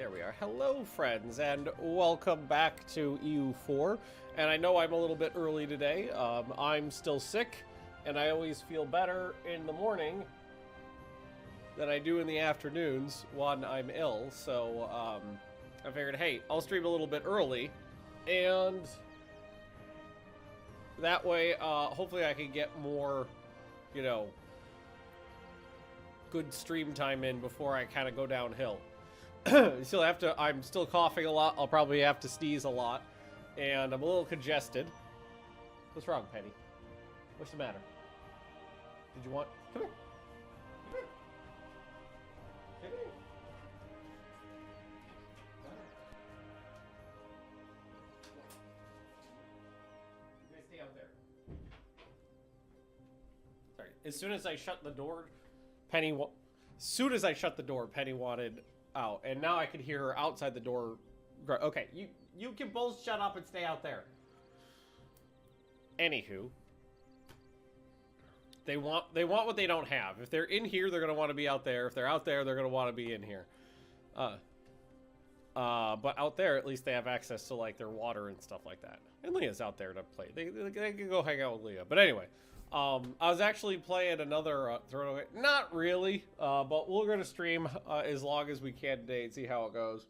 there we are. Hello, friends, and welcome back to EU4. And I know I'm a little bit early today. I'm still sick, and I always feel better in the morning than I do in the afternoons when I'm ill. So I figured, hey, I'll stream a little bit early, and that way, hopefully I can get more, you know, good stream time in before I kind of go downhill. I'm still coughing a lot. I'll probably have to sneeze a lot, and I'm a little congested. What's wrong, Penny? What's the matter? Did you want? Come here. Come here. Come here. You guys stay out there. Sorry. As soon as I shut the door, Penny wanted out, and now I can hear her outside the door. Okay, you can both shut up and stay out there. Anywho, they want what they don't have. If they're in here, they're gonna want to be out there. If they're out there, they're gonna want to be in here. But out there, at least they have access to like their water and stuff like that. And Leah's out there to play. They can go hang out with Leah. But anyway. I was actually playing another throwaway. Not really, but we're going to stream as long as we can today and see how it goes.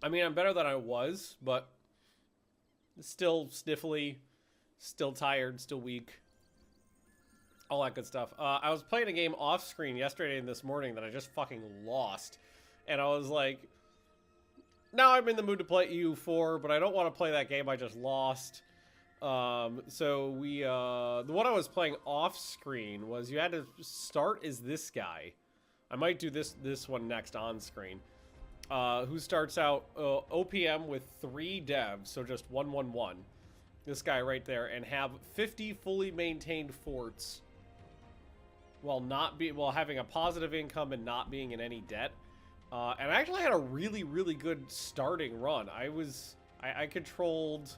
I mean, I'm better than I was, but still sniffly, still tired, still weak. All that good stuff. I was playing a game off screen yesterday and this morning that I just fucking lost. And I was like, now I'm in the mood to play EU4, but I don't want to play that game I just lost. So we, the one I was playing off screen was you had to start as this guy. I might do this one next on screen. Who starts out, OPM with 3 devs, so just 111. This guy right there, and have 50 fully maintained forts while having a positive income and not being in any debt. And I actually had a really, really good starting run. I controlled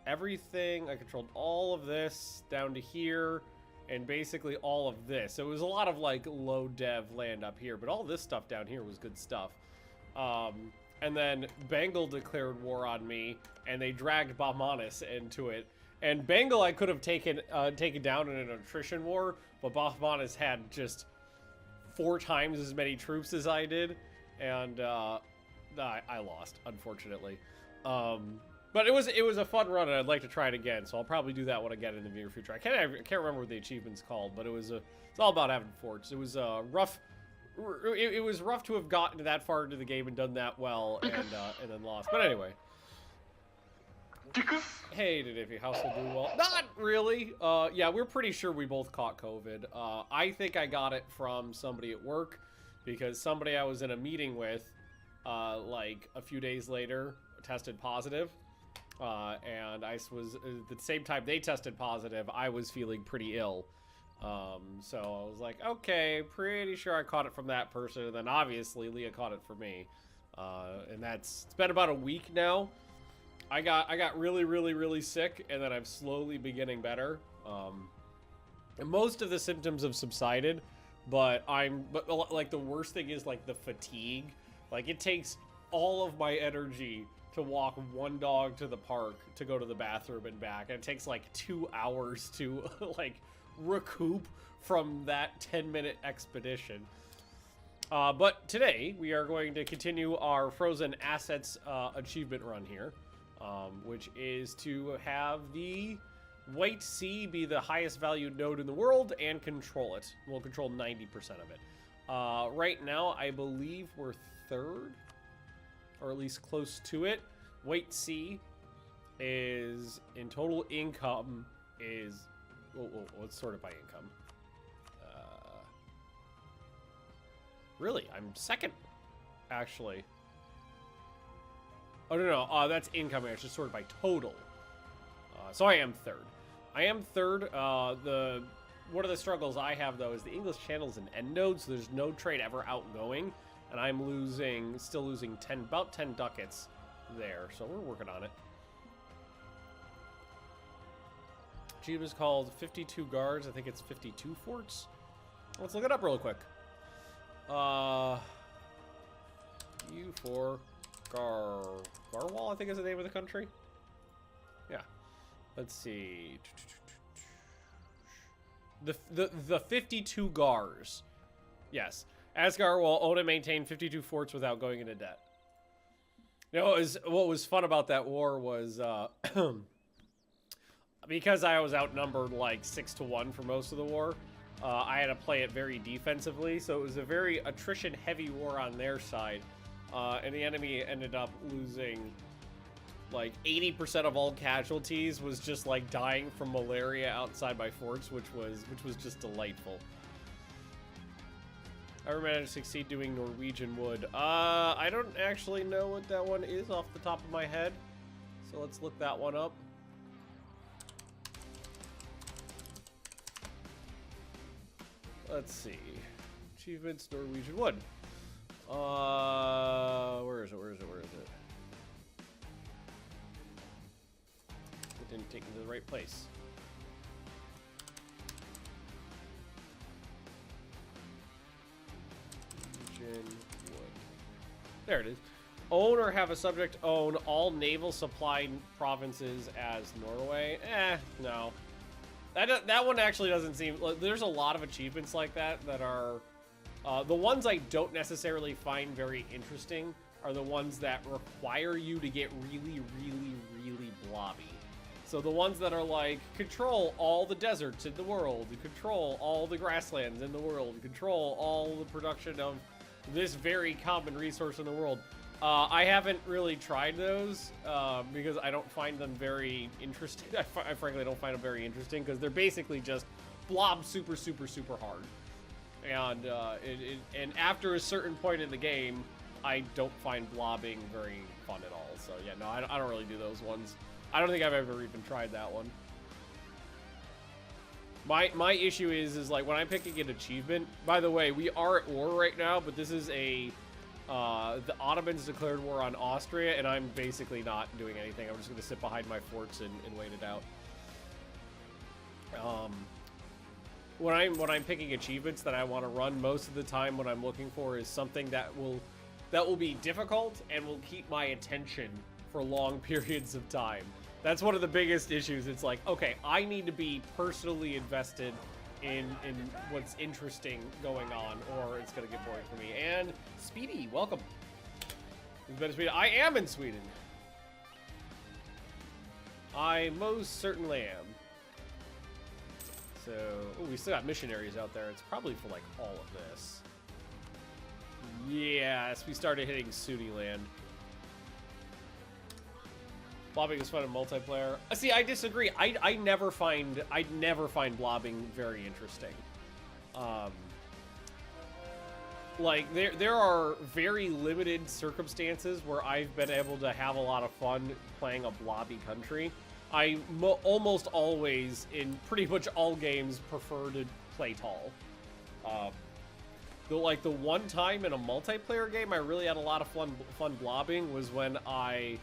everything. I controlled all of this down to here and basically all of this. So it was a lot of like low dev land up here, but all this stuff down here was good stuff. And then Bengal declared war on me, and they dragged Bahmanis into it. And Bengal I could have taken down in an attrition war, but Bahmanis had just 4 times as many troops as I did, and I lost, unfortunately. But it was a fun run, and I'd like to try it again. So I'll probably do that one again in the near future. I can't remember what the achievement's called, but it's all about having forts. It was rough. It was rough to have gotten that far into the game and done that well, and then lost. But anyway. Hey, Danifi, how's it doing well? Not really. Yeah, we're pretty sure we both caught COVID. I think I got it from somebody at work, because somebody I was in a meeting with, like a few days later, tested positive. And I was, at the same time they tested positive, I was feeling pretty ill. So I was like, okay, pretty sure I caught it from that person. And then obviously Leah caught it from me. And it's been about a week now. I got really, really, really sick, and then I'm slowly beginning better. And most of the symptoms have subsided, but like the worst thing is like the fatigue. Like it takes all of my energy to walk one dog to the park to go to the bathroom and back, and it takes like 2 hours to like recoup from that 10-minute expedition. But today we are going to continue our frozen assets achievement run here, which is to have the White Sea be the highest valued node in the world and control it. We'll control 90% of it. Right now I believe we're 3rd, or at least close to it. White Sea is, in total income, is... let's sort it by income. Really, I'm 2nd, actually. Oh, no, that's income. I should sort it by total. So I am 3rd. I am 3rd. One of the struggles I have, though, is the English Channel is an end node, so there's no trade ever outgoing. And I'm still losing about 10 ducats there, so we're working on it. Achievement is called 52 guards. I think it's 52 forts. Let's look it up real quick. EU4 Garwal, I think is the name of the country. Yeah. Let's see. The 52 Gars. Yes. Asgard will own and maintain 52 forts without going into debt. You know, what was fun about that war was, because I was outnumbered like 6-1 for most of the war, I had to play it very defensively, so it was a very attrition-heavy war on their side, and the enemy ended up losing like 80% of all casualties was just like dying from malaria outside my forts, which was just delightful. I ever managed to succeed doing Norwegian wood? I don't actually know what that one is off the top of my head, so let's look that one up. Let's see. Achievements, Norwegian wood. Where is it? It didn't take me to the right place. Norwegian wood. There it is. Own or have a subject own all naval supply provinces as Norway. No. That one actually doesn't seem... There's a lot of achievements like that that are... the ones I don't necessarily find very interesting are the ones that require you to get really, really, really blobby. So the ones that are like, control all the deserts in the world, control all the grasslands in the world, control all the production of this very common resource in the world. I haven't really tried those because I don't find them very interesting. I frankly don't find them very interesting because they're basically just blob super, super, super hard. And and after a certain point in the game, I don't find blobbing very fun at all. So yeah, no, I don't really do those ones. I don't think I've ever even tried that one. My issue is like when I'm picking an achievement. By the way, we are at war right now, but this is a the Ottomans declared war on Austria, and I'm basically not doing anything. I'm just going to sit behind my forts and wait it out. When I'm picking achievements that I want to run, most of the time what I'm looking for is something that will be difficult and will keep my attention for long periods of time. That's one of the biggest issues. It's like, okay, I need to be personally invested in what's interesting going on, or it's gonna get boring for me. And Speedy, welcome. You've been in Sweden. I am in Sweden. I most certainly am. So, oh, we still got missionaries out there. It's probably for like all of this. Yes, we started hitting Sunni land. Blobbing is fun in multiplayer. See, I disagree. I never find blobbing very interesting. Like there are very limited circumstances where I've been able to have a lot of fun playing a blobby country. I almost always, in pretty much all games, prefer to play tall. The one time in a multiplayer game I really had a lot of fun blobbing was when I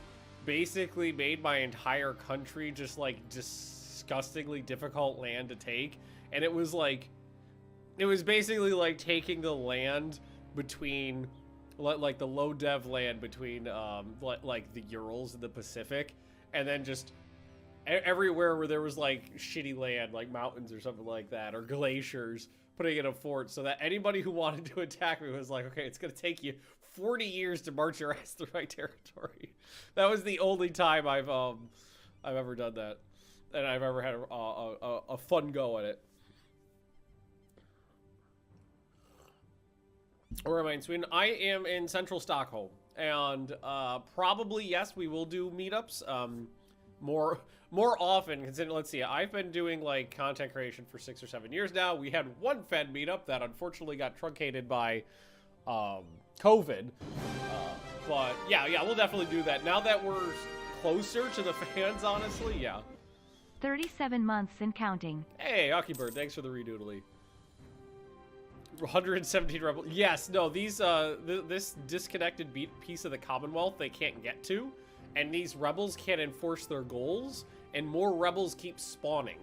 basically made my entire country just like disgustingly difficult land to take, and it was basically like taking the land between like the low dev land between like the Urals and the Pacific, and then just everywhere where there was like shitty land, like mountains or something like that, or glaciers, putting in a fort so that anybody who wanted to attack me was like, okay, it's gonna take you 40 years to march your ass through my territory. That was the only time I've ever done that, and I've ever had a fun go at it. Or am I in Sweden? I am in central Stockholm, and probably yes, we will do meetups more often. Considering, let's see, I've been doing like content creation for 6 or 7 years now. We had one Fed meetup that unfortunately got truncated by COVID, but yeah, we'll definitely do that now that we're closer to the fans. Honestly, yeah. 37 months and counting. Hey, Akibird, thanks for the redoodly. 117 rebels. Yes, no, these this disconnected piece of the Commonwealth they can't get to, and these rebels can't enforce their goals, and more rebels keep spawning.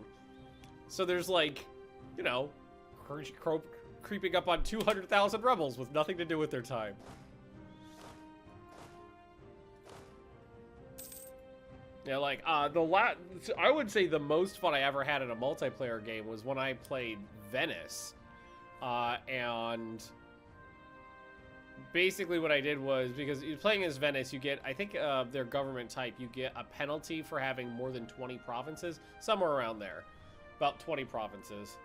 So there's like, you know, creeping up on 200,000 rebels with nothing to do with their time. Yeah, like, I would say the most fun I ever had in a multiplayer game was when I played Venice. And basically what I did was, because you're playing as Venice, you get, I think their government type, you get a penalty for having more than 20 provinces. Somewhere around there. About 20 provinces.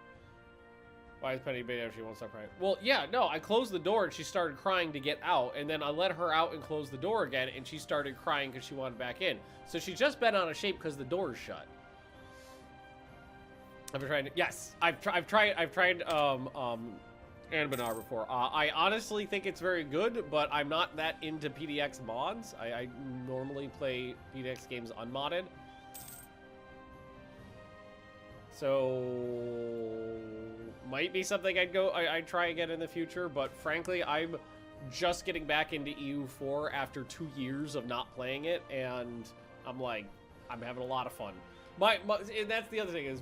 Why is Penny baby if she won't stop crying? Well, yeah, no, I closed the door and she started crying to get out, and then I let her out and closed the door again, and she started crying because she wanted back in. So she's just been out of shape because the door is shut. I've been trying to, yes, I've tried Anbanar before. I honestly think it's very good, but I'm not that into PDX mods. I normally play PDX games unmodded. So might be something I'd try again in the future, but frankly, I'm just getting back into EU4 after 2 years of not playing it, and I'm having a lot of fun. And that's the other thing is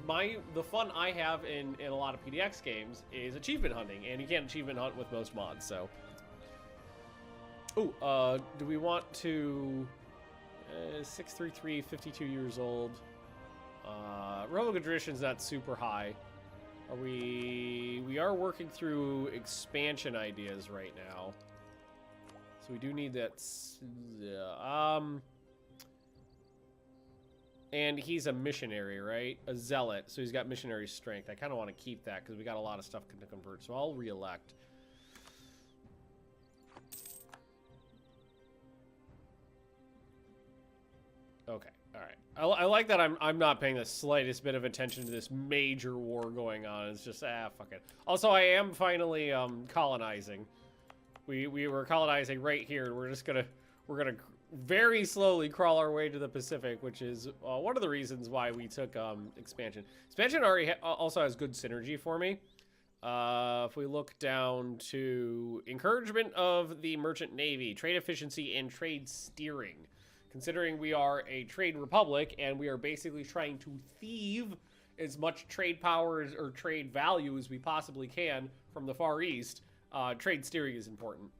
the fun I have in a lot of PDX games is achievement hunting, and you can't achievement hunt with most mods. So, do we want to 633, 52 years old? Relic of Tradition's not super high. We are working through expansion ideas right now. So we do need that. And he's a missionary, right? A zealot. So he's got missionary strength. I kind of want to keep that because we got a lot of stuff to convert. So I'll re-elect. Okay. All right. I like that I'm not paying the slightest bit of attention to this major war going on. It's just, fuck it. Also, I am finally colonizing. We were colonizing right here. We're gonna very slowly crawl our way to the Pacific, which is one of the reasons why we took expansion. Expansion already also has good synergy for me. If we look down to encouragement of the merchant navy, trade efficiency, and trade steering. Considering we are a trade republic and we are basically trying to thieve as much trade power or trade value as we possibly can from the Far East, trade steering is important.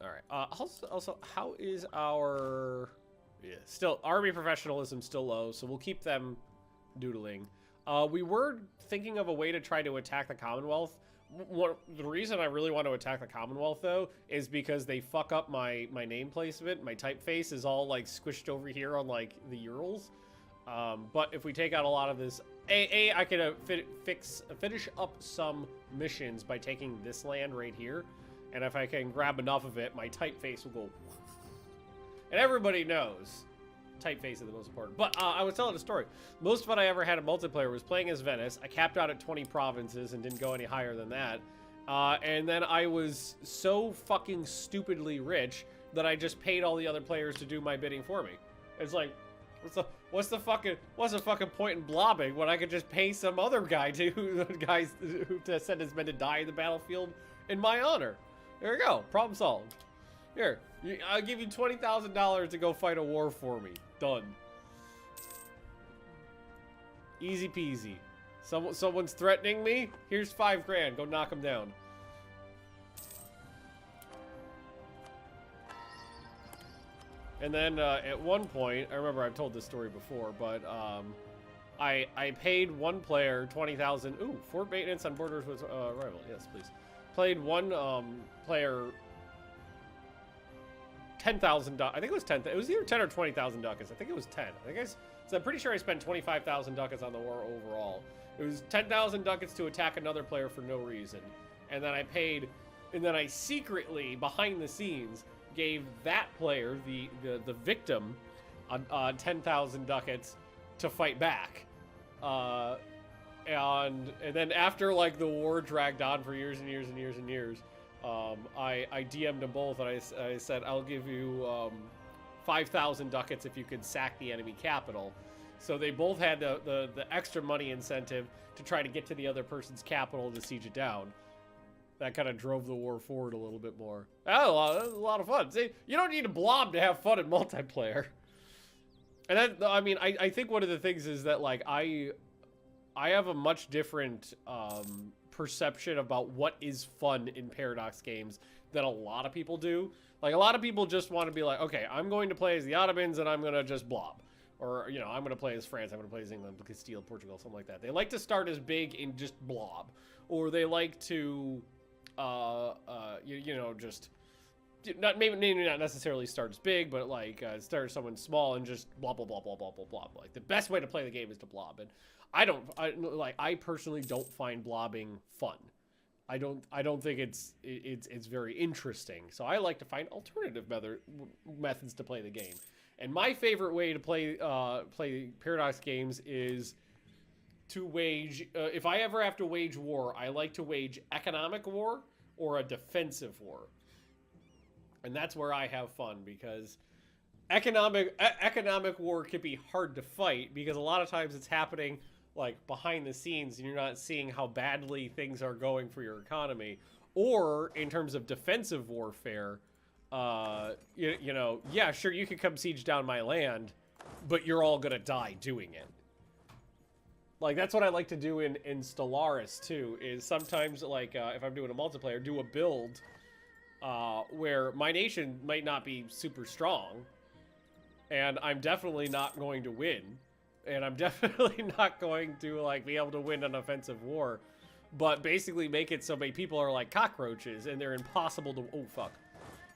All right. Also, how is our... Yeah, still, army professionalism still low, so we'll keep them doodling. We were thinking of a way to try to attack the Commonwealth. The reason I really want to attack the Commonwealth, though, is because they fuck up my name placement. My typeface is all, like, squished over here on, like, the Urals. But if we take out a lot of this... I can finish up some missions by taking this land right here. And if I can grab enough of it, my typeface will go... And everybody knows typeface is the most important. But I was telling a story. Most fun I ever had in multiplayer was playing as Venice. I capped out at 20 provinces and didn't go any higher than that. And then I was so fucking stupidly rich that I just paid all the other players to do my bidding for me. It's like, what's the fucking point in blobbing when I could just pay some other guy to send his men to die in the battlefield in my honor? There we go. Problem solved. Here, I'll give you $20,000 to go fight a war for me. Done. Easy peasy. Someone's threatening me? Here's $5 grand. Go knock him down. And then at one point, I remember I've told this story before, but I paid one player 20,000. Ooh, fort maintenance on borders with rival. Yes, please. Played one player 10,000. I think it was 10. It was either 10 or 20,000 ducats. I think it was 10. So I'm pretty sure I spent 25,000 ducats on the war overall. It was 10,000 ducats to attack another player for no reason, and then I secretly behind the scenes gave that player the victim 10,000 ducats to fight back. And then after, like, the war dragged on for years and years and years and years, I DM'd them both, and I said, I'll give you 5,000 ducats if you could sack the enemy capital. So they both had the extra money incentive to try to get to the other person's capital to siege it down. That kind of drove the war forward a little bit more. That was a lot of fun. See, you don't need a blob to have fun in multiplayer. And then, I mean, I think one of the things is that, like, I have a much different perception about what is fun in Paradox games than a lot of people do. Like, a lot of people just want to be like, okay, I'm going to play as the Ottomans and I'm going to just blob. Or, you know, I'm going to play as France, I'm going to play as England, Castile, Portugal, something like that. They like to start as big and just blob. Or they like to, you know, just, maybe not necessarily start as big, but like start as someone small and just blah, blah, blah, blah, blah, blah, blah. Like, the best way to play the game is to blob. And I personally don't find blobbing fun. I don't think it's very interesting. So I like to find alternative methods to play the game. And my favorite way to play Paradox games is to wage. If I ever have to wage war, I like to wage economic war or a defensive war. And that's where I have fun, because economic war can be hard to fight, because a lot of times it's happening like behind the scenes and you're not seeing how badly things are going for your economy. Or in terms of defensive warfare, you know, yeah, sure, you could come siege down my land, but you're all gonna die doing it. Like, that's what I like to do in Stellaris too, is sometimes, like, if I'm doing a multiplayer, do a build where my nation might not be super strong, and I'm definitely not going to win, and I'm definitely not going to, like, be able to win an offensive war, but basically make it so many people are like cockroaches, and they're impossible to, oh fuck,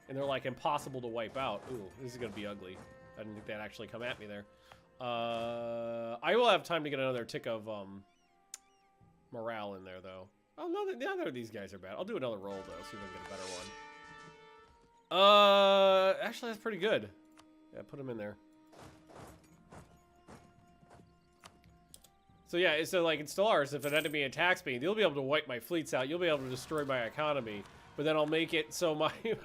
and they're like impossible to wipe out. Ooh, this is gonna be ugly. I didn't think that'd actually come at me there. I will have time to get another tick of morale in there, though. Oh, none of these guys are bad. I'll do another roll, though, see if I can get a better one. Actually, that's pretty good. Yeah, put him in there. So yeah, so like in Stellaris, if an enemy attacks me, they'll be able to wipe my fleets out. You'll be able to destroy my economy. But then I'll make it so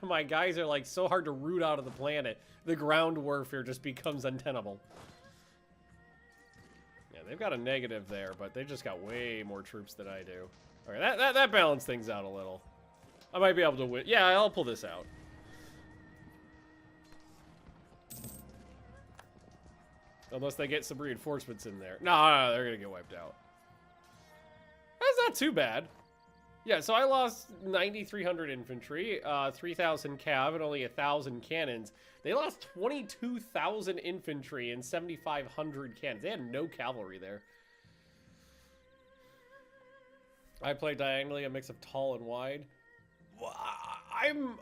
my guys are like so hard to root out of the planet, the ground warfare just becomes untenable. Yeah, they've got a negative there, but they just got way more troops than I do. Okay, that balanced things out a little. I might be able to win. Yeah, I'll pull this out. Unless they get some reinforcements in there. No, they're gonna get wiped out. That's not too bad. Yeah, so I lost 9,300 infantry, 3,000 cav, and only 1,000 cannons. They lost 22,000 infantry and 7,500 cannons. They had no cavalry there. I play diagonally, a mix of tall and wide. I'm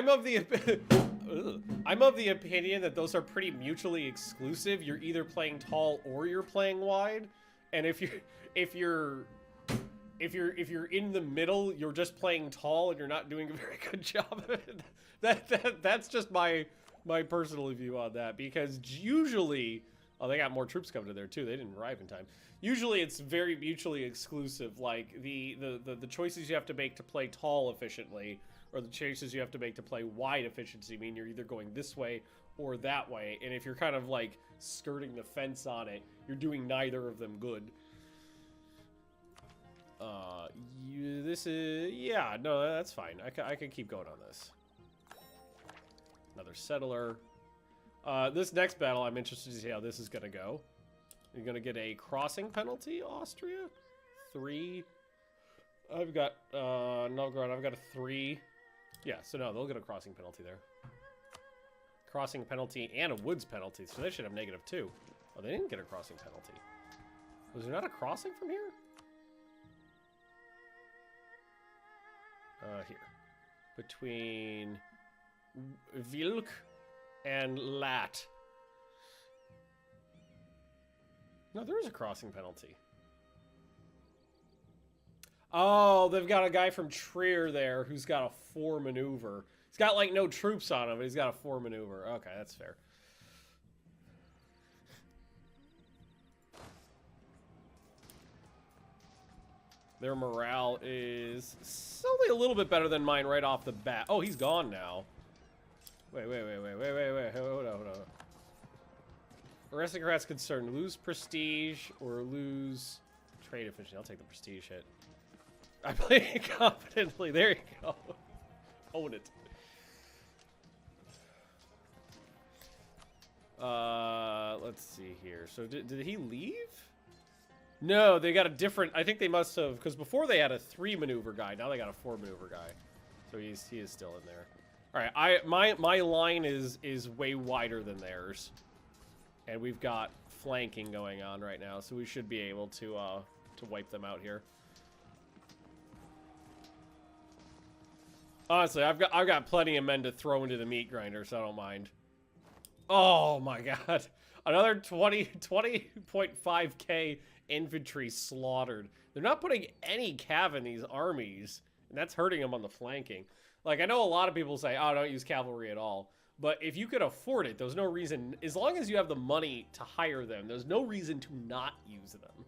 of the opinion that those are pretty mutually exclusive. You're either playing tall or you're playing wide, and if you're in the middle, you're just playing tall and you're not doing a very good job of it. That's just my personal view on that, because usually, oh, they got more troops coming to there too. They didn't arrive in time. Usually it's very mutually exclusive. Like the choices you have to make to play tall efficiently, or the choices you have to make to play wide efficiency, mean you're either going this way or that way. And if you're kind of like skirting the fence on it, you're doing neither of them good. This is, yeah, no, that's fine. I can keep going on this. Another settler. This next battle, I'm interested to see how this is going to go. You're going to get a crossing penalty, Austria? 3. I've got, Novgorod, I've got a 3. Yeah, so no, they'll get a crossing penalty there. Crossing penalty and a woods penalty, so they should have -2. Oh, they didn't get a crossing penalty. Was there not a crossing from here? Here. Between Vilk and Lat. No, there is a crossing penalty. Oh, they've got a guy from Trier there who's got a 4 maneuver. He's got, like, no troops on him, but he's got a 4 maneuver. Okay, that's fair. Their morale is only a little bit better than mine right off the bat. Oh, he's gone now. Wait. Hold on. Aristocrats concerned. Lose prestige or lose trade efficiency. I'll take the prestige hit. I play confidently. There you go. Own it. Let's see here. So did he leave? No, they got a different... I think they must have... Because before they had a 3 maneuver guy. Now they got a 4 maneuver guy. So he is still in there. Alright, my line is way wider than theirs. And we've got flanking going on right now. So we should be able to wipe them out here. Honestly, I've got plenty of men to throw into the meat grinder, so I don't mind. Oh my god. Another 20.5k infantry slaughtered. They're not putting any cav in these armies, and that's hurting them on the flanking. Like, I know a lot of people say, oh, don't use cavalry at all. But if you could afford it, there's no reason, as long as you have the money to hire them, there's no reason to not use them.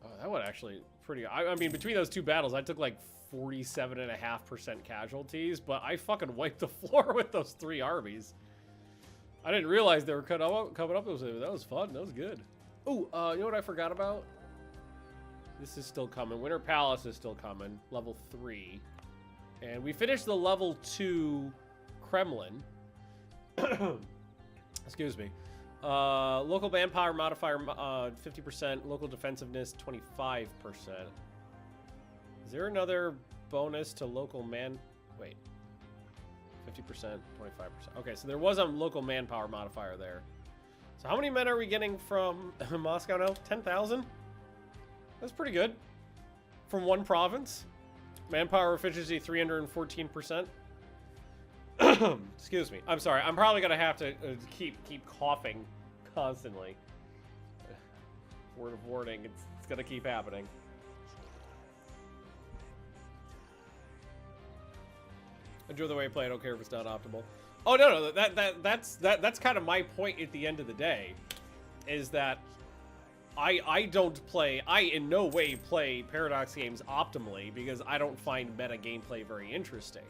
Oh, that would actually pretty... I mean, between those two battles, I took like 47.5% casualties, but I fucking wiped the floor with those 3 armies. I didn't realize they were coming up. That was fun. That was good. Oh, you know what I forgot about? This is still coming. Winter Palace is still coming. Level 3. And we finished the level 2 Kremlin. Excuse me. Local manpower modifier 50%. Local defensiveness 25%. Is there another bonus to local man... Wait. 50%, 25%. Okay, so there was a local manpower modifier there. So how many men are we getting from Moscow now? 10,000? That's pretty good. From one province. Manpower efficiency 314%. Excuse me. I'm sorry. I'm probably going to have to keep coughing constantly. Word of warning. It's going to keep happening. Enjoy the way you play. I don't care if it's not optimal. Oh no, that's kind of my point at the end of the day, is that I in no way play Paradox games optimally because I don't find meta gameplay very interesting.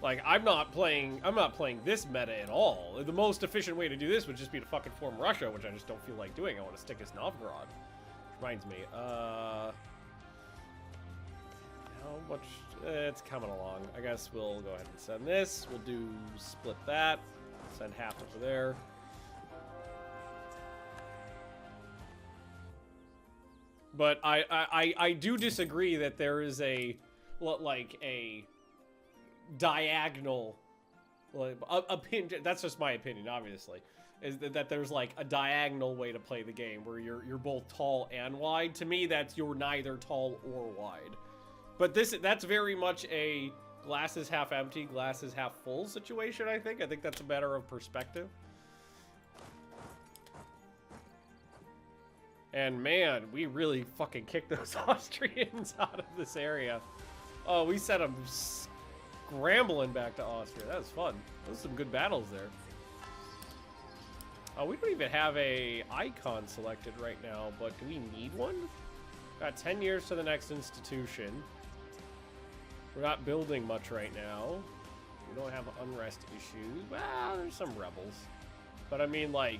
Like I'm not playing this meta at all. The most efficient way to do this would just be to fucking form Russia, which I just don't feel like doing. I want to stick as Novgorod. Which reminds me, how much? It's coming along. I guess we'll go ahead and send this. We'll do split that. Send half over there. But I do disagree that there is a diagonal opinion. That's just my opinion, obviously. Is that there's like a diagonal way to play the game where you're both tall and wide. To me, that's you're neither tall or wide. But that's very much a glass is half empty, glass is half full situation, I think. I think that's a matter of perspective. And man, we really fucking kicked those Austrians out of this area. Oh, we sent them scrambling back to Austria. That was fun. Those were some good battles there. Oh, we don't even have a icon selected right now, but do we need one? Got 10 years to the next institution. We're not building much right now. We don't have unrest issues. Well, there's some rebels. But I mean, like,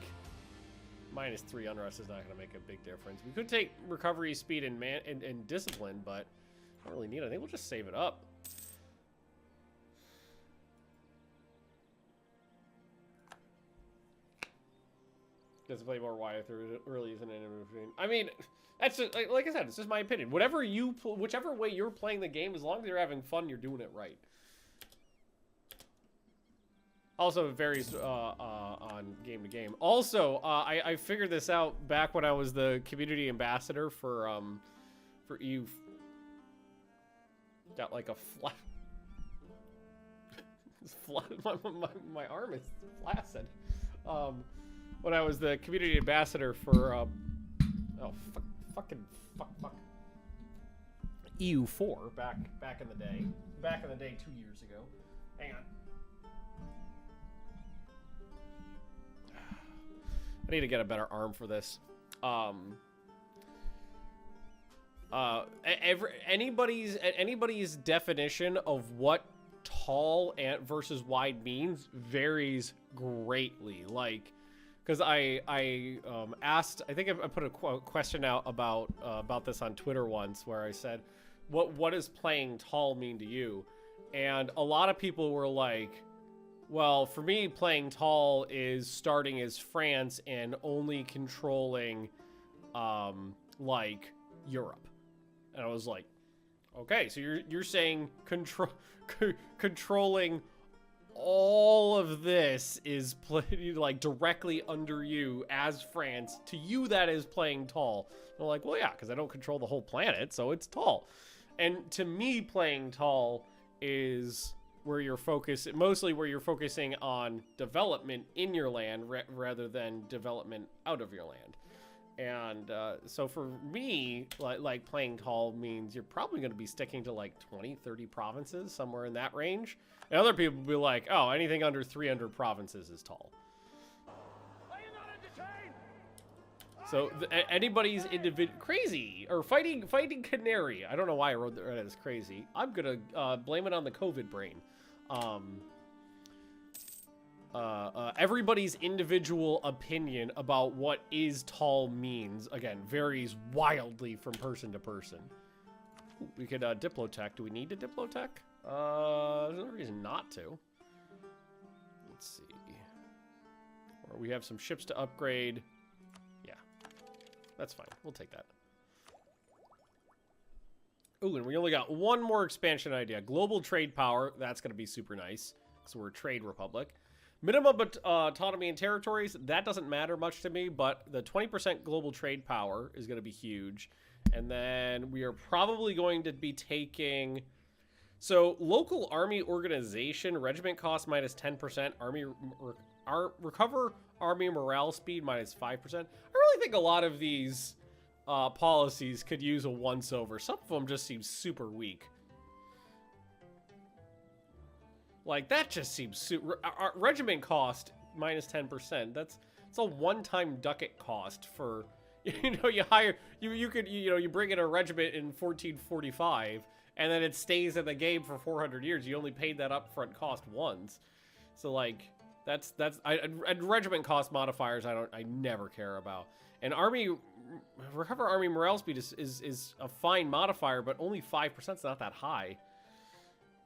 -3 unrest is not going to make a big difference. We could take recovery speed and discipline, but I don't really need it. I think we'll just save it up. Does play more wide through early isn't an machine. I mean, that's just, like I said, it's just my opinion. Whichever way you're playing the game, as long as you're having fun, you're doing it right. Also, it varies on game to game. Also, I figured this out back when I was the community ambassador for EU. Got like a my arm is flaccid. When I was the community ambassador for fuck EU4 back in the day. Back in the day 2 years ago. Hang on. I need to get a better arm for this. Anybody's definition of what tall and versus wide means varies greatly. Like, because I asked, I think I put a question out about this on Twitter once, where I said, what does playing tall mean to you? And a lot of people were like, Well, for me, playing tall is starting as France and only controlling, like, Europe. And I was like, okay, so you're saying controlling all of this is like directly under you as France. To you, that is playing tall. And I'm like, well, yeah, because I don't control the whole planet, so it's tall. And to me, playing tall is where you're mostly where you're focusing on development in your land rather than development out of your land. And so for me, like playing tall means you're probably going to be sticking to like 20, 30 provinces, somewhere in that range. And other people will be like, oh, anything under 300 provinces is tall. Are you not entertained? So anybody's crazy or fighting canary. I don't know why I wrote that as crazy. I'm gonna blame it on the COVID brain. Everybody's individual opinion about what is tall means, again, varies wildly from person to person. Ooh, we could diplotech. Do we need to diplotech? There's no reason not to. Let's see. Or we have some ships to upgrade. Yeah, that's fine. We'll take that. Ooh, and we only got one more expansion idea. Global trade power. That's going to be super nice. So we're a trade republic. Minimum autonomy and territories. That doesn't matter much to me, but the 20% global trade power is going to be huge. And then we are probably going to be taking... So, local army organization, regiment cost minus 10%, recover army morale speed minus 5%. I really think a lot of these policies could use a once-over. Some of them just seem super weak. Like, that just seems super... regiment cost minus 10%. That's a one-time ducat cost for... You know, you hire... You bring in a regiment in 1445... and then it stays in the game for 400 years. You only paid that upfront cost once. So, like, and regiment cost modifiers I never care about. And recover army morale speed is a fine modifier, but only 5%'s not that high.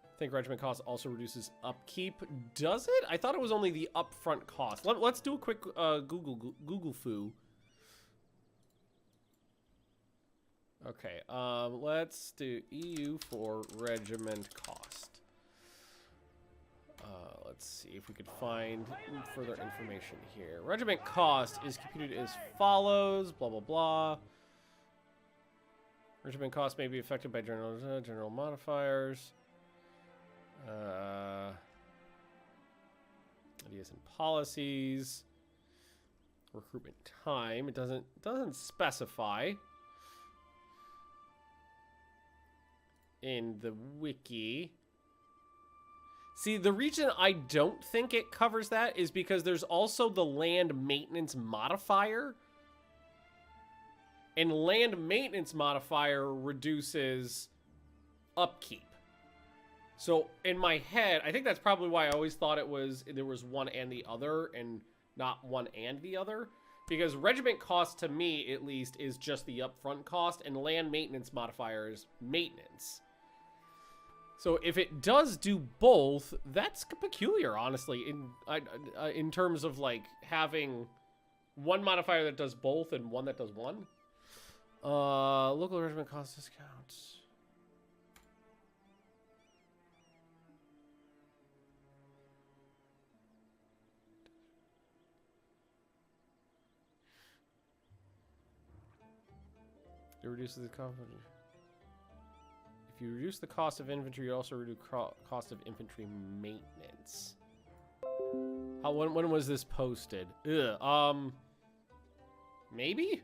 I think regiment cost also reduces upkeep. Does it? I thought it was only the upfront cost. Let's do a quick Google foo. Okay, let's do EU4 regiment cost. Let's see if we could find further information here. Regiment cost is computed as follows, blah, blah, blah. Regiment cost may be affected by general modifiers. Ideas and policies. Recruitment time. It doesn't specify in the wiki. See, the reason I don't think it covers that is because there's also the land maintenance modifier. And land maintenance modifier reduces upkeep. So in my head, I think that's probably why I always thought there was one and the other and not one and the other. Because regiment cost, to me at least, is just the upfront cost, and land maintenance modifier is maintenance. So if it does do both, that's peculiar, honestly, in terms of like having one modifier that does both and one that does one. Local regiment cost discounts. It reduces the cost. If you reduce the cost of infantry, you also reduce cost of infantry maintenance. When was this posted? Ugh, maybe?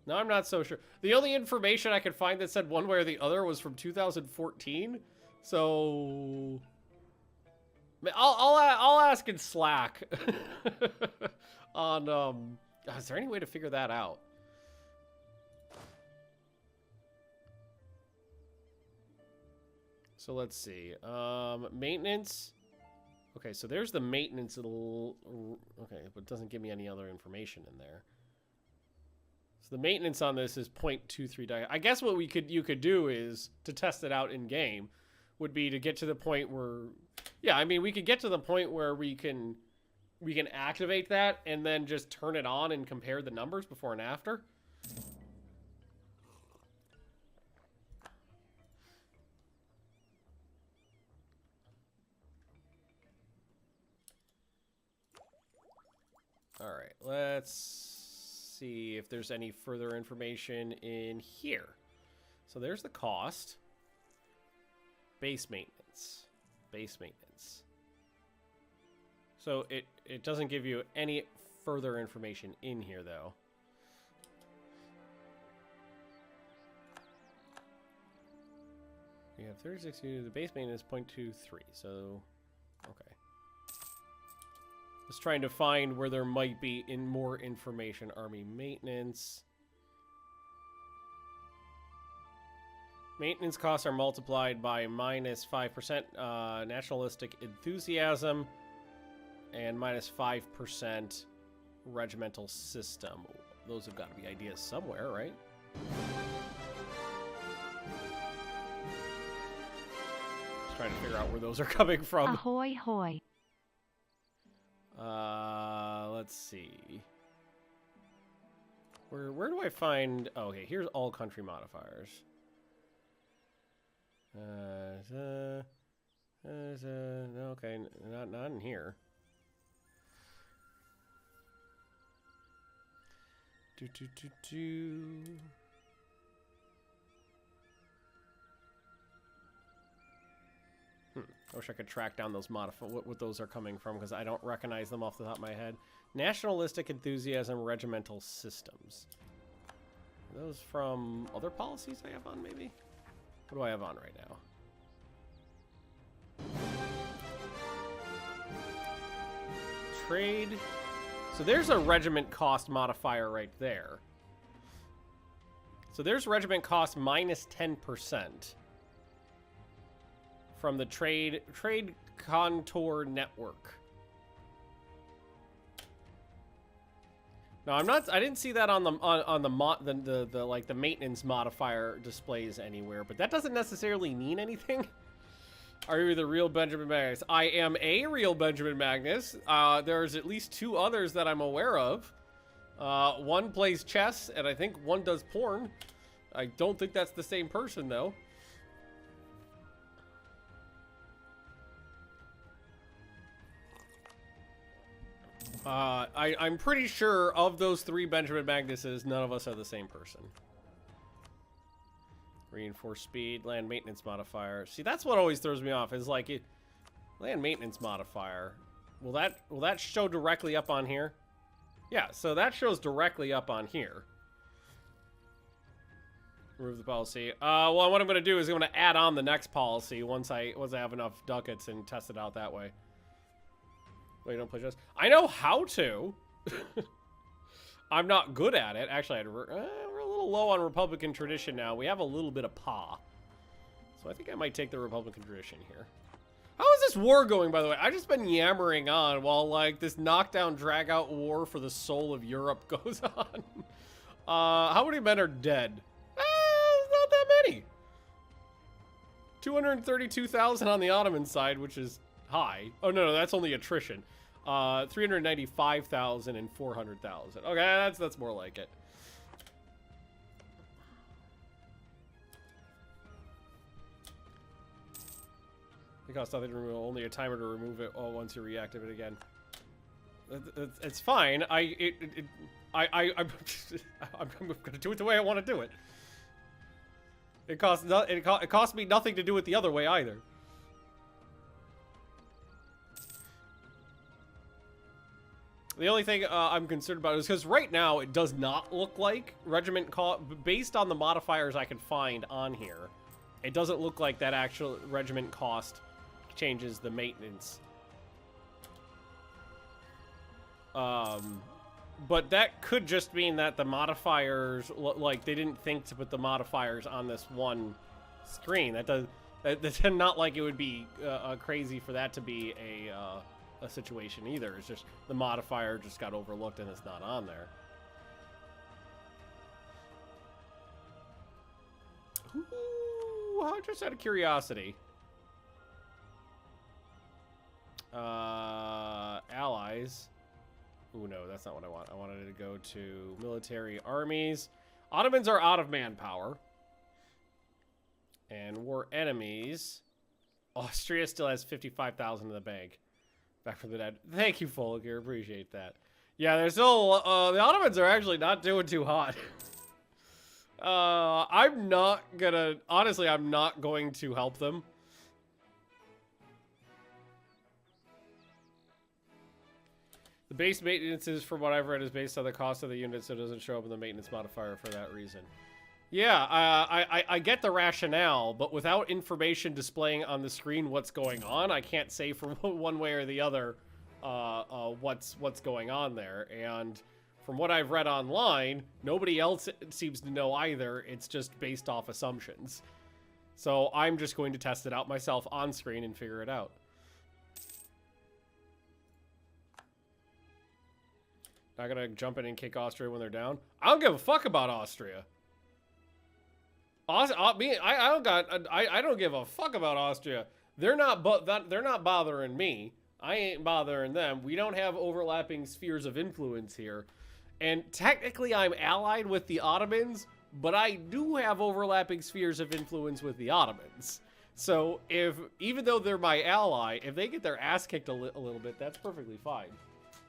No, I'm not so sure. The only information I could find that said one way or the other was from 2014. So I'll ask in Slack on is there any way to figure that out? So let's see. Maintenance. Okay, so there's the maintenance. Okay, but it doesn't give me any other information in there. So the maintenance on this is 0.23. I guess what you could do is, to test it out in game, would be to get to the point where, yeah, I mean, we could get to the point where we can activate that and then just turn it on and compare the numbers before and after. All right, let's see if there's any further information in here. So there's the cost. Base maintenance. Base maintenance. So it doesn't give you any further information in here, though. We have 36 units. The base maintenance 0.23. So, okay. Just trying to find where there might be more information. Army maintenance. Maintenance costs are multiplied by minus 5% nationalistic enthusiasm and minus 5% regimental system. Those have got to be ideas somewhere, right? Just trying to figure out where those are coming from. Ahoy hoy. Let's see. Where do I find... Oh, okay, here's all country modifiers. Okay, not in here. I wish I could track down those what those are coming from, because I don't recognize them off the top of my head. Nationalistic enthusiasm, regimental systems. Are those from other policies I have on, maybe? What do I have on right now? Trade. So there's a regiment cost modifier right there. So there's regiment cost minus 10% from the trade contour network. No, I didn't see that on the like the maintenance modifier displays anywhere, but that doesn't necessarily mean anything. Are you the real Benjamin Magnus? I am a real Benjamin Magnus. There's at least 2 others that I'm aware of. One plays chess, and I think one does porn. I don't think that's the same person, though. I'm pretty sure of those 3 Benjamin Magnuses, none of us are the same person. Reinforced speed, land maintenance modifier. See, that's what always throws me off, is like land maintenance modifier. Will that show directly up on here? Yeah, so that shows directly up on here. Remove the policy. Well, what I'm going to do is I'm going to add on the next policy once I have enough ducats and test it out that way. Wait, don't play chess. I know how to. I'm not good at it. Actually, we're a little low on Republican tradition now. We have a little bit of pa. So I think I might take the Republican tradition here. How is this war going, by the way? I've just been yammering on while, like, this knockdown, drag-out war for the soul of Europe goes on. How many men are dead? Not that many. 232,000 on the Ottoman side, which is high. Oh, no, that's only attrition. 395,000 and 400,000. Okay, that's more like it. It costs nothing to remove, only a timer to remove it all once you reactivate it again. It's fine. I'm gonna do it the way I want to do it. It costs me nothing to do it the other way either. The only thing I'm concerned about is because right now it does not look like regiment cost, based on the modifiers I can find on here. It doesn't look like that actual regiment cost changes the maintenance. But that could just mean that the modifiers, like, they didn't think to put the modifiers on this one screen. That's not like it would be crazy for that to be a situation either. It's just the modifier just got overlooked and it's not on there. Ooh, just out of curiosity. Allies. Ooh, no, that's not what I want. I wanted it to go to military armies. Ottomans are out of manpower. And war enemies. Austria still has 55,000 in the bank. Back from the dead. Thank you, Folger. Appreciate that. Yeah, there's still... the Ottomans are actually not doing too hot. I'm not gonna... Honestly, I'm not going to help them. The base maintenance is, from what I've read, is based on the cost of the unit, so it doesn't show up in the maintenance modifier for that reason. Yeah, I get the rationale, but without information displaying on the screen what's going on, I can't say for one way or the other what's going on there. And from what I've read online, nobody else seems to know either. It's just based off assumptions. So I'm just going to test it out myself on screen and figure it out. Not gonna jump in and kick Austria when they're down. I don't give a fuck about Austria. I don't give a fuck about Austria. They're not bothering me. I ain't bothering them. We don't have overlapping spheres of influence here. And technically I'm allied with the Ottomans, but I do have overlapping spheres of influence with the Ottomans. So even though they're my ally, if they get their ass kicked a little bit, that's perfectly fine.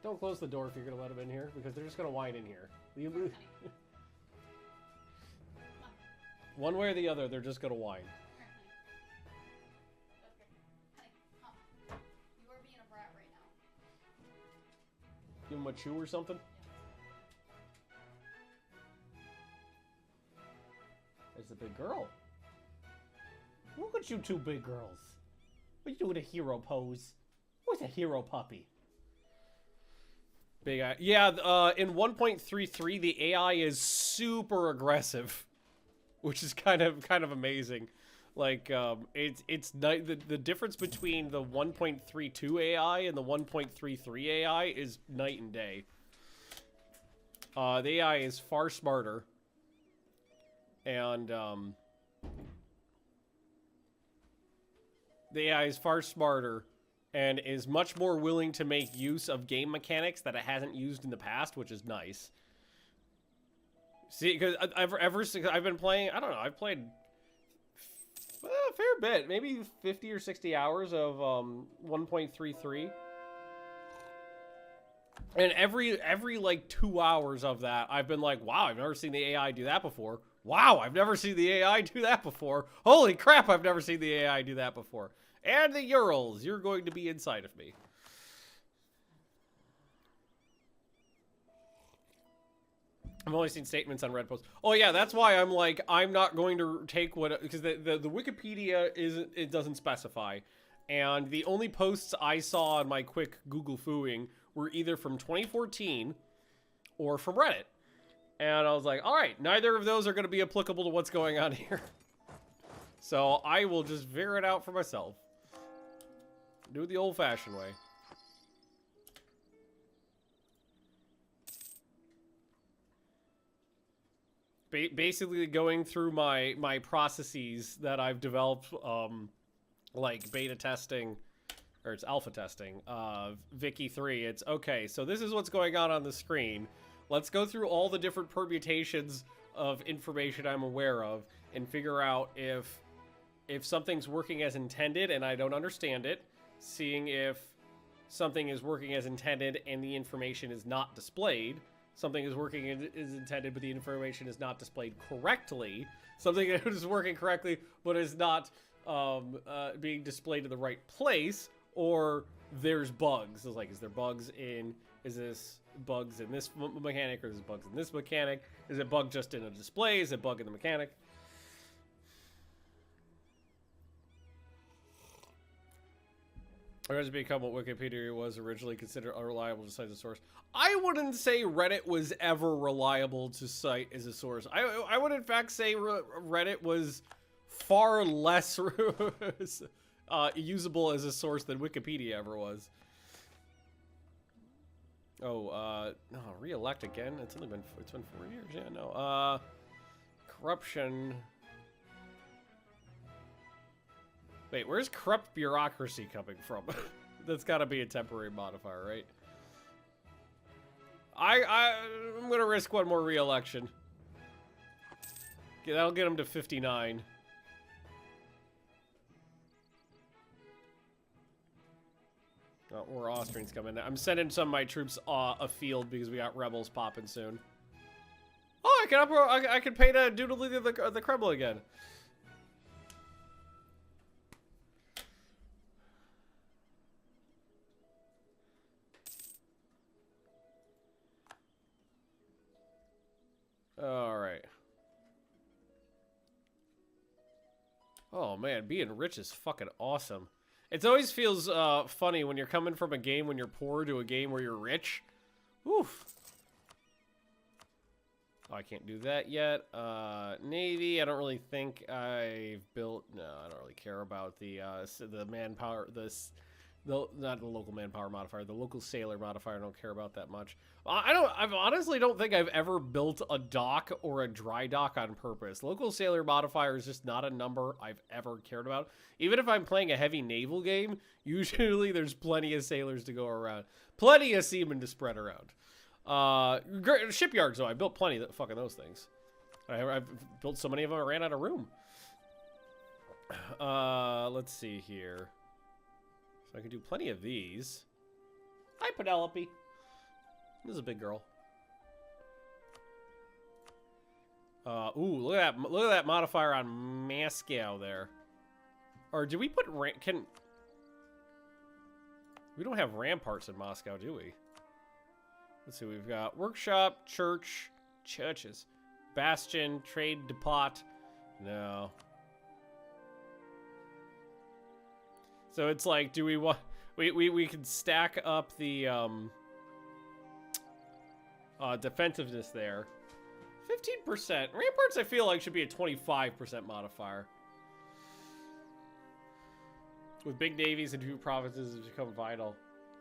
Don't close the door if you're going to let them in here, because they're just going to whine in here. One way or the other, they're just going to whine. You are being a brat right now. Give them a chew or something? There's a big girl. Look at you two big girls. What are you doing a hero pose? What's a hero puppy? Big eye. Yeah, in 1.33, the AI is super aggressive, which is kind of amazing. Like, the difference between the 1.32 AI and the 1.33 AI is night and day. The AI is far smarter, and the AI is far smarter. And is much more willing to make use of game mechanics that it hasn't used in the past, which is nice. See, because ever since I've been playing, I don't know, I've played a fair bit, maybe 50 or 60 hours of 1.33. And every like 2 hours of that, I've been like, wow, I've never seen the AI do that before. Wow, I've never seen the AI do that before. Holy crap, I've never seen the AI do that before. And the Urals, you're going to be inside of me. I've only seen statements on Red Post. Oh yeah, that's why I'm like, I'm not going to take what, because the Wikipedia it doesn't specify. And the only posts I saw on my quick Google fooing were either from 2014 or from Reddit. And I was like, all right, neither of those are going to be applicable to what's going on here. So I will just figure it out for myself. Do it the old-fashioned way. Basically going through my processes that I've developed, like beta testing, or it's alpha testing, Vicky 3. It's, okay, so this is what's going on the screen. Let's go through all the different permutations of information I'm aware of and figure out if something's working as intended and I don't understand it, seeing if something is working as intended and the information is not displayed, something is working as intended but the information is not displayed correctly, something is working correctly but is not being displayed in the right place, or there's bugs. It's like, is there bugs in, is this bugs in this mechanic, or is it bugs in this mechanic? Is it bug just in a display? Is it bug in the mechanic? Or has it become what Wikipedia was originally considered unreliable to cite as a source? I wouldn't say Reddit was ever reliable to cite as a source. I would in fact say Reddit was far less usable as a source than Wikipedia ever was. Oh, no, re-elect again? It's been 4 years. Yeah, no. Corruption. Wait, where's corrupt bureaucracy coming from? That's gotta be a temporary modifier, right? I'm gonna risk one more re-election. Okay, that'll get him to 59. Oh, more Austrians coming. I'm sending some of my troops afield because we got rebels popping soon. Oh, I can paint a doodle of the Kremlin again. All right. Oh man, being rich is fucking awesome. It always feels funny when you're coming from a game when you're poor to a game where you're rich. Oof. Oh, I can't do that yet. Navy, I don't really think I've built. No, I don't really care about the manpower. Not the local manpower modifier. The local sailor modifier. I don't care about that much. I honestly don't think I've ever built a dock or a dry dock on purpose. Local sailor modifier is just not a number I've ever cared about. Even if I'm playing a heavy naval game, usually there's plenty of sailors to go around, plenty of seamen to spread around. Shipyards though, I built plenty of fucking those things. I've built so many of them I ran out of room. Let's see here. So I can do plenty of these. Hi, Penelope. This is a big girl. Ooh, look at that modifier on Moscow there. Or do we put we don't have ramparts in Moscow, do we? Let's see, we've got workshop, churches, bastion, trade depot. No. So it's like, do we want... We can stack up the defensiveness there. 15%. Ramparts, I feel like, should be a 25% modifier. With big navies and 2 provinces have become vital.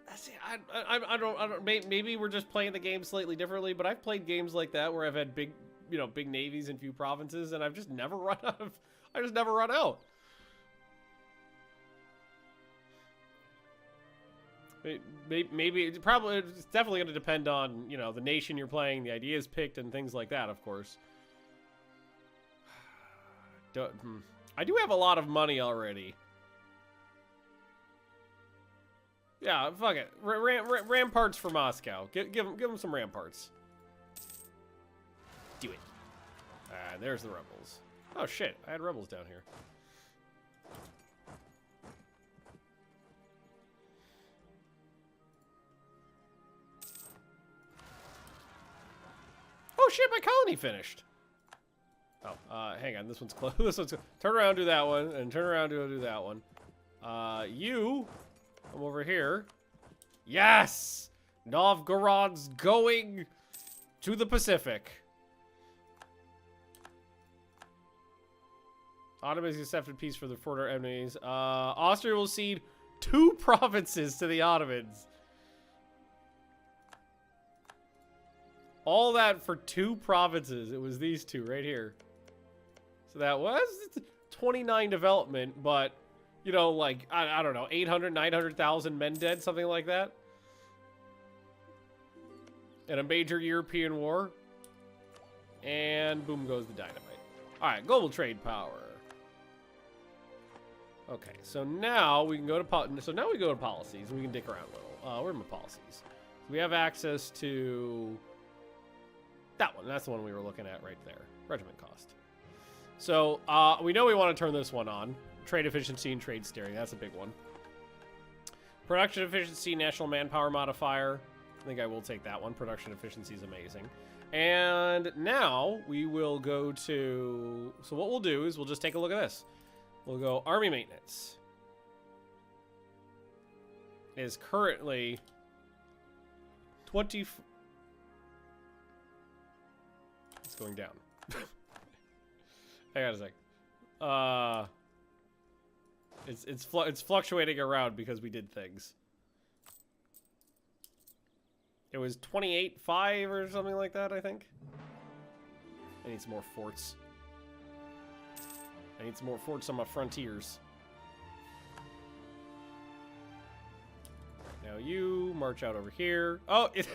I don't. Maybe we're just playing the game slightly differently, but I've played games like that where I've had big navies and few provinces, and I've just never run out of. I just never run out. Maybe it's definitely going to depend on the nation you're playing, the ideas picked, and things like that. Of course. I do have a lot of money already. Yeah, fuck it. Ramparts for Moscow. Give them some ramparts. Do it. There's the rebels. Oh shit, I had rebels down here. Oh shit, my colony finished. Oh, hang on. This one's close. This one's turn around, do that one, and turn around, do that one. You. I'm over here. Yes! Novgorod's going to the Pacific. Ottomans accepted peace for the further enemies. Austria will cede 2 provinces to the Ottomans. All that for 2 provinces. It was these 2 right here. So that was 29 development, but... like, I don't know, 800, 900,000 men dead, something like that. In a major European war. And boom goes the dynamite. Alright, global trade power. Okay, so now we can go to policies. And we can dick around a little. Where are my policies? We have access to that one. That's the one we were looking at right there. Regiment cost. So, we know we want to turn this one on. Trade efficiency and trade steering. That's a big one. Production efficiency, national manpower modifier. I think I will take that one. Production efficiency is amazing. And now we will go to... So what we'll do is we'll just take a look at this. We'll go army maintenance. Is currently 20... It's going down. Hang on a sec. It's fluctuating around because we did things. It was 28.5 or something like that, I think. I need some more forts. I need some more forts on my frontiers. Now you march out over here. Oh, it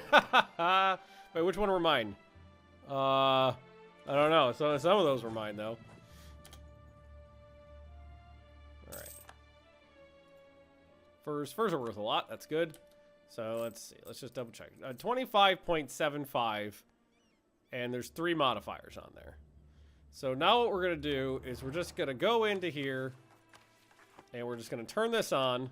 wait, which one were mine? I don't know. So some of those were mine though. All right. Furs are worth a lot. That's good. So let's see. Let's just double check. 25.75, and there's 3 modifiers on there. So now what we're gonna do is we're just gonna go into here, and we're just gonna turn this on,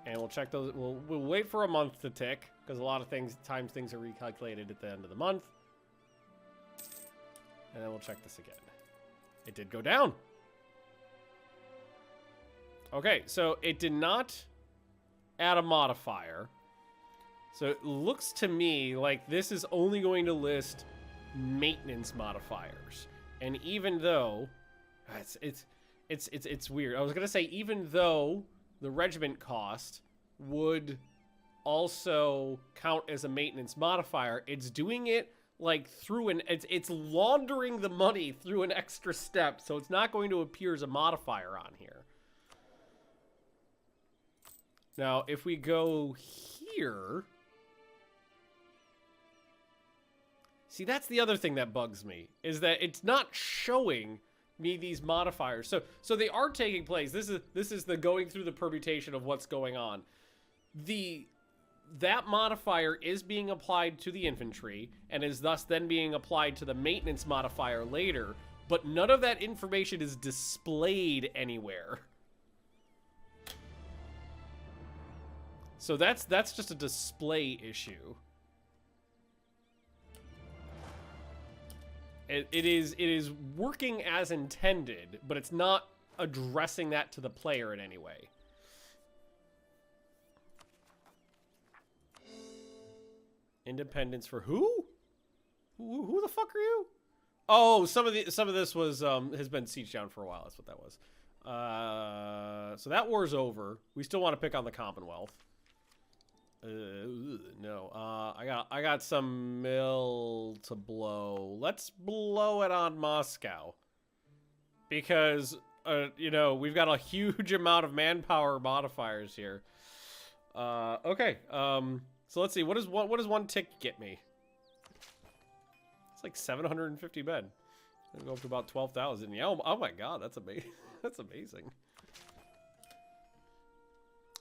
and we'll check those. We'll wait for a month to tick because a lot of times things are recalculated at the end of the month, and then we'll check this again. It did go down. Okay, so it did not add a modifier. So it looks to me like this is only going to list maintenance modifiers. And even though it's weird. I was going to say even though the regiment cost would also count as a maintenance modifier, it's doing it like through it's laundering the money through an extra step, so it's not going to appear as a modifier on here. Now, if we go here, see, that's the other thing that bugs me, is that it's not showing me these modifiers. So they are taking place. This is the going through the permutation of what's going on. That modifier is being applied to the infantry and is thus then being applied to the maintenance modifier later, but none of that information is displayed anywhere. So that's just a display issue. It is working as intended, but it's not addressing that to the player in any way. Independence for who? Who the fuck are you? Oh, some of this was has been sieged down for a while. That's what that was. So that war's over. We still want to pick on the Commonwealth. No. I got some mill to blow. Let's blow it on Moscow. Because you know, we've got a huge amount of manpower modifiers here. Okay. So let's see. What does one tick get me? It's like 750 men. Gonna go up to about 12,000. Yeah. Oh my god, that's amazing. That's amazing.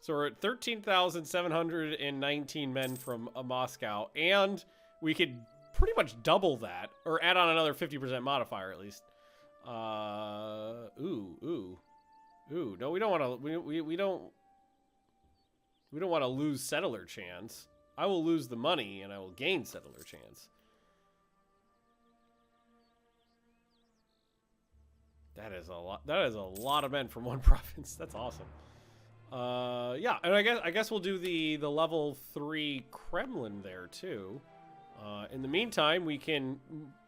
So we're at 13,719 men from Moscow, and we could pretty much double that, or add on another 50% modifier at least. Ooh. No, we don't want to. We don't want to lose settler chance. I will lose the money, and I will gain settler chance. That is a lot. That is a lot of men from one province. That's awesome. Yeah, and I guess we'll do the level 3 Kremlin there too. In the meantime, we can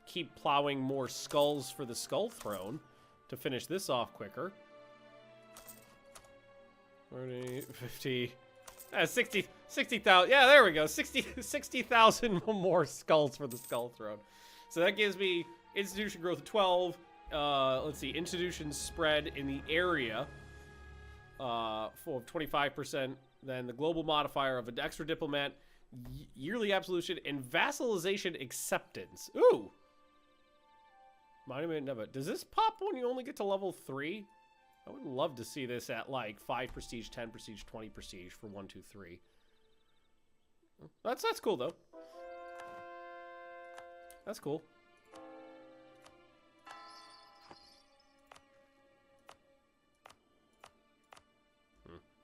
keep plowing more skulls for the Skull Throne to finish this off quicker. 40, 50, 60,000. Yeah, there we go. 60,000 more skulls for the Skull Throne. So that gives me institution growth of 12. Let's see, institution spread in the area. For 25%, then the global modifier of an extra diplomat, yearly absolution, and vassalization acceptance. Ooh! Monument never. Does this pop when you only get to level 3? I would love to see this at like 5 prestige, 10 prestige, 20 prestige for 1, 2, 3. That's cool though. That's cool.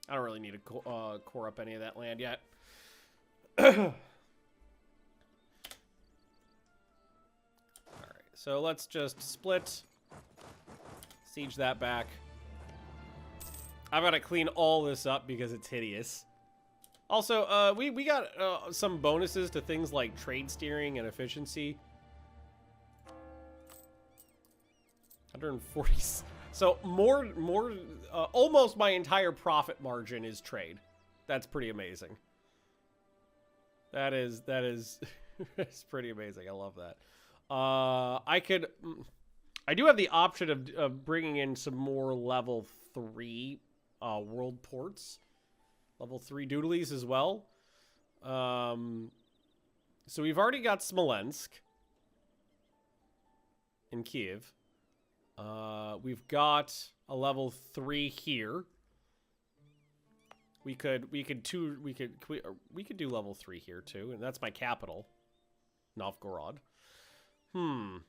I don't really need to core up any of that land yet. Alright, so let's just split. Siege that back. I've got to clean all this up because it's hideous. Also, we got some bonuses to things like trade steering and efficiency. 140... So almost my entire profit margin is trade. That's pretty amazing. That is it's pretty amazing. I love that. I do have the option of bringing in some more level 3 world ports. Level 3 doodlies as well. So we've already got Smolensk in Kiev. We've got a level 3 here. We could do level 3 here too, and that's my capital, Novgorod. This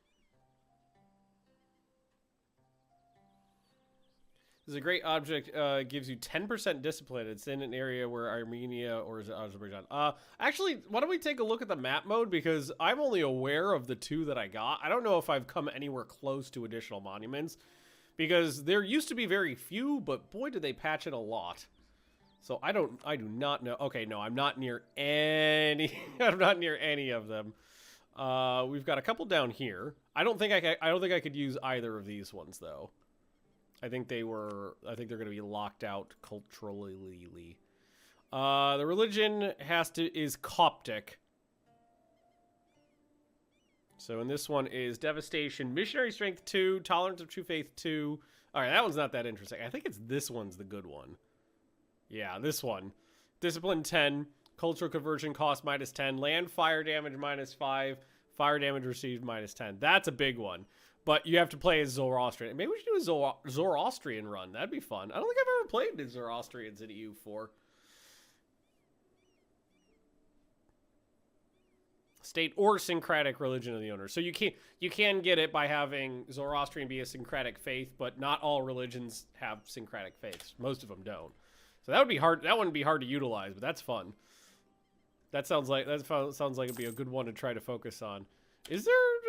is a great object. Gives you 10% discipline. It's in an area where Armenia or is it Azerbaijan? Actually, why don't we take a look at the map mode, because I'm only aware of the 2 that I got. I don't know if I've come anywhere close to additional monuments, because there used to be very few, but boy did they patch it a lot. So I do not know. Okay, no, I'm not near any. I'm not near any of them. We've got a couple down here. I don't think I could use either of these ones though. I think they're going to be locked out culturally. The religion is Coptic. So in this one is devastation, missionary strength 2, tolerance of true faith 2. All right, that one's not that interesting. I think it's this one's the good one. Yeah, this one. Discipline 10, cultural conversion cost -10, land fire damage -5, fire damage received -10. That's a big one. But you have to play as Zoroastrian. Maybe we should do a Zoroastrian run. That'd be fun. I don't think I've ever played as Zoroastrians in EU4. State or syncretic religion of the owner. So you can get it by having Zoroastrian be a syncretic faith, but not all religions have syncretic faiths. Most of them don't. So that would be hard. That wouldn't be hard to utilize, but that's fun. That sounds like it'd be a good one to try to focus on. Is there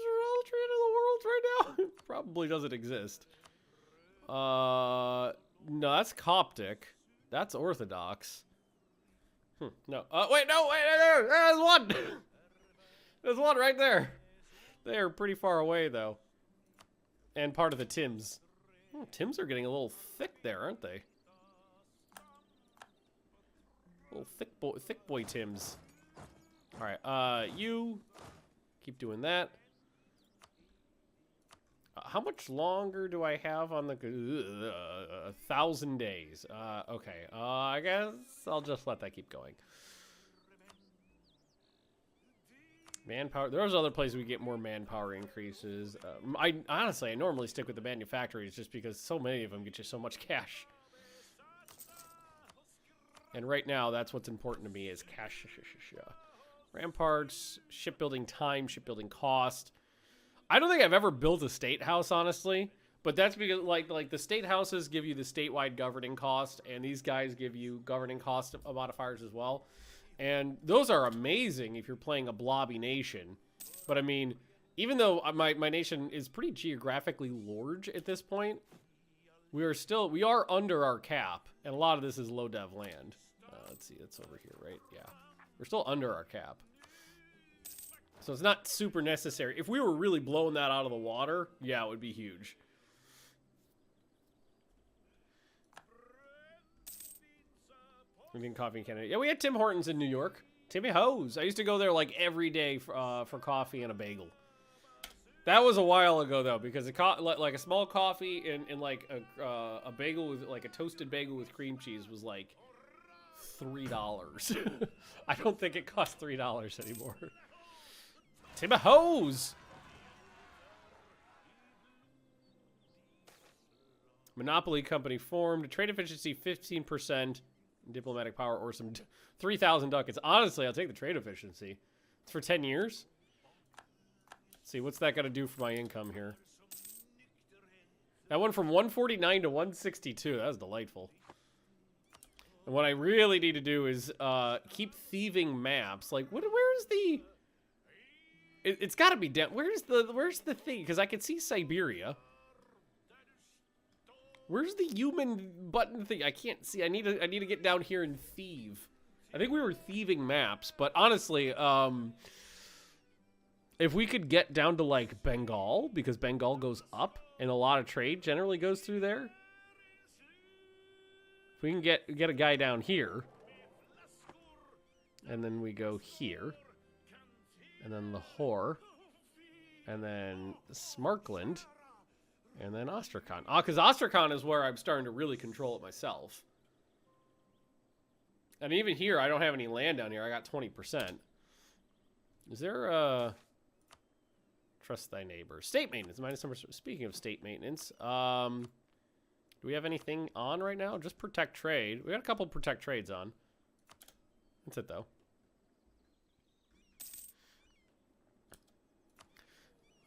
Zoroastrian in the world right now? It probably doesn't exist. No, that's Coptic. That's Orthodox. No. Wait, there's one. There's one right there. They are pretty far away though, and part of the Tims. Oh, Tims are getting a little thick there, aren't they? Little thick boy Tims. All right, you keep doing that. How much longer do I have on the 1,000 days? Okay. I guess I'll just let that keep going. Manpower. There's other places we get more manpower increases. I normally stick with the manufactories just because so many of them get you so much cash. And right now, that's what's important to me is cash. Ramparts, shipbuilding time, shipbuilding cost. I don't think I've ever built a state house, honestly, but that's because like the state houses give you the statewide governing cost, and these guys give you governing cost modifiers as well. And those are amazing if you're playing a blobby nation. But I mean, even though my nation is pretty geographically large at this point, we are under our cap, and a lot of this is low dev land. Let's see, it's over here, right? Yeah, we're still under our cap. So it's not super necessary. If we were really blowing that out of the water, yeah, it would be huge. Drinking coffee in Canada. Yeah, we had Tim Hortons in New York. Timmy Ho's. I used to go there like every day for coffee and a bagel. That was a while ago though, because like a small coffee and like a bagel with like a toasted bagel with cream cheese was like $3. I don't think it costs $3 anymore. Timmy Ho's. Monopoly company formed. Trade efficiency 15%. Diplomatic power or some 3,000 ducats. Honestly, I'll take the trade efficiency. It's for 10 years. Let's see, what's that got to do for my income here? That went from 149 to 162. That was delightful. And what I really need to do is keep thieving maps. Like, where's the... It's got to be down. Where's the thing? Because I can see Siberia. Where's the human button thing? I can't see. I need to get down here and thieve. I think we were thieving maps, but honestly, if we could get down to like Bengal, because Bengal goes up and a lot of trade generally goes through there. If we can get a guy down here, and then we go here, and then Lahore, and then Smartland. And then Astrakhan. Because Astrakhan is where I'm starting to really control it myself. And even here, I don't have any land down here. I got 20%. Is there a... Trust thy neighbor. State maintenance. Minus number. Speaking of state maintenance, do we have anything on right now? Just protect trade. We got a couple protect trades on. That's it, though.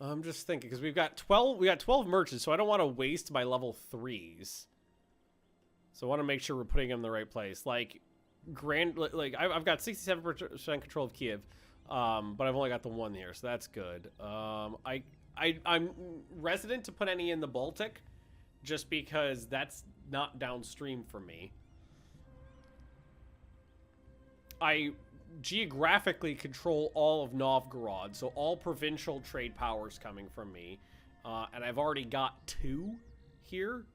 I'm just thinking because we've got 12. We got 12 merchants, so I don't want to waste my level 3s. So I want to make sure we're putting them in the right place. Like I've got 67% control of Kiev, but I've only got the one here, so that's good. I'm resident to put any in the Baltic, just because that's not downstream from me. I geographically control all of Novgorod, so all provincial trade powers coming from me, and I've already got 2 here.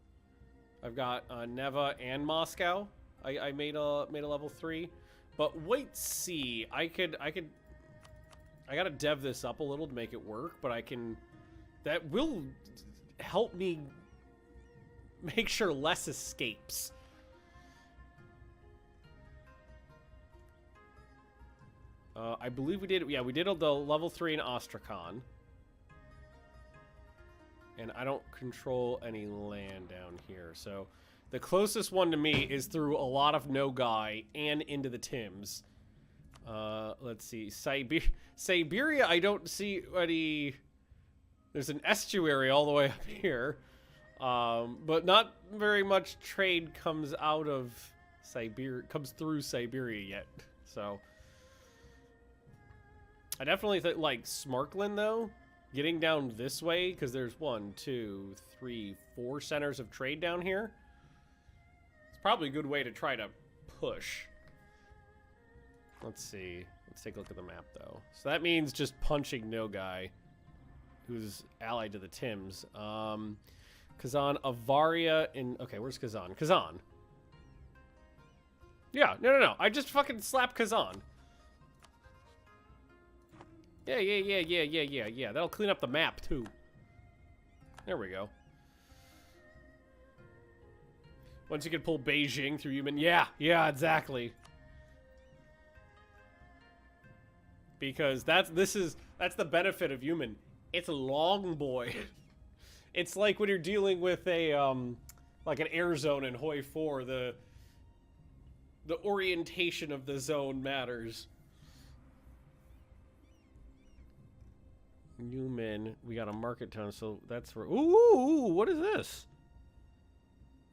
I've got Neva and Moscow. I made a level 3, but wait, see, I gotta dev this up a little to make it work, but that will help me make sure less escapes. I believe we did, yeah, we did the level 3 in Astrakhan. And I don't control any land down here, so the closest one to me is through a lot of Nogai and into the Tims. Let's see, Siberia, I don't see any. There's an estuary all the way up here, but not very much trade comes out of Siberia, comes through Siberia yet. So I definitely think, like, Smarkland, though, getting down this way, because there's 1, 2, 3, 4 centers of trade down here. It's probably a good way to try to push. Let's see. Let's take a look at the map, though. So that means just punching Nogai, who's allied to the Tims. Kazan, Avaria, and... Okay, where's Kazan? Kazan. Yeah, no. I just fucking slapped Kazan. Yeah. That'll clean up the map, too. There we go. Once you can pull Beijing through human... Yeah, exactly. Because that's the benefit of human. It's long, boy. It's like when you're dealing with a, like an air zone in Hoi 4, the orientation of the zone matters. Newman, we got a market town, so that's where... Ooh, what is this?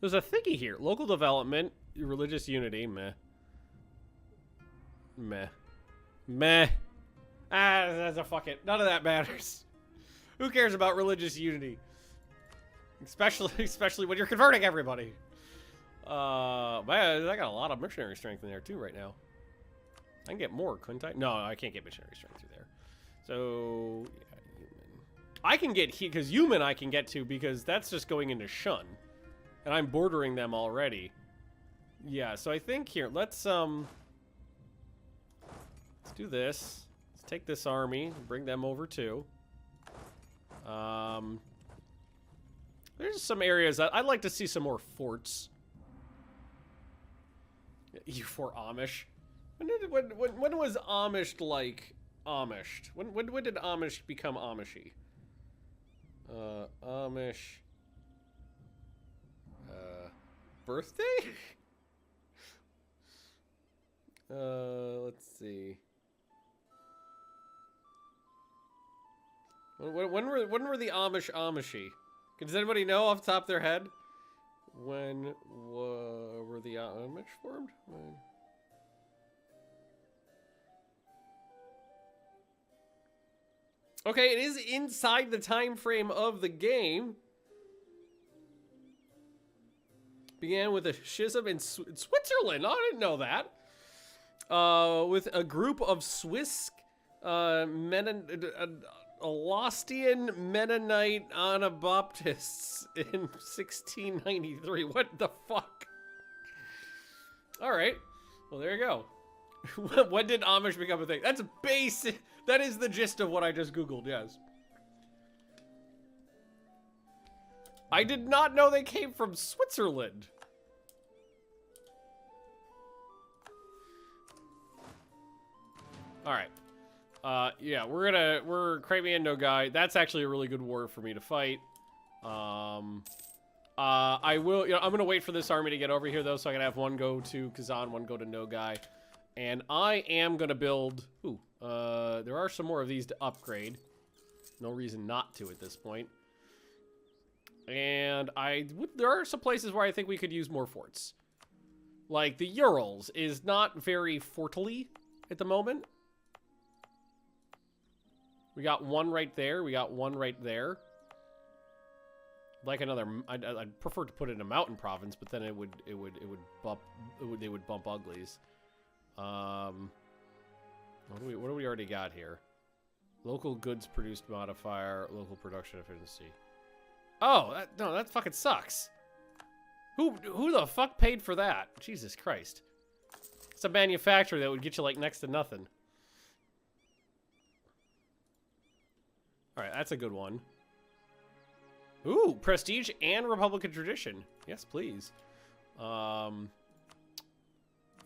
There's a thingy here. Local development, religious unity, meh. That's a fuck it. None of that matters. Who cares about religious unity? Especially when you're converting everybody. Man, I got a lot of missionary strength in there too right now. I can get more, couldn't I? No, I can't get missionary strength through there. So, yeah, human. I can get here, because human I can get to, because that's just going into Shun. And I'm bordering them already. Yeah, so I think here, let's do this. Let's take this army, bring them over too. There's some areas that I'd like to see some more forts. EU4 Amish. When was Amish like Amished? When did Amish become Amishy? Amish. Birthday? Let's see. When were the Amish Amishy? Does anybody know off the top of their head? When were the Amish formed? When? Okay, it is inside the time frame of the game. Began with a schism in Switzerland. Oh, I didn't know that. With a group of Swiss Alostian Mennonite Anabaptists in 1693. What the fuck? All right. Well, there you go. When did Amish become a thing? That's basic. That is the gist of what I just Googled, yes. I did not know they came from Switzerland. All right. Yeah, we're Crimean no guy. That's actually a really good war for me to fight. I will, I'm gonna wait for this army to get over here though, so I can have one go to Kazan, one go to Nogai. And I am gonna build, there are some more of these to upgrade. No reason not to at this point. And there are some places where I think we could use more forts. Like the Urals is not very fortily at the moment. We got one right there. We got one right there. Like another, I'd prefer to put it in a mountain province, but then they would bump uglies. What do we already got here? Local goods produced modifier, local production efficiency. Oh, no, that fucking sucks. Who the fuck paid for that? Jesus Christ. It's a manufacturer that would get you like next to nothing. All right, that's a good one. Ooh, prestige and Republican tradition. Yes, please.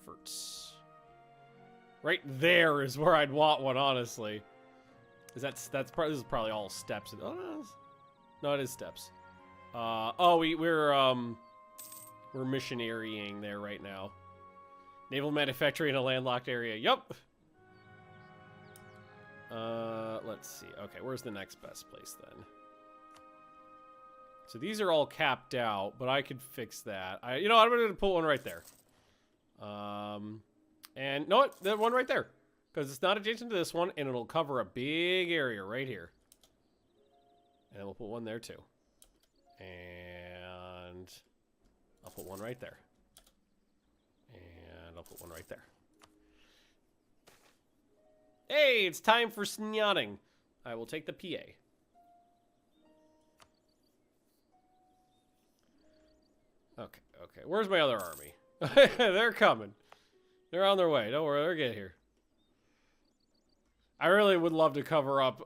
Forts. Right there is where I'd want one, honestly. This is probably all steps. Oh, no, it is steps. We're missionarying there right now. Naval manufacturing in a landlocked area. Yup. Let's see. Okay, where's the next best place then? So these are all capped out, but I could fix that. I'm going to put one right there. And no, that one right there. Because it's not adjacent to this one, and it'll cover a big area right here. And we'll put one there too. And I'll put one right there. And I'll put one right there. Hey, it's time for snotting. I will take the PA. Okay. Where's my other army? They're coming. They're on their way. Don't worry, they'll get here. I really would love to cover up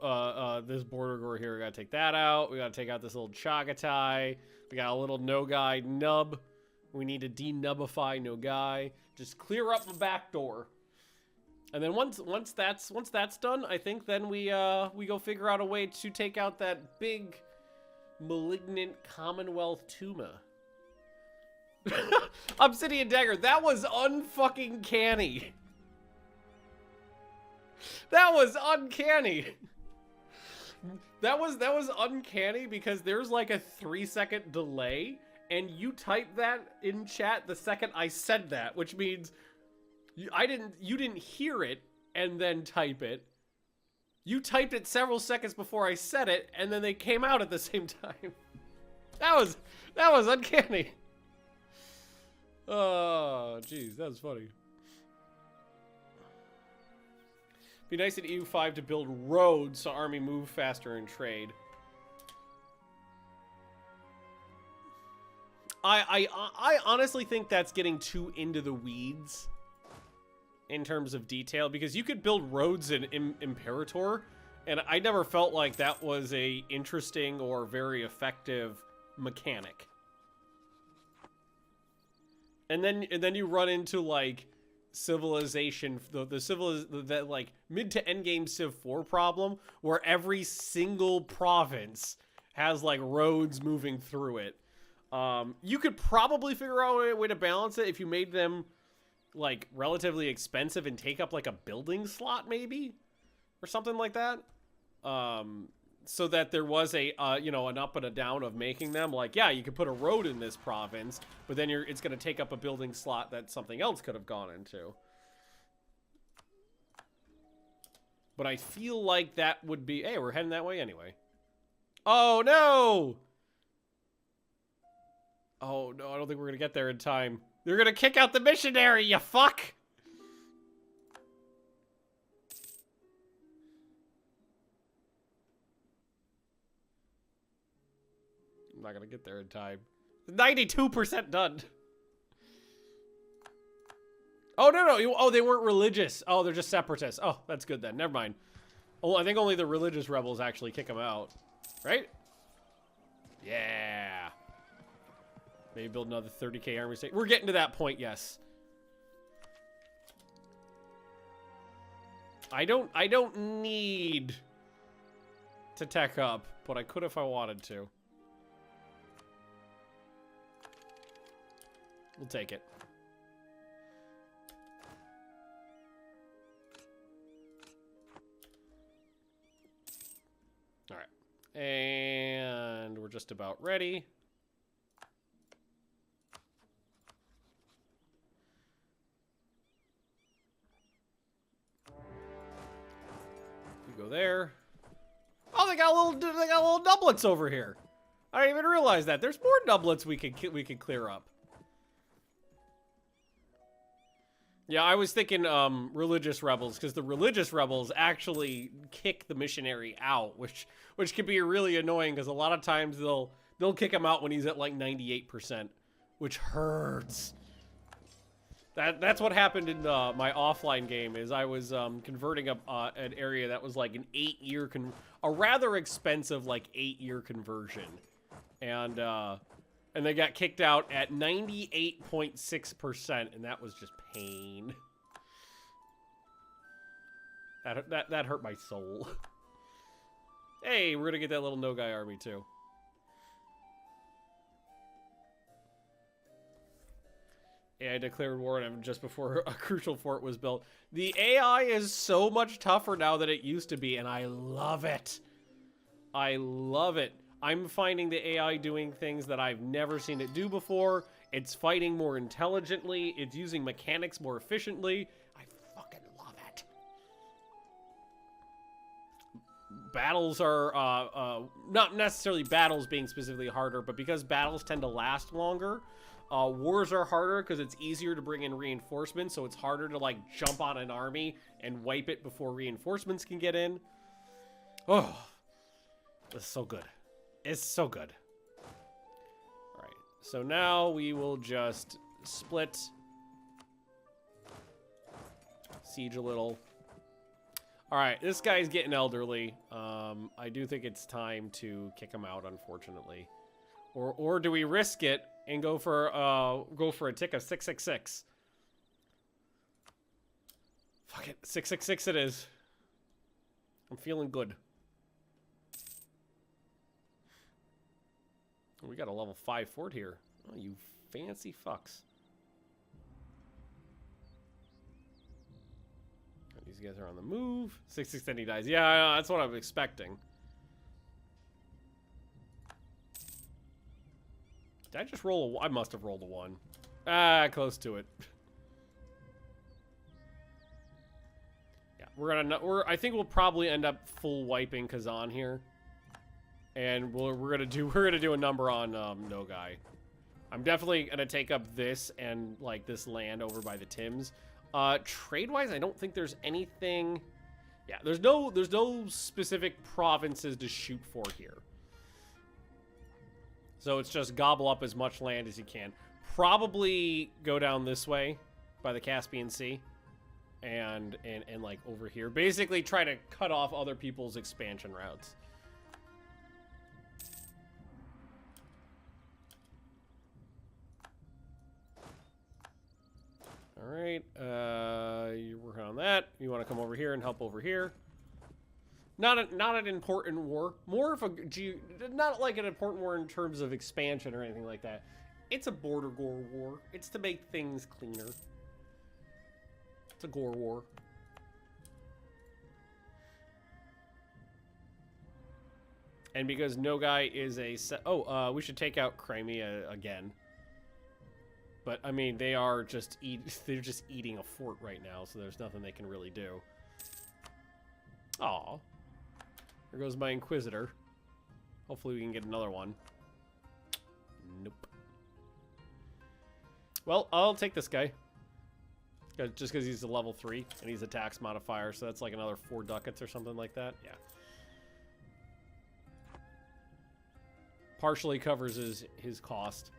this border gore here. We gotta take that out. We gotta take out this little Chagatai. We got a little Nogai nub. We need to denubify Nogai. Just clear up the back door. And then once that's done, I think then we go figure out a way to take out that big malignant Commonwealth Tuma. Obsidian Dagger, that was unfucking canny. That was uncanny. That was uncanny because there's like a 3-second delay, and you typed that in chat the second I said that, which means you didn't hear it and then type it. You typed it several seconds before I said it, and then they came out at the same time. That was uncanny. Oh, jeez, that was funny. Be nice in EU5 to build roads so army move faster and trade. I honestly think that's getting too into the weeds in terms of detail, because you could build roads in Imperator, and I never felt like that was a interesting or very effective mechanic. And then you run into like civilization, the like mid to end game Civ 4 problem, where every single province has like roads moving through it. You could probably figure out a way to balance it if you made them like relatively expensive and take up like a building slot maybe, or something like that. So that there was a an up and a down of making them. Like, yeah, you could put a road in this province, but then it's going to take up a building slot that something else could have gone into. But I feel like that would be... Hey, we're heading that way anyway. Oh, no! Oh, no, I don't think we're going to get there in time. They're going to kick out the missionary, you fuck! I'm not gonna get there in time. 92% done. Oh, no. Oh, they weren't religious. Oh, they're just separatists. Oh, that's good then. Never mind. Oh, I think only the religious rebels actually kick them out. Right? Yeah. Maybe build another 30k army state. We're getting to that point, yes. I don't need to tech up, but I could if I wanted to. We'll take it. All right. And we're just about ready. You go there. Oh, they got little doublets over here. I didn't even realize that. There's more doublets we could clear up. Yeah, I was thinking religious rebels, because the religious rebels actually kick the missionary out, which can be really annoying, because a lot of times they'll kick him out when he's at like 98%, which hurts. That's what happened in my offline game. Is I was converting an area that was like an 8-year a rather expensive like 8-year conversion, and they got kicked out at 98.6%, and that was just pain. That hurt my soul. Hey, we're gonna get that little no-guy army too. Yeah, I declared war on him just before a crucial fort was built. The AI is so much tougher now than it used to be, and I love it. I love it. I'm finding the AI doing things that I've never seen it do before. It's fighting more intelligently. It's using mechanics more efficiently. I fucking love it. Battles are, not necessarily battles being specifically harder, but because battles tend to last longer, wars are harder because it's easier to bring in reinforcements, so it's harder to, like, jump on an army and wipe it before reinforcements can get in. Oh, this is so good. It's so good. All right, so now we will just split, siege a little. All right, this guy's getting elderly. I do think it's time to kick him out, unfortunately. Or do we risk it and go for a tick of 666? Fuck it, 666 it is. I'm feeling good. We got a level 5 fort here. Oh, you fancy fucks. These guys are on the move. 6-6, then he dies. Yeah, that's what I'm expecting. Did I just roll a... I must have rolled a 1. Ah, close to it. Yeah, I think we'll probably end up full wiping Kazan here. And we're gonna do a number on Nogai. I'm definitely gonna take up this and like this land over by the Tims. Trade-wise, I don't think there's anything. Yeah, there's no specific provinces to shoot for here. So it's just gobble up as much land as you can. Probably go down this way by the Caspian Sea, and like over here. Basically, try to cut off other people's expansion routes. All right, you're working on that. You want to come over here and help over here. Not an important war. More of a not like an important war in terms of expansion or anything like that. It's a border gore war. It's to make things cleaner. It's a gore war. And because Nogai is a we should take out Crimea again. But I mean, they're just eating a fort right now, so there's nothing they can really do. Aw. There goes my Inquisitor. Hopefully we can get another one. Nope. Well, I'll take this guy. Just because he's a level 3 and he's a tax modifier, so that's like another 4 ducats or something like that. Yeah. Partially covers his cost.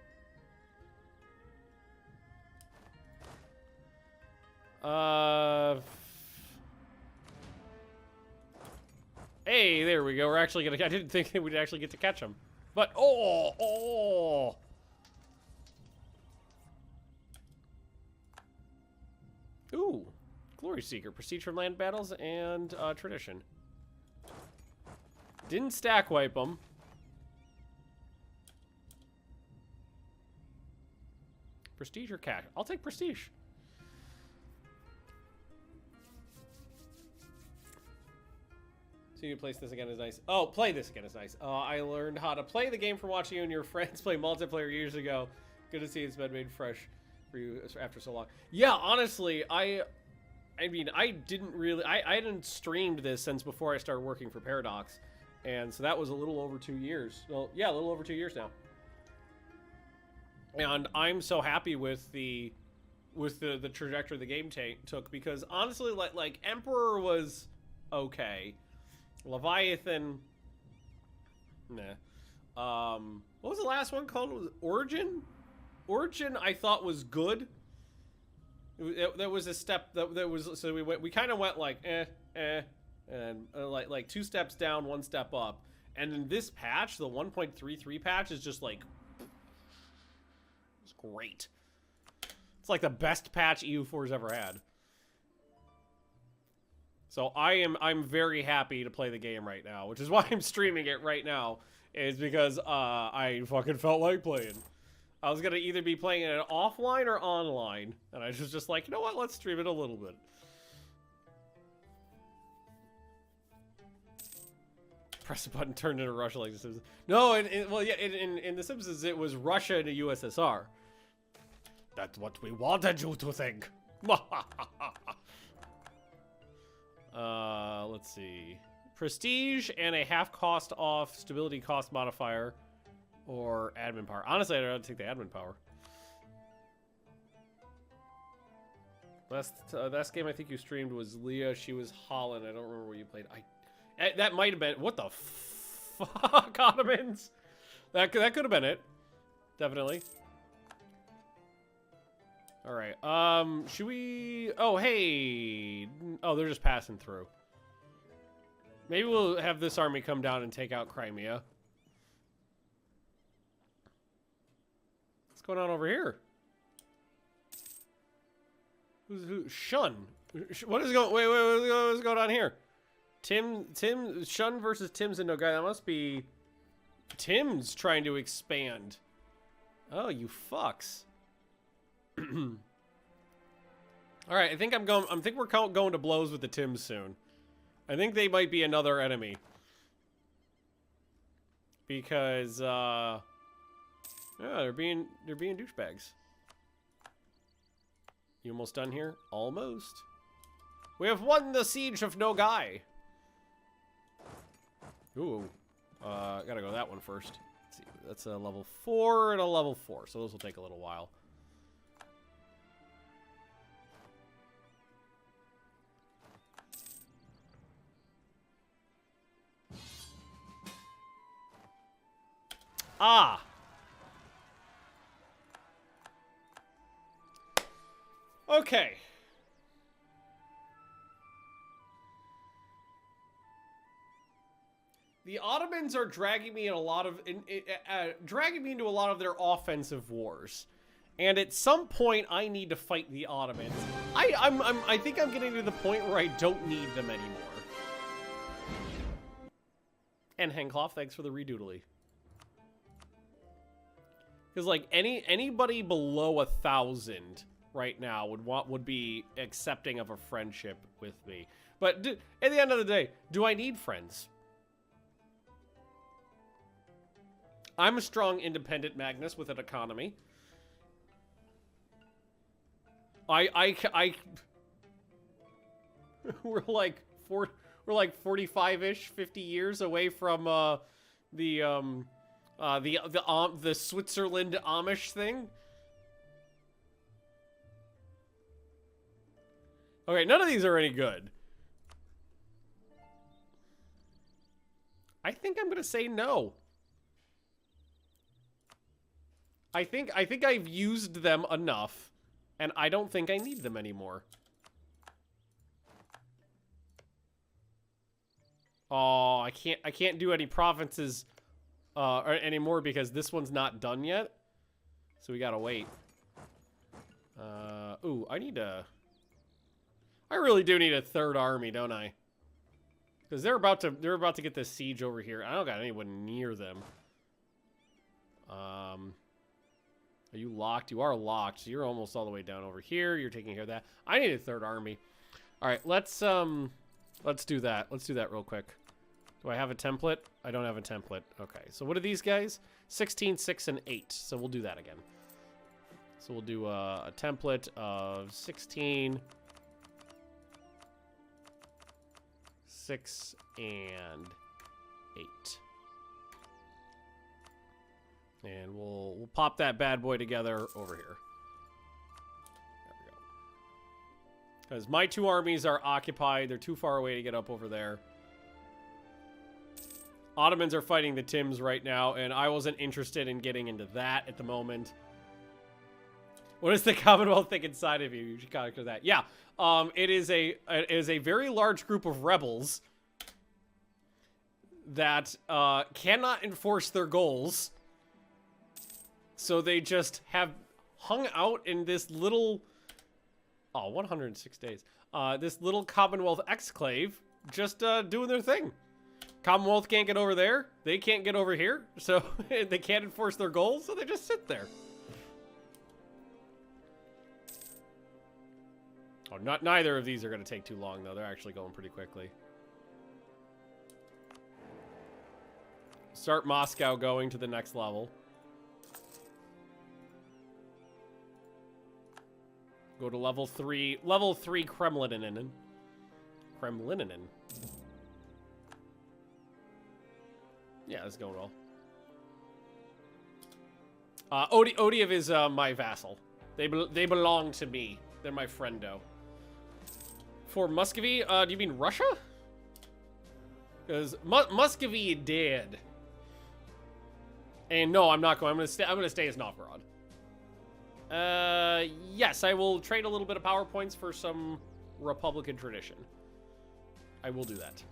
Hey, there we go. We're actually gonna. I didn't think we'd actually get to catch him, but oh. Ooh, Glory Seeker, prestige from land battles, and tradition. Didn't stack wipe them. Prestige or cash? I'll take prestige. So you place this again is nice. Oh, play this again is nice. I learned how to play the game from watching you and your friends play multiplayer years ago. Good to see it's been made fresh for you after so long. Yeah, honestly, I mean, I hadn't streamed this since before I started working for Paradox. And so that was a little over 2 years. Well, yeah, a little over 2 years now. And I'm so happy with the trajectory the game took, because honestly, like Emperor was okay. Leviathan, nah. What was the last one called? Was it Origin? Origin I thought was good. There was a step that was, so we kind of went like and like 2 steps down, 1 step up. And in this patch, the 1.33 patch is just like, it's great. It's like the best patch EU4's ever had. So I'm very happy to play the game right now, which is why I'm streaming it right now, is because I fucking felt like playing. I was gonna either be playing it offline or online, and I was just like, you know what, let's stream it a little bit. Press a button, turned into Russia like The Simpsons. No, well, yeah, in The Simpsons, it was Russia and the USSR. That's what we wanted you to think. Let's see. Prestige and a half cost off stability cost modifier, or admin power. Honestly, I'd rather take the admin power. Last game I think you streamed was Leah. She was Holland. I don't remember what you played. That might have been, what the fuck, Ottomans? That could have been it. Definitely. All right. Should we? Oh, hey. Oh, they're just passing through. Maybe we'll have this army come down and take out Crimea. What's going on over here? Who? Shun. What is going? Wait. What's going on here? Tim. Shun versus Tim's in Novgorod. That must be Tim's trying to expand. Oh, you fucks. All right, I think we're going to blows with the Tims soon. I think they might be another enemy, because yeah, they're being douchebags. You almost done here? Almost. We have won the siege of Nogai. Ooh, gotta go that one first. Let's see, that's a level 4 and a level 4, so those will take a little while. Ah! Okay. The Ottomans are dragging me in a lot of dragging me into a lot of their offensive wars, and at some point I need to fight the Ottomans. I think I'm getting to the point where I don't need them anymore. And Hencloth, thanks for the redoodly. Because like anybody below 1,000 right now would be accepting of a friendship with me. But at the end of the day, do I need friends? I'm a strong, independent Magnus with an economy. We're like 45-ish, 50 years away from the Switzerland Amish thing. Okay, none of these are any good. I think I'm gonna say no. I think I've used them enough, and I don't think I need them anymore. Oh, I can't do any provinces anymore because this one's not done yet. So we gotta wait. Ooh, I I really do need a third army, don't I? Because they're about to get this siege over here. I don't got anyone near them. Are you locked? You are locked. So you're almost all the way down over here. You're taking care of that. I need a third army. All right, let's do that. Let's do that real quick. Do I have a template? I don't have a template. Okay, so what are these guys? 16, 6, and 8. So we'll do that again. So we'll do a template of 16, 6, and 8. And we'll pop that bad boy together over here. There we go. Because my 2 armies are occupied. They're too far away to get up over there. Ottomans are fighting the Tims right now, and I wasn't interested in getting into that at the moment. What does the Commonwealth think inside of you? You should contact that. Yeah, it is a very large group of rebels that cannot enforce their goals. So they just have hung out in this little, 106 days, this little Commonwealth exclave, just doing their thing. Commonwealth can't get over there. They can't get over here. So they can't enforce their goals. So they just sit there. Oh, neither of these are going to take too long, though. They're actually going pretty quickly. Start Moscow going to the next level. Go to level 3. Level 3 Kremlinen. Kremlinen. Yeah, it's going well. Odiev is my vassal. They belong to me. They're my friendo. For Muscovy, do you mean Russia? Because Muscovy dead. And no, I'm not going. I'm gonna stay as Novgorod. Yes, I will trade a little bit of power points for some Republican tradition. I will do that.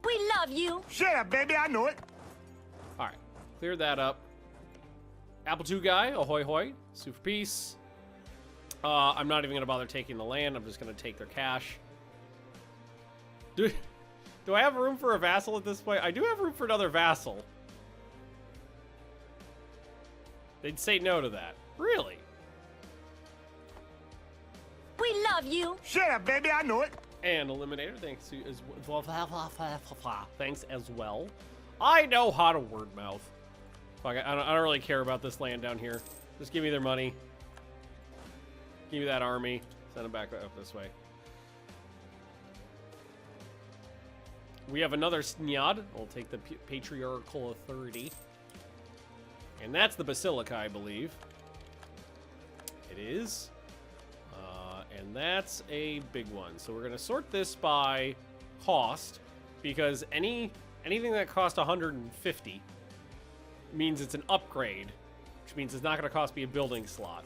We love you. Shut up, baby. I know it. All right, clear that up. Apple II guy, ahoy hoy, sue for peace. I'm not even gonna bother taking the land. I'm just gonna take their cash. Do I have room for a vassal at this point? I do have room for another vassal. They'd say no to that. Really? We love you. Shut up, baby. I know it. And Eliminator, thanks to as well. Thanks as well. I know how to word mouth. Fuck, I don't really care about this land down here. Just give me their money. Give me that army. Send them back up this way. We have another Snyad. We'll take the Patriarchal Authority. And that's the Basilica, I believe. It is. And that's a big one. So we're going to sort this by cost. Because anything that costs 150 means it's an upgrade. Which means it's not going to cost me a building slot.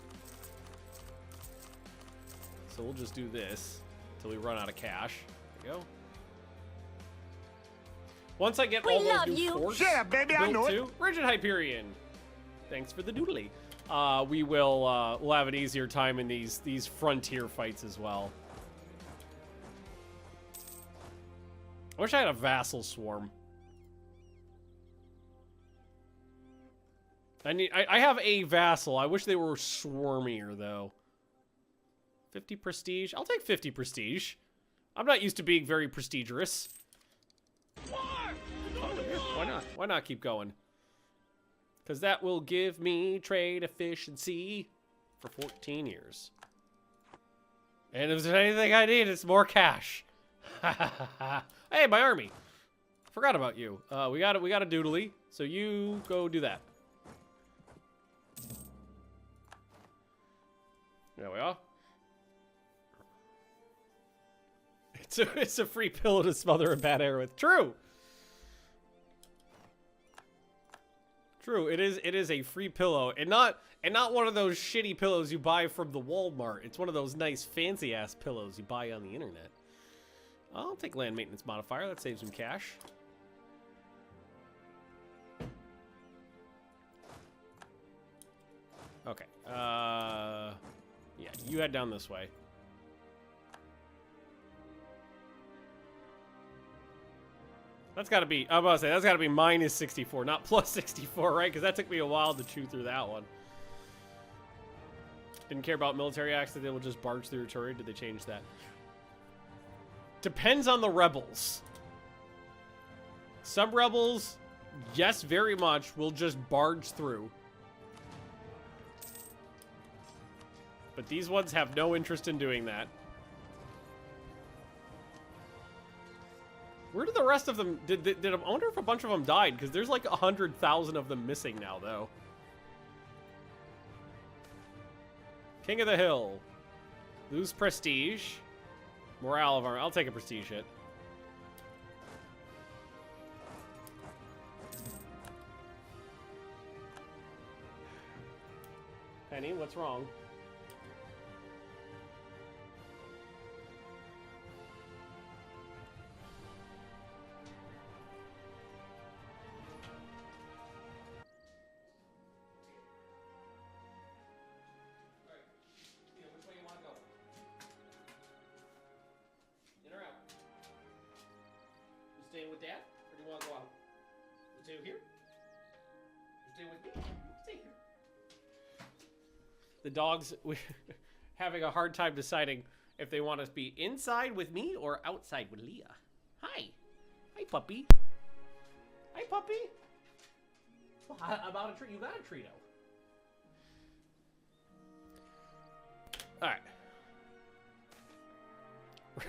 So we'll just do this until we run out of cash. There we go. Once I get all those new forts Shut up, baby. I know built it. to Rigid Hyperion. Thanks for the doodly. We'll have an easier time in these frontier fights as well. I wish I had a vassal swarm. I have a vassal. I wish they were swarmier though. 50 prestige. I'll take 50 prestige. I'm not used to being very prestigious. Why not? Why not keep going? Because that will give me trade efficiency for 14 years. And if there's anything I need, it's more cash. Hey, my army. Forgot about you. We got a doodly, so you go do that. There we are. It's a free pillow to smother a bad air with. True. True, it is a free pillow, and not one of those shitty pillows you buy from the Walmart. It's one of those nice fancy ass pillows you buy on the internet. I'll take land maintenance modifier. That saves some cash. Okay. Yeah, you head down this way. That's got to be, I'm about to say, that's got to be minus 64, not plus 64, right? Because that took me a while to chew through that one. Didn't care about military acts that they will just barge through your turret. Did they change that? Depends on the rebels. Some rebels, yes, very much, will just barge through. But these ones have no interest in doing that. Where did the rest of them... I wonder if a bunch of them died, because there's like 100,000 of them missing now, though. King of the Hill. Lose prestige. Morale of armor. I'll take a prestige hit. Penny, what's wrong? Staying with Dad, or do you want to go out? You stay here? You stay with me? Stay here. The dogs having a hard time deciding if they want to be inside with me or outside with Leah. Hi. Hi, puppy. Hi, puppy. Well, how about a treat? You got a Treato. All right.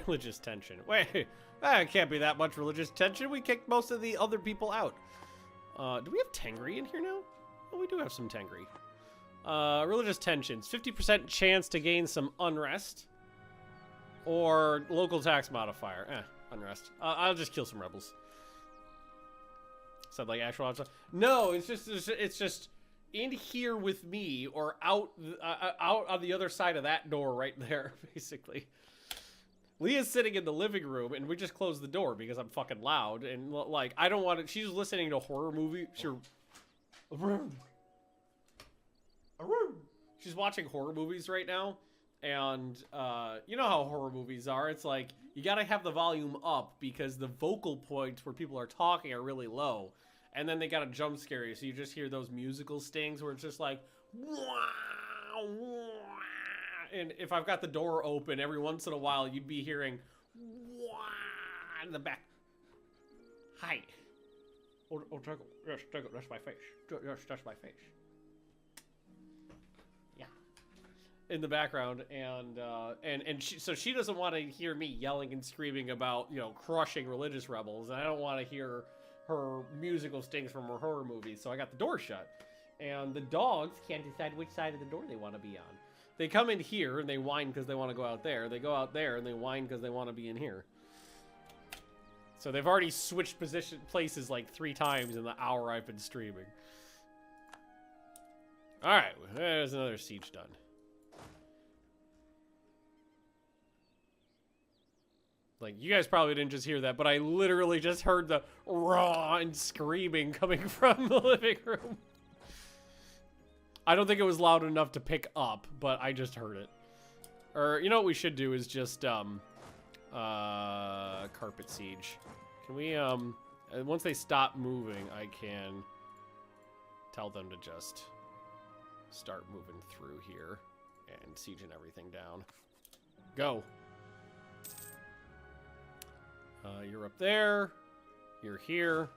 Religious tension. Wait. It can't be that much religious tension. We kicked most of the other people out. Do we have Tengri in here now? Oh, we do have some Tengri. Religious tensions. 50% chance to gain some unrest. Or local tax modifier. Unrest. I'll just kill some rebels. Said like actual outside. No, it's just in here with me or out on the other side of that door right there, basically. Leah's sitting in the living room, and we just closed the door because I'm fucking loud. And, like, I don't want to... She's listening to horror movies. She's watching horror movies right now. And, you know how horror movies are. It's like, you gotta have the volume up because the vocal points where people are talking are really low. And then they gotta jump scare you, so you just hear those musical stings where it's just like... And if I've got the door open, every once in a while, you'd be hearing Wah! In the back. Hi. Oh, Drago. Yes, Drago, that's my face. Yes, that's my face. Yeah. In the background, and so she doesn't want to hear me yelling and screaming about, you know, crushing religious rebels, and I don't want to hear her musical stings from her horror movies, so I got the door shut. And the dogs can't decide which side of the door they want to be on. They come in here and they whine because they want to go out there. They go out there and they whine because they want to be in here. So they've already switched places like 3 times in the hour I've been streaming. All right, there's another siege done. Like, you guys probably didn't just hear that, but I literally just heard the raw and screaming coming from the living room. I don't think it was loud enough to pick up, but I just heard it. Or, you know what we should do is just, carpet siege. Can we, once they stop moving, I can tell them to just start moving through here and sieging everything down. Go. You're up there. You're here.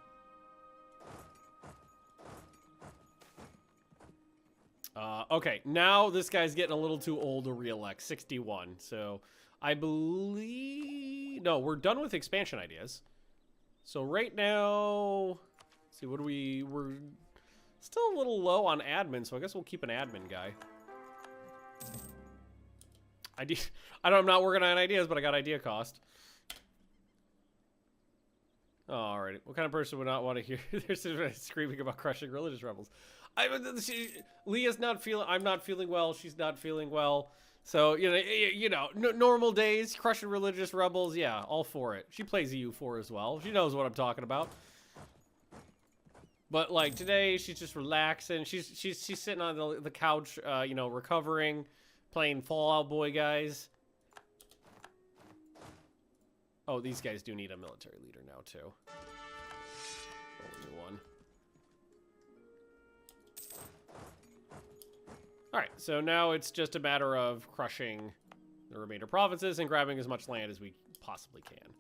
Okay, now this guy's getting a little too old to re-elect, 61. So I believe... No, we're done with expansion ideas. So right now... Let's see, what do we... We're still a little low on admin, so I guess we'll keep an admin guy. I'm not working on ideas, but I got idea cost. Alrighty, what kind of person would not want to hear... They're screaming about crushing religious rebels. Leah's not feeling... I'm not feeling well. She's not feeling well. So, normal days, crushing religious rebels, yeah, all for it. She plays EU4 as well. She knows what I'm talking about. But like today, she's just relaxing. She's sitting on the couch, you know, recovering, playing Fallout Boy, guys. Oh, these guys do need a military leader now too. Roll a new one. All right, so now it's just a matter of crushing the remainder provinces and grabbing as much land as we possibly can.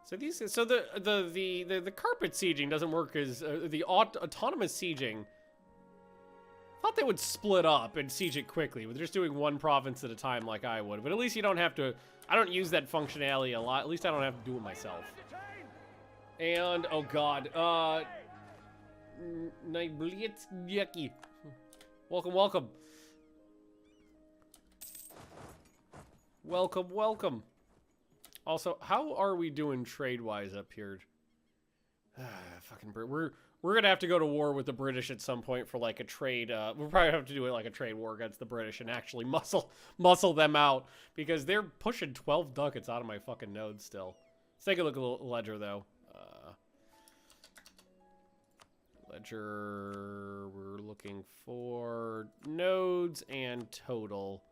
So the carpet sieging doesn't work as the autonomous sieging. I thought they would split up and siege it quickly, but they're just doing one province at a time like I would. But at least you don't have to. I don't use that functionality a lot. At least I don't have to do it myself. And oh god, Yucky. Welcome, welcome. Welcome, welcome. Also, how are we doing trade-wise up here? Fucking we're gonna have to go to war with the British at some point for like a trade. We'll probably have to do it like a trade war against the British and actually muscle them out because they're pushing 12 ducats out of my fucking nodes still. Let's take a look at the ledger though. Ledger. We're looking for nodes and total.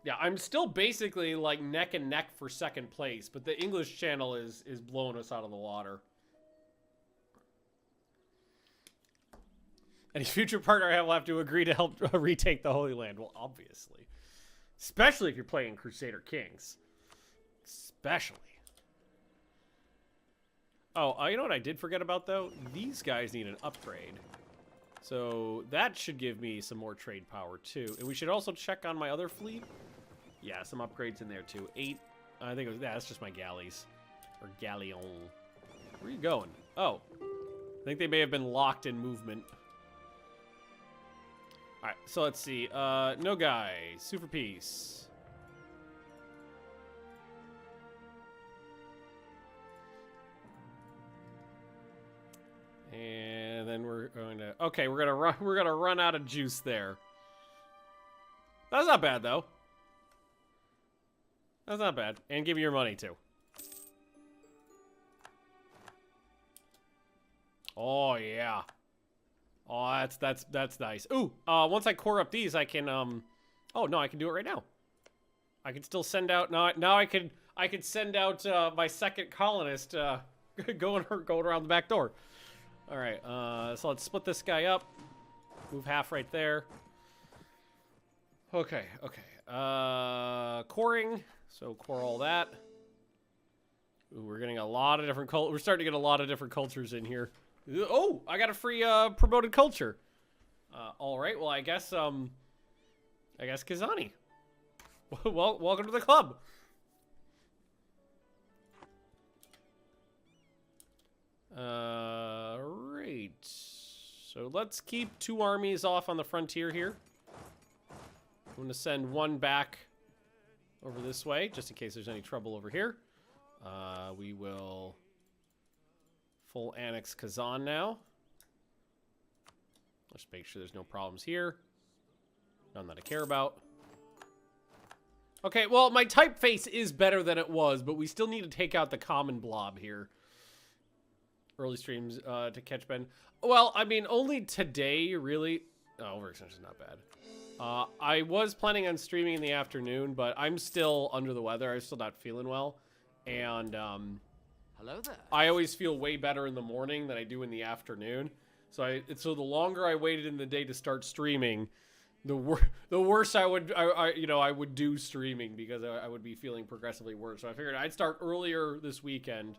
Yeah, I'm still basically like neck and neck for second place, but the English channel is blowing us out of the water. Any future partner I will have to agree to help retake the Holy Land. Well, obviously. Especially if you're playing Crusader Kings. Especially. Oh, you know what I did forget about, though? These guys need an upgrade. So that should give me some more trade power, too. And we should also check on my other fleet. Yeah, some upgrades in there, too. 8. I think it was... Yeah, that's just my galleys. Or galleon. Where are you going? Oh. I think they may have been locked in movement. Alright, so let's see. No guy. Super Peace. And then we're going to... Okay, we're gonna run out of juice there. That's not bad, though. That's not bad. And give me your money, too. Oh, yeah. Oh, that's nice. Ooh, once I core up these, I can, Oh, no, I can do it right now. I can still send out... Now I can send out, my second colonist, going around the back door. All right, so let's split this guy up. Move half right there. Okay. Coring. So core all that. Ooh, we're getting a lot of different we're starting to get a lot of different cultures in here. Oh, I got a free promoted culture. All right, well, I guess Kazani. Well, welcome to the club. Right. So let's keep 2 armies off on the frontier here. I'm going to send one back over this way, just in case there's any trouble over here. We will full annex Kazan now. Let's make sure there's no problems here. None that I care about. Okay, well, my typeface is better than it was, but we still need to take out the common blob here. Early streams to catch Ben. Well, I mean, only today, really. Oh, overextension is not bad. I was planning on streaming in the afternoon, but I'm still under the weather. I'm still not feeling well. And hello there. I always feel way better in the morning than I do in the afternoon. So the longer I waited in the day to start streaming, the worse I would do streaming because I would be feeling progressively worse. So I figured I'd start earlier this weekend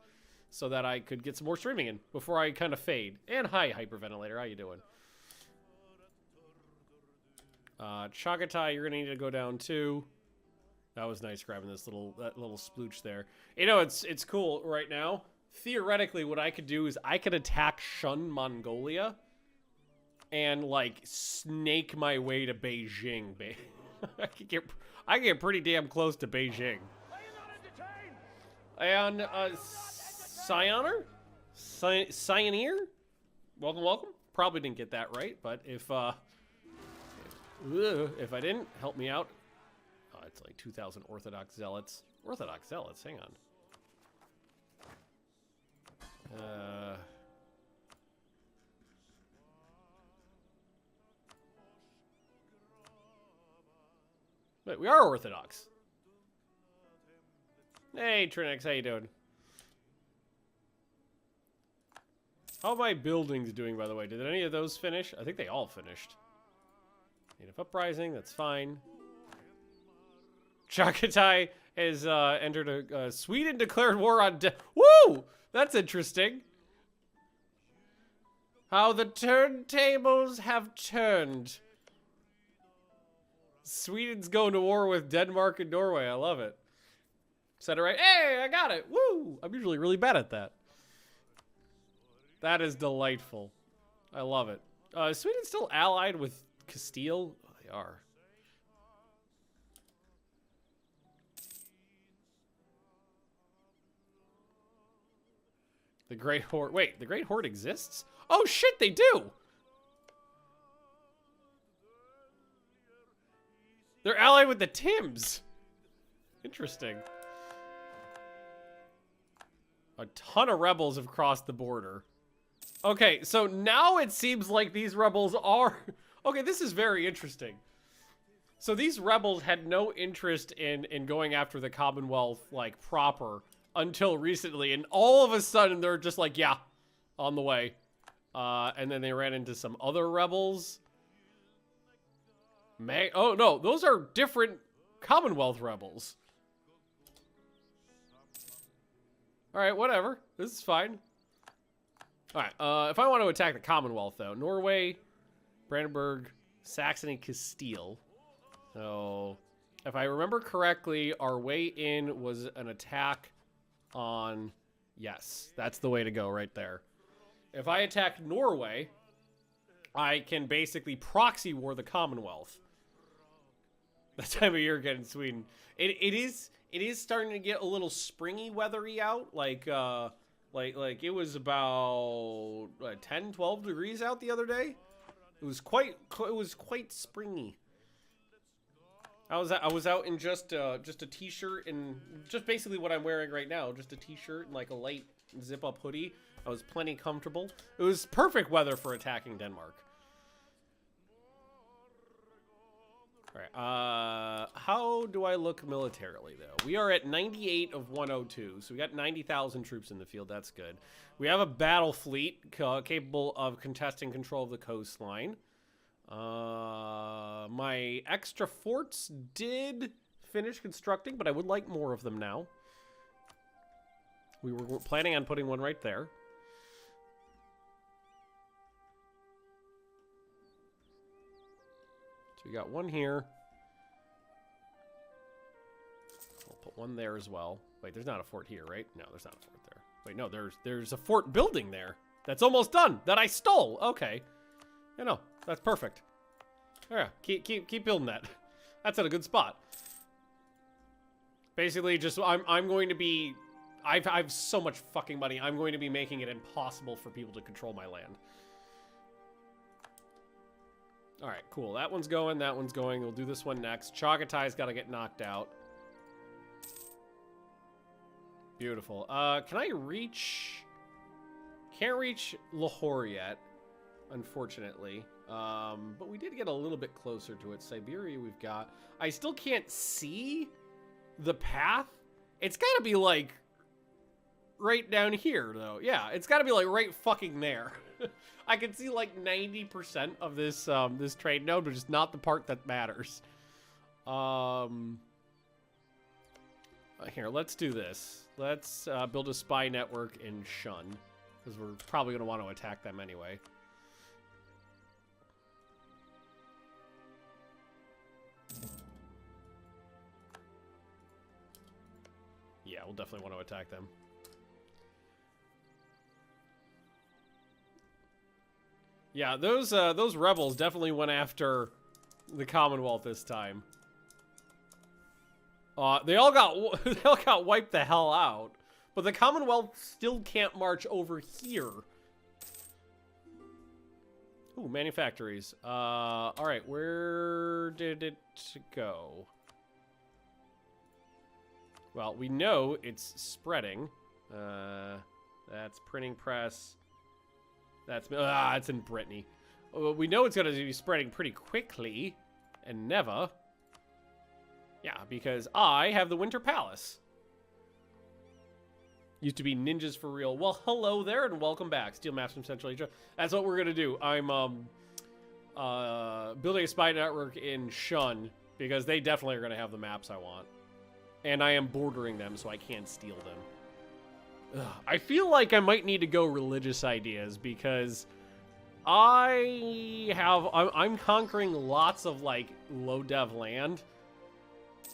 so that I could get some more streaming in before I kind of fade. And hi, Hyperventilator, how you doing? Chagatai, you're gonna need to go down too. That was nice grabbing that little splooch there. You know, it's cool right now. Theoretically, what I could do is I could attack Shun Mongolia and like snake my way to Beijing. I could get pretty damn close to Beijing. And Scioner? Scioneer? Welcome. Probably didn't get that right, but if I didn't, help me out. Oh, it's like 2,000 Orthodox Zealots. Orthodox Zealots, hang on. Wait, we are Orthodox. Hey, Trinix, how you doing? How are my buildings doing, by the way? Did any of those finish? I think they all finished. Native Uprising, that's fine. Chagatai has entered a... Sweden declared war on... Woo! That's interesting. How the turntables have turned. Sweden's going to war with Denmark and Norway. I love it. Said it right. Hey, I got it. Woo! I'm usually really bad at that. That is delightful. I love it. Is Sweden still allied with Castile? Oh, they are. The Great Horde. Wait, the Great Horde exists? Oh shit, they do! They're allied with the Tims. Interesting. A ton of rebels have crossed the border. Okay, so now it seems like these rebels are... Okay, this is very interesting. So these rebels had no interest in going after the Commonwealth, like, proper, until recently. And all of a sudden, they're just like, yeah, on the way. And then they ran into some other rebels. Oh, no, those are different Commonwealth rebels. Alright, whatever. This is fine. Alright, if I want to attack the Commonwealth, though. Norway, Brandenburg, Saxony, Castile. So, if I remember correctly, our way in was an attack on... Yes, that's the way to go right there. If I attack Norway, I can basically proxy war the Commonwealth. That time of year again in Sweden. It is starting to get a little springy weathery out. Like it was about 10, 12 degrees out the other day. It was quite springy. I was out in just a t-shirt and just basically what I'm wearing right now, just a t-shirt and like a light zip-up hoodie. I was plenty comfortable. It was perfect weather for attacking Denmark. All right, how do I look militarily, though? We are at 98 of 102, so we got 90,000 troops in the field. That's good. We have a battle fleet capable of contesting control of the coastline. My extra forts did finish constructing, but I would like more of them now. We were planning on putting one right there. So we got one here. We'll put one there as well. Wait, there's not a fort here, right? No, there's not a fort there. Wait, no, there's a fort building there. That's almost done. That I stole. Okay. Yeah, no, that's perfect. Yeah, keep building that. That's at a good spot. Basically, just I'm going to be. I've so much fucking money. I'm going to be making it impossible for people to control my land. All right, cool. That one's going. That one's going. We'll do this one next. Chagatai's got to get knocked out. Beautiful. Can I reach... Can't reach Lahore yet, unfortunately. But we did get a little bit closer to it. Siberia we've got. I still can't see the path. It's got to be, like, right down here, though. Yeah, it's got to be, like, right fucking there. I can see like 90% of this this trade node, but just not the part that matters. Here, let's do this. Let's build a spy network in Shun, because we're probably going to want to attack them anyway. Yeah, we'll definitely want to attack them. Yeah, those rebels definitely went after the Commonwealth this time. They all got wiped the hell out, but the Commonwealth still can't march over here. Ooh, manufactories. All right, where did it go? Well, we know it's spreading. That's printing press. That's it's in Brittany. We know it's going to be spreading pretty quickly, and never. Yeah, because I have the Winter Palace. Used to be ninjas for real. Well, hello there, and welcome back. Steel maps from Central Asia. That's what we're going to do. I'm building a spy network in Shun, because they definitely are going to have the maps I want. And I am bordering them, so I can't steal them. Ugh. I feel like I might need to go religious ideas, because I'm conquering lots of, like, low-dev land.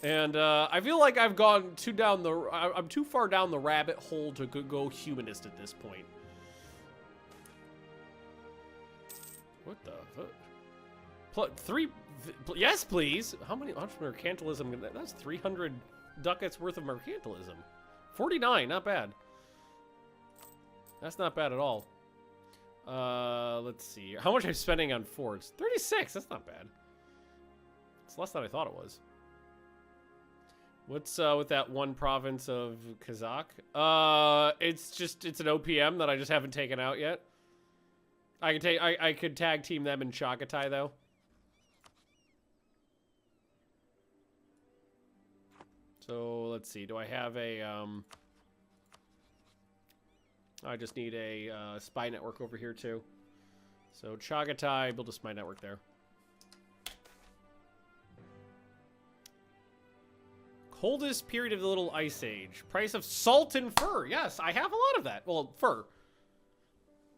And I feel like I've gone I'm too far down the rabbit hole to go humanist at this point. What the fuck? Yes, please. How much mercantilism? That's 300 ducats worth of mercantilism. 49, not bad. That's not bad at all. Let's see. How much am I spending on forts? 36. That's not bad. It's less than I thought it was. What's with that one province of Kazakh? It's an OPM that I just haven't taken out yet. I could tag team them in Chagatai though. So let's see. Do I have a I just need a spy network over here too. So Chagatai, build a spy network there. Coldest period of the Little Ice Age. Price of salt and fur. Yes, I have a lot of that. Well, fur.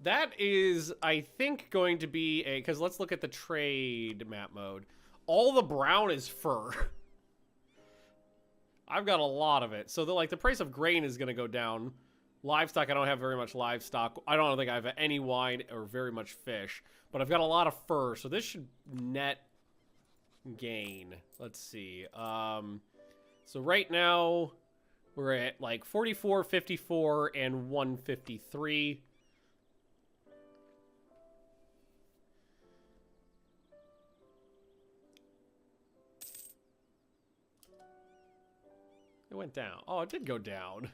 That is, I think, going to be a... Because let's look at the trade map mode. All the brown is fur. I've got a lot of it. So, the price of grain is going to go down. Livestock, I don't have very much livestock. I don't think I have any wine or very much fish. But I've got a lot of fur. So, this should net gain. Let's see. So right now, we're at like 44, 54, and 153. It went down. Oh, it did go down.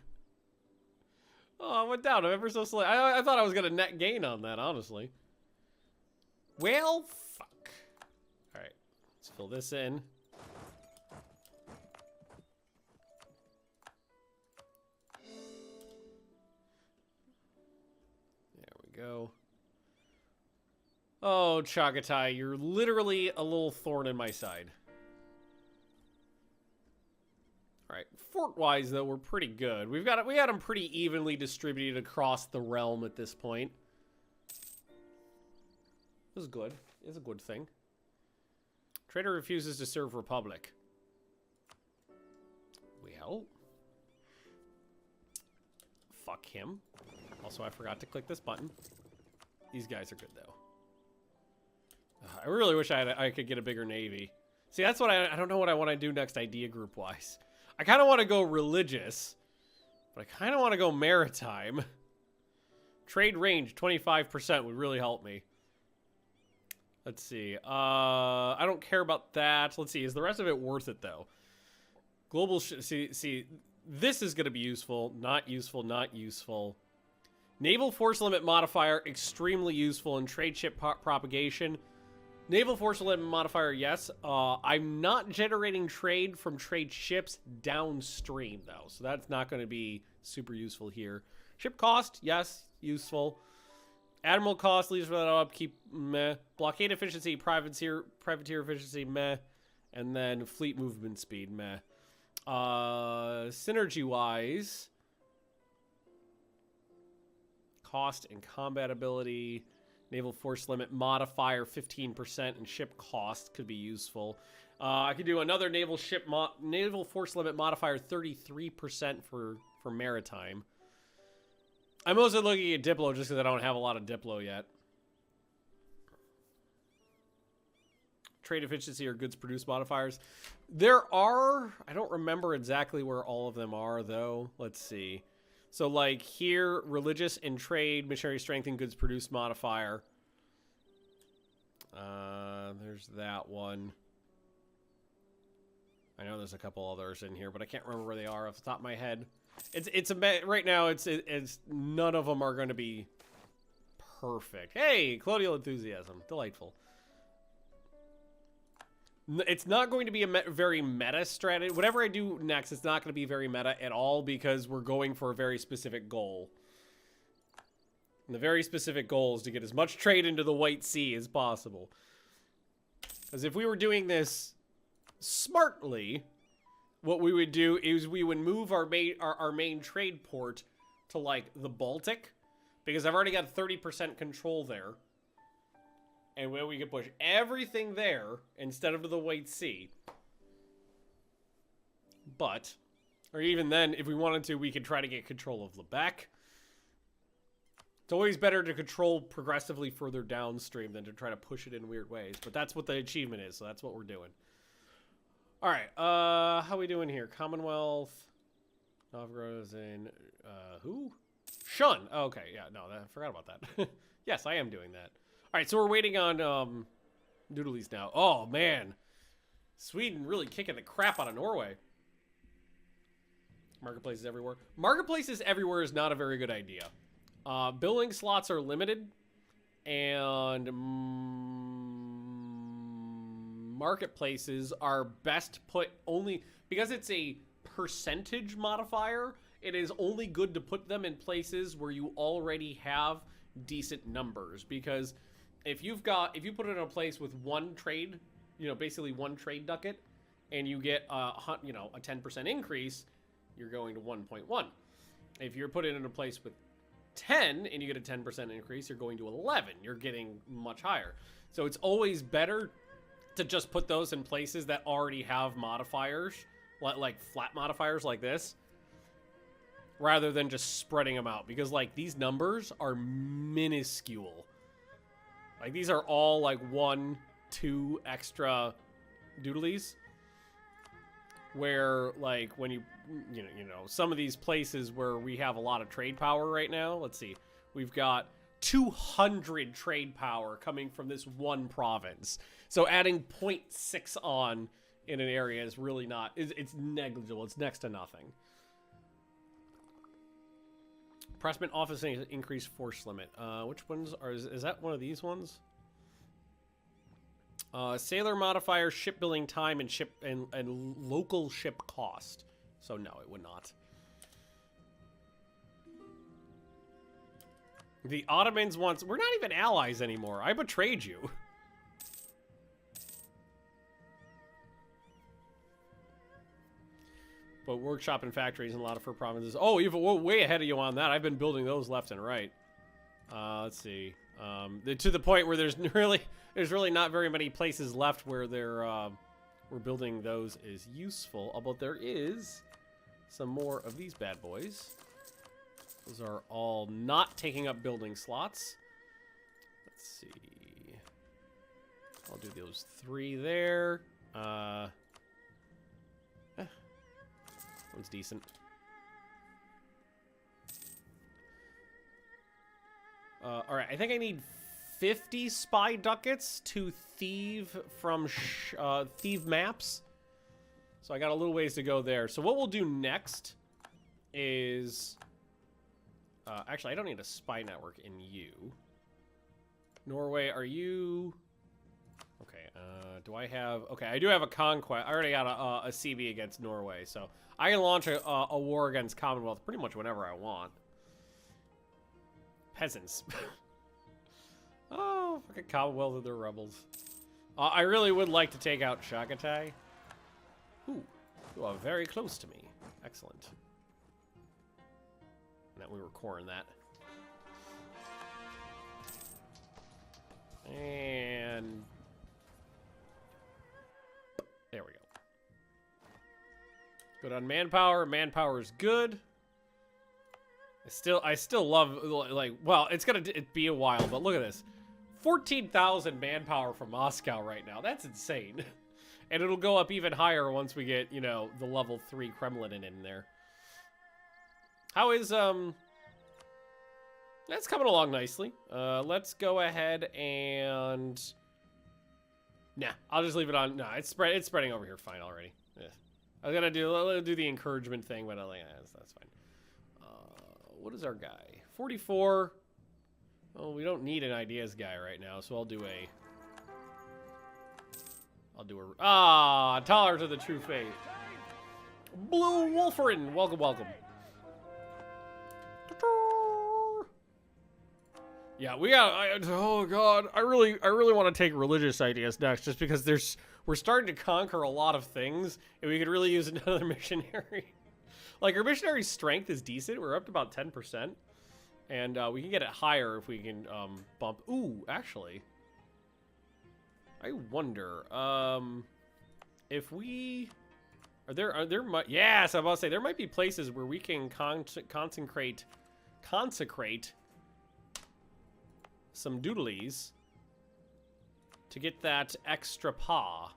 Oh, it went down. I'm ever so slightly. I thought I was going to net gain on that, honestly. Well, fuck. All right, let's fill this in. Go. Oh, Chagatai, you're literally a little thorn in my side. Alright, fort-wise, though, we're pretty good. We got them pretty evenly distributed across the realm at this point. This is good. It's a good thing. Trader refuses to serve Republic. Well. Fuck him. Also, I forgot to click this button. These guys are good, though. I really wish I could get a bigger navy. See, that's what I don't know what I want to do next idea group-wise. I kind of want to go religious, but I kind of want to go maritime. Trade range, 25% would really help me. Let's see. I don't care about that. Let's see. Is the rest of it worth it, though? Global... See, this is going to be useful. Not useful, not useful. Naval force limit modifier, extremely useful in trade ship propagation. Naval force limit modifier, yes. I'm not generating trade from trade ships downstream, though. So that's not going to be super useful here. Ship cost, yes, useful. Admiral cost, leaves for that upkeep, meh. Blockade efficiency, privateer efficiency, meh. And then fleet movement speed, meh. Synergy-wise... Cost and combat ability, naval force limit modifier 15%, and ship cost could be useful. I could do another naval force limit modifier 33% for maritime. I'm mostly looking at Diplo just because I don't have a lot of Diplo yet. Trade efficiency or goods produced modifiers. There are, I don't remember exactly where all of them are though. Let's see. So, like, here, religious and trade, missionary strength and goods produced modifier. There's that one. I know there's a couple others in here, but I can't remember where they are off the top of my head. Right now, it's none of them are going to be perfect. Hey, colonial enthusiasm. Delightful. It's not going to be a very meta strategy. Whatever I do next, it's not going to be very meta at all because we're going for a very specific goal. And the very specific goal is to get as much trade into the White Sea as possible. Because if we were doing this smartly, what we would do is we would move our main trade port to, like, the Baltic. Because I've already got 30% control there. And when we could push everything there instead of to the White Sea. But, or even then, if we wanted to, we could try to get control of Lubeck. It's always better to control progressively further downstream than to try to push it in weird ways. But that's what the achievement is, so that's what we're doing. Alright, how are we doing here? Commonwealth. Novgorod is in, who? Shun. Oh, okay, yeah, no, I forgot about that. Yes, I am doing that. Alright, so we're waiting on, Doodlies now. Oh, man. Sweden really kicking the crap out of Norway. Marketplaces everywhere. Marketplaces everywhere is not a very good idea. Building slots are limited. And marketplaces are best put only... Because it's a percentage modifier, it is only good to put them in places where you already have decent numbers. Because... If you put it in a place with one trade, basically one trade ducat, and you get a 10% increase, you're going to 1.1. If you're put it in a place with 10 and you get a 10% increase, you're going to 11. You're getting much higher. So it's always better to just put those in places that already have modifiers, like flat modifiers like this, rather than just spreading them out. Because, like, these numbers are minuscule. Like, these are all, like, 1, 2 extra doodlies. Where, like, when you know, some of these places where we have a lot of trade power right now. Let's see. We've got 200 trade power coming from this one province. So adding 0.6 on in an area is really not... It's negligible. It's next to nothing. Pressment office increased force limit. Which ones are... Is that one of these ones? Sailor modifier, shipbuilding time, and and local ship cost. So no, it would not. The Ottomans once... We're not even allies anymore. I betrayed you. But workshop and factories in a lot of her provinces. Oh, we're way ahead of you on that. I've been building those left and right. Let's see. To the point where there's really not very many places left where we're building those is useful. Although there is some more of these bad boys. Those are all not taking up building slots. Let's see. I'll do those 3 there. One's decent. Alright, I think I need 50 spy ducats to thieve from thieve maps. So I got a little ways to go there. So what we'll do next is... actually, I don't need a spy network in you. Norway, are you... Okay, do I have... Okay, I do have a conquest. I already got a CB against Norway, so... I can launch a war against Commonwealth pretty much whenever I want. Peasants. Oh, fucking Commonwealth and their rebels. I really would like to take out Shagatai. Ooh, you are very close to me. Excellent. That we were coring that. And... there we go. Good on manpower. Manpower is good. I still love, like, well, it's gonna be a while, but look at this. 14,000 manpower from Moscow right now. That's insane. And it'll go up even higher once we get, the level 3 Kremlin in there. How is, that's coming along nicely. Let's go ahead and... Nah, I'll just leave it on. No, it's spreading over here fine already. Yeah. I was gonna do the encouragement thing, but that's fine. What is our guy? 44. Oh, we don't need an ideas guy right now, so I'll do a Tolerance of the True Faith. Blue Wolferin, welcome, welcome. Yeah, we got. Oh god, I really want to take religious ideas next, just because we're starting to conquer a lot of things, and we could really use another missionary. Like, our missionary strength is decent. We're up to about 10%, and we can get it higher if we can bump. Ooh, actually, I wonder if we are there. Yes, I'm about to say there might be places where we can consecrate some doodlies to get that extra paw.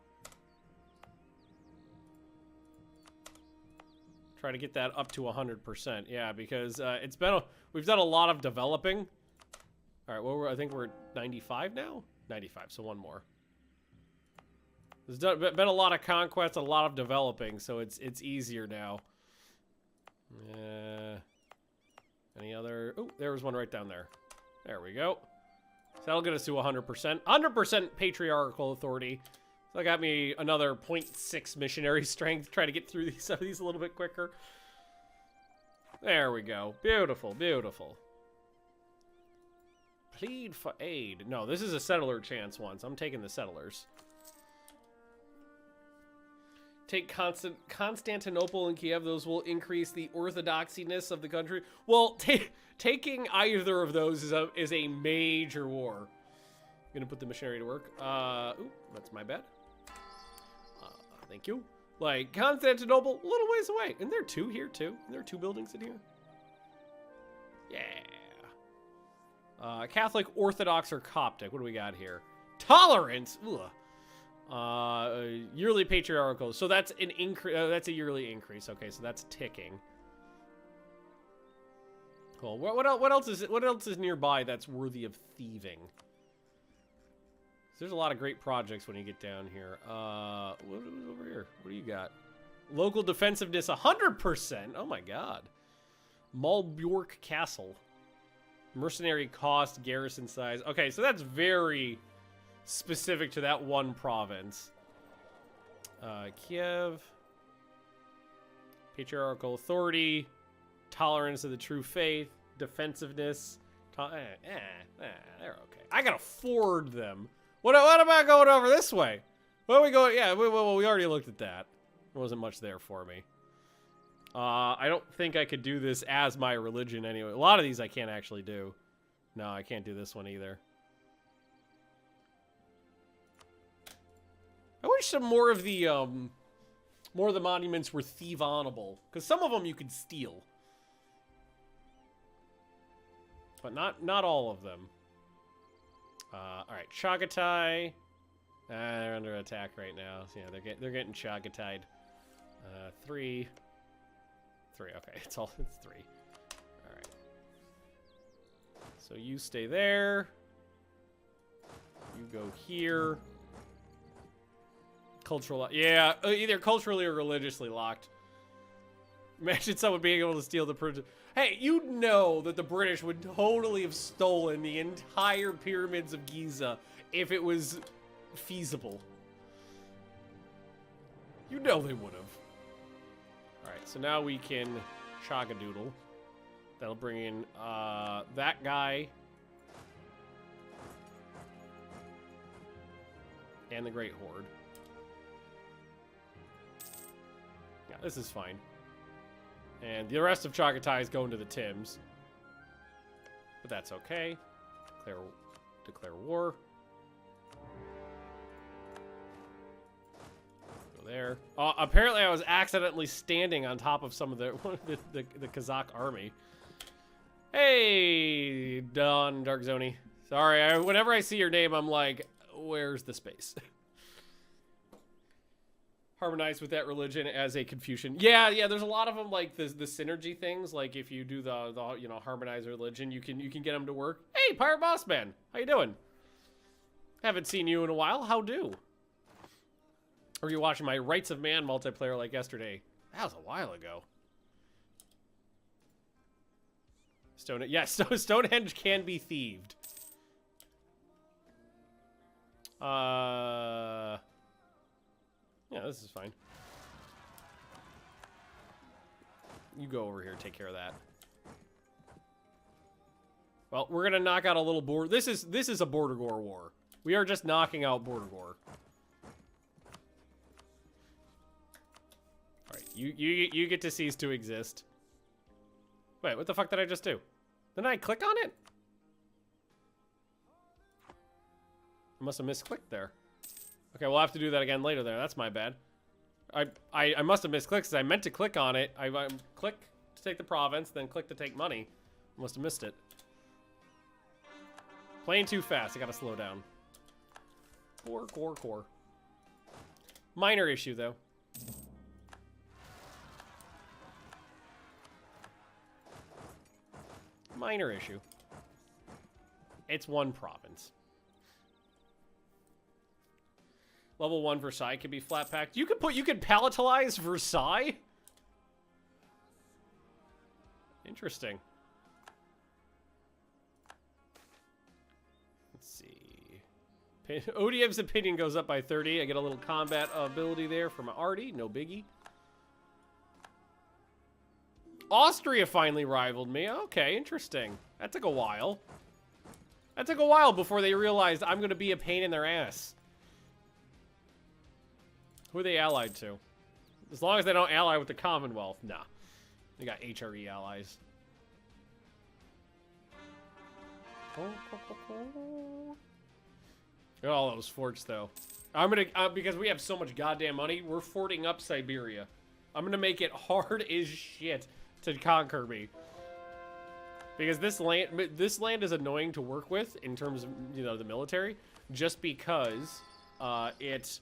Try to get that up to 100%. Yeah, because we've done a lot of developing. All right, well, I think we're at 95 now. 95, so one more. There's been a lot of conquest, a lot of developing, so it's easier now. Any other? Oh, there was one right down there. There we go. So that'll get us to 100%. 100% patriarchal authority. So that got me another 0.6 missionary strength. Try to get through some of these a little bit quicker. There we go. Beautiful, beautiful. Plead for aid. No, this is a settler chance once. I'm taking the settlers. Take Constantinople and Kiev. Those will increase the orthodoxiness of the country. Well, taking either of those is a major war. I'm gonna put the missionary to work. Ooh, that's my bad. Thank you. Like, Constantinople, a little ways away. And there are two here, too. And there are two buildings in here. Yeah. Catholic, Orthodox, or Coptic. What do we got here? Tolerance. Ugh. Yearly patriarchal. So that's an increase. That's a yearly increase. Okay, so that's ticking. Cool. What else is nearby that's worthy of thieving? There's a lot of great projects when you get down here. What is over here? What do you got? Local defensiveness, 100%. Oh my god. Malbjork Castle. Mercenary cost, garrison size. Okay, so that's very specific to that one province. Kiev. Patriarchal authority. Tolerance of the true faith. Defensiveness. They're okay. I gotta ford them. What about going over this way? Where are we going? Yeah, well, we already looked at that. There wasn't much there for me. I don't think I could do this as my religion anyway. A lot of these I can't actually do. No, I can't do this one either. I wish some more of the monuments were thieve-onable, because some of them you could steal, but not all of them. All right, Chagatai. They're under attack right now. So yeah, they're getting Chagatai'd. 3. Okay, it's 3. All right. So you stay there. You go here. Cultural. Yeah, either culturally or religiously locked. Imagine someone being able to steal the prison. Hey, you know that the British would totally have stolen the entire pyramids of Giza if it was feasible. You know they would have. Alright, so now we can Chagadoodle. That'll bring in that guy. And the Great Horde. Yeah, this is fine. And the rest of Chagatai is going to the Tims. But that's okay. Declare war. Go there. Apparently I was accidentally standing on top of some of the Kazakh army. Hey, Don Dark Zoni. Sorry, whenever I see your name, I'm like, where's the space? Harmonize with that religion as a Confucian. Yeah, there's a lot of them, like the synergy things. Like if you do the harmonize religion, you can get them to work. Hey, Pirate Boss Man, how you doing? Haven't seen you in a while. How do? Or you watching my Rights of Man multiplayer like yesterday? That was a while ago. Stonehenge can be thieved. Yeah, this is fine. You go over here, take care of that. Well, we're gonna knock out a little border. This is a border gore war. We are just knocking out border gore. All right, you get to cease to exist. Wait, what the fuck did I just do? Didn't I click on it? I must have misclicked there. Okay, we'll have to do that again later there. That's my bad. I must have misclicked because I meant to click on it. I click to take the province, then click to take money. I must have missed it. Playing too fast. I gotta slow down. Core. Minor issue, though. Minor issue. It's one province. Level 1 Versailles could be flat packed. You could palatalize Versailles? Interesting. Let's see. ODM's opinion goes up by 30. I get a little combat ability there from Artie. No biggie. Austria finally rivaled me. Okay, interesting. That took a while. That took a while before they realized I'm going to be a pain in their ass. Who are they allied to? As long as they don't ally with the Commonwealth. Nah. They got HRE allies. Look at all those forts, though. I'm going to... because we have so much goddamn money, we're forting up Siberia. I'm going to make it hard as shit to conquer me. Because this land is annoying to work with in terms of, you know, the military. Just because it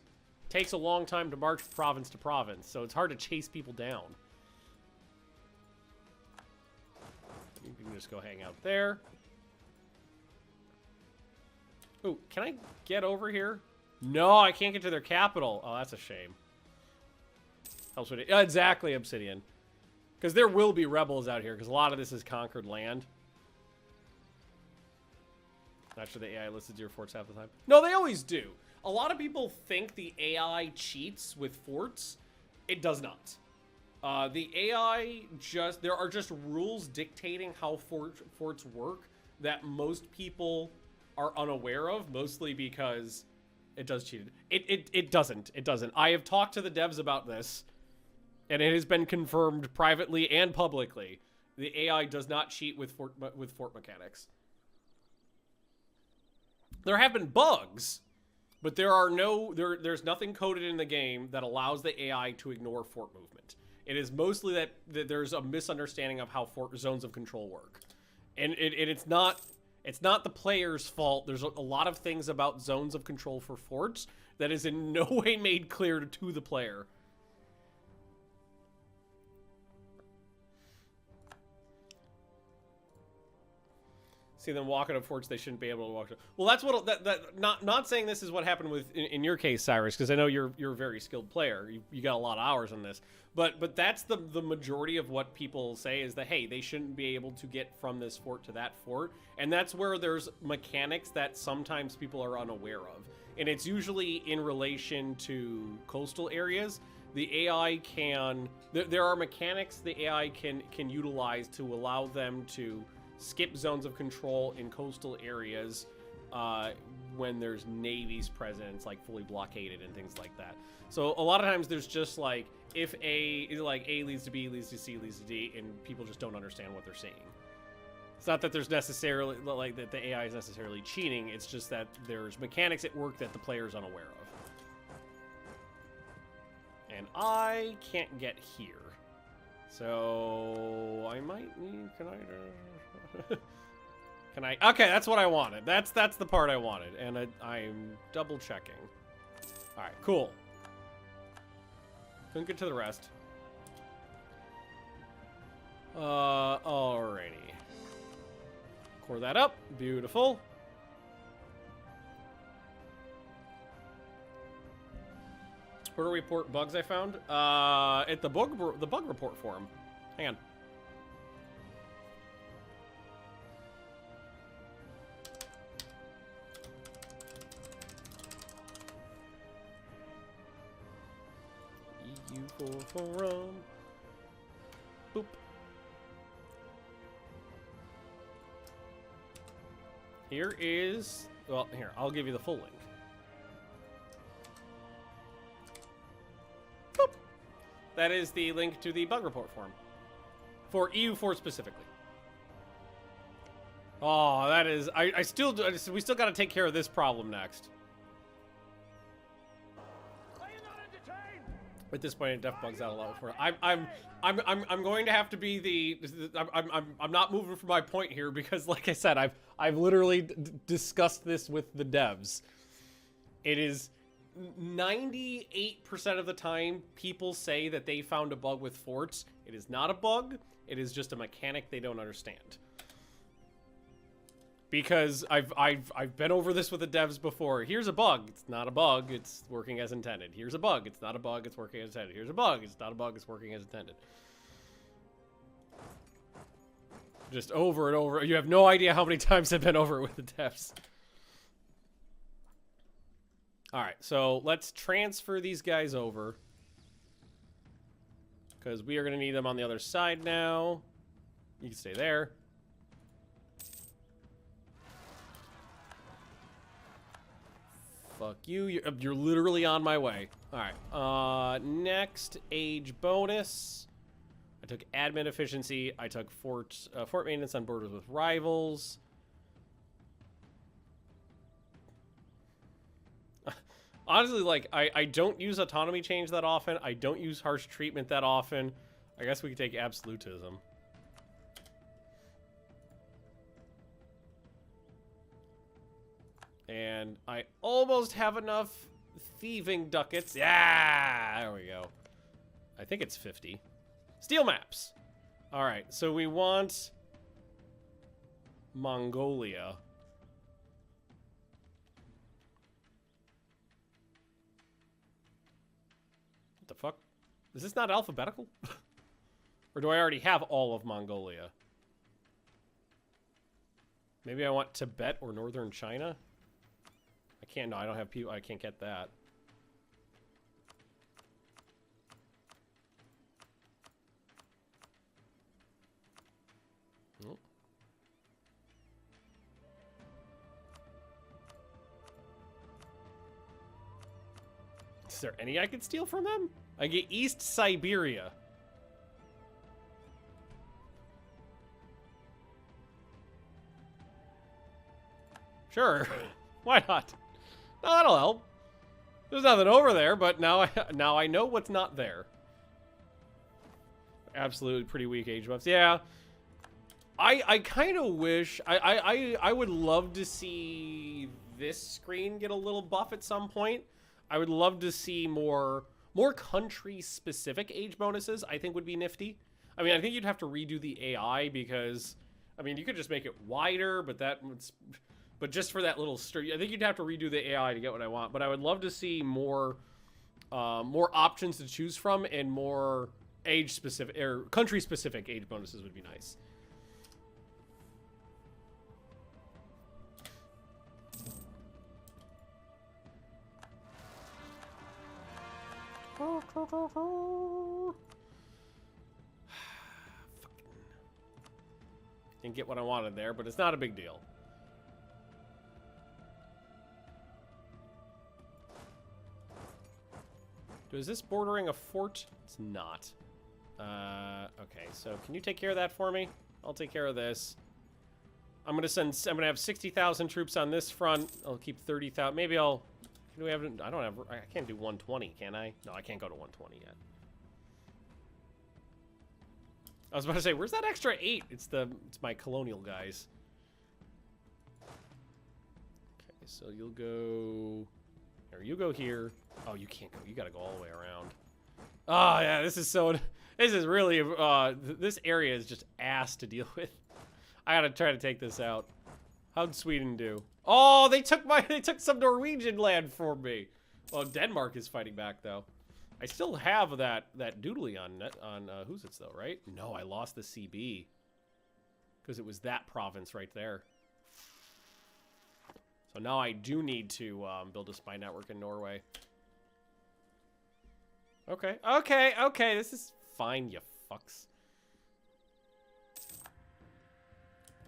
takes a long time to march province to province. So it's hard to chase people down. You can just go hang out there. Ooh, can I get over here? No, I can't get to their capital. Oh, that's a shame. Helps with it. Exactly, Obsidian. Because there will be rebels out here, because a lot of this is conquered land. Not sure the AI listens to your forts half the time. No, they always do. A lot of people think the AI cheats with forts. It does not. The AI just... There are just rules dictating how forts work that most people are unaware of, mostly because it does cheat. It doesn't. It doesn't. I have talked to the devs about this, and it has been confirmed privately and publicly. The AI does not cheat with fort mechanics. There have been bugs, but there's nothing coded in the game that allows the AI to ignore fort movement. It is mostly that there's a misunderstanding of how fort zones of control work. And it's not the player's fault. There's a lot of things about zones of control for forts that is in no way made clear to the player. See them walking up forts they shouldn't be able to walk to. Well, that's what not saying this is what happened with in your case, Cyrus, because I know you're a very skilled player. You got a lot of hours on this. But that's the majority of what people say is that, hey, they shouldn't be able to get from this fort to that fort. And that's where there's mechanics that sometimes people are unaware of. And it's usually in relation to coastal areas. The AI can... There are mechanics the AI can utilize to allow them to skip zones of control in coastal areas when there's navies present. It's like fully blockaded and things like that. So a lot of times there's just like, if A leads to B, leads to C, leads to D, and people just don't understand what they're saying. It's not that there's necessarily, like, that the AI is necessarily cheating. It's just that there's mechanics at work that the player's unaware of. And I can't get here. So I might need, can I, okay, that's what I wanted. That's the part I wanted. And I'm double checking. All right, cool. Couldn't get to the rest. Alrighty. Core that up. Beautiful. Where do we report bugs I found? At the bug report forum. Hang on. EU4 forum. Boop. Here is, well, here, I'll give you the full link. Boop. That is the link to the bug report form. For EU4 specifically. Oh, that is, we still got to take care of this problem next. At this point, it def bugs out a lot for. I'm going to have to be the. I'm not moving from my point here because, like I said, I've literally discussed this with the devs. It is 98% of the time people say that they found a bug with forts. It is not a bug. It is just a mechanic they don't understand. Because I've been over this with the devs before. Here's a bug. It's not a bug. It's working as intended. Here's a bug. It's not a bug. It's working as intended. Here's a bug. It's not a bug. It's working as intended. Just over and over. You have no idea how many times I've been over it with the devs. All right, so let's transfer these guys over. Because we are going to need them on the other side now. You can stay there. Fuck you. You're literally on my way. All right. Next, age bonus. I took admin efficiency. I took fort maintenance on borders with rivals. Honestly, like, I don't use autonomy change that often. I don't use harsh treatment that often. I guess we could take absolutism. And I almost have enough thieving ducats. Yeah, there we go. I think it's 50. Steel maps. All right, so we want Mongolia. What the fuck? Is this not alphabetical? Or do I already have all of Mongolia? Maybe I want Tibet or northern China? I can't, no, I don't have people, I can't get that. Oh. Is there any I could steal from them? I get East Siberia. Sure. Why not? No, that'll help. There's nothing over there, but now I know what's not there. Absolutely pretty weak age buffs. Yeah. I kind of wish I would love to see this screen get a little buff at some point. I would love to see more country specific age bonuses. I think would be nifty. I mean, I think you'd have to redo the AI because I mean, you could just make it wider, but but just for that little I think you'd have to redo the AI to get what I want. But I would love to see more options to choose from and more age specific or country specific age bonuses would be nice. Didn't get what I wanted there, but it's not a big deal. Is this bordering a fort? It's not. Okay, so can you take care of that for me? I'll take care of this. I'm gonna have 60,000 troops on this front. I'll keep 30,000. Maybe I'll. Can we have? I can't do 120, can I? No, I can't go to 120 yet. I was about to say, where's that extra 8? It's my colonial guys. Okay, so you'll go. Or you go here. Oh, you can't go. You gotta go all the way around. Oh, yeah, this is really, this area is just ass to deal with. I gotta try to take this out. How'd Sweden do? Oh, they took some Norwegian land for me. Well, Denmark is fighting back, though. I still have that doodly on who's it's though, right? No, I lost the CB because it was that province right there. So now I do need to build a spy network in Norway. Okay, okay, okay. This is fine, you fucks.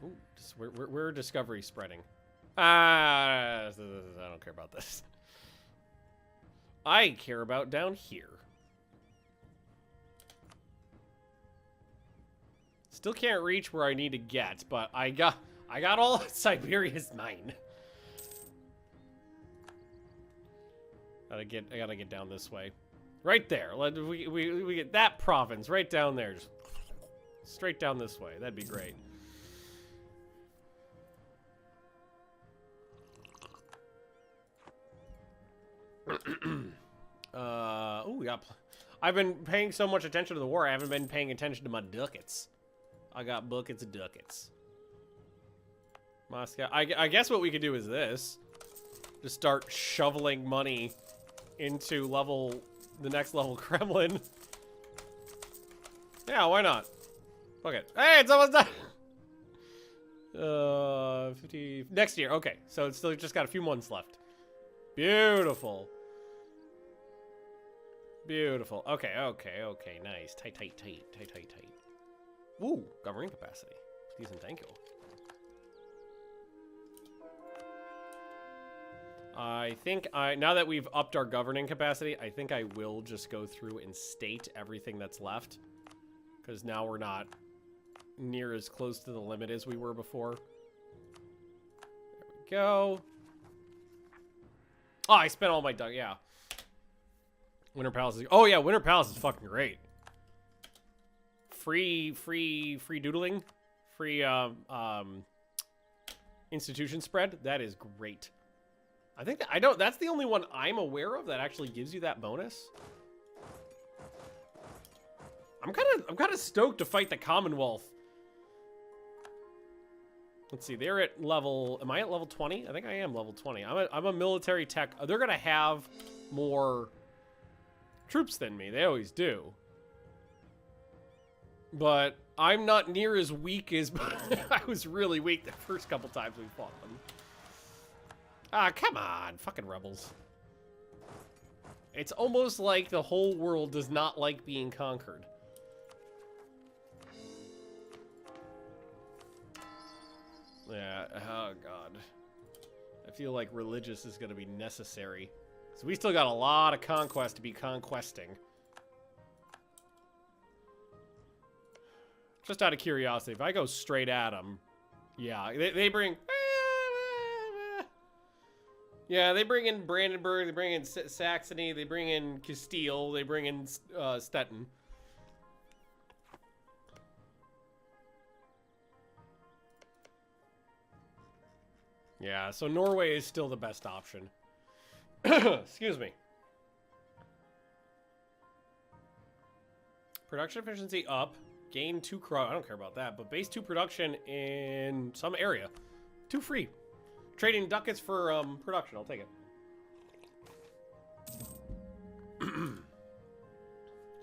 Ooh, we're discovery spreading. I don't care about this. I care about down here. Still can't reach where I need to get, but I got all Siberia's mine. I gotta get down this way. Right there. We get that province right down there. Just straight down this way. That'd be great. Oh, we got... I've been paying so much attention to the war, I haven't been paying attention to my ducats. I got buckets of ducats. Moscow. I guess what we could do is this. Just start shoveling money into the next level Kremlin. Yeah, why not? Fuck it. Hey, it's almost done! 50... Next year. Okay, so it's still just got a few months left. Beautiful. Beautiful. Okay, okay, okay. Nice. Tight. Woo, governing capacity. Please and thank you. I think now that we've upped our governing capacity, I think I will just go through and state everything that's left. Because now we're not near as close to the limit as we were before. There we go. Oh, I spent all my yeah. Winter Palace is... Oh, yeah, Winter Palace is fucking great. Free doodling. Free, institution spread. That is great. I think that's the only one I'm aware of that actually gives you that bonus. I'm kind of stoked to fight the Commonwealth. Let's see, they're at level... Am I at level 20? I think I am level 20. I'm a military tech... They're going to have more troops than me. They always do. But I'm not near as weak as... I was really weak the first couple times we fought them. Ah, come on. Fucking rebels. It's almost like the whole world does not like being conquered. Yeah, oh god. I feel like religious is going to be necessary. So we still got a lot of conquest to be conquesting. Just out of curiosity, if I go straight at them, yeah, they bring... Yeah, they bring in Brandenburg, they bring in Saxony, they bring in Castile, they bring in Stettin. Yeah, so Norway is still the best option. Excuse me. Production efficiency up. Gain 2 I don't care about that, but base 2 production in some area. 2 free. Trading ducats for production. I'll take it.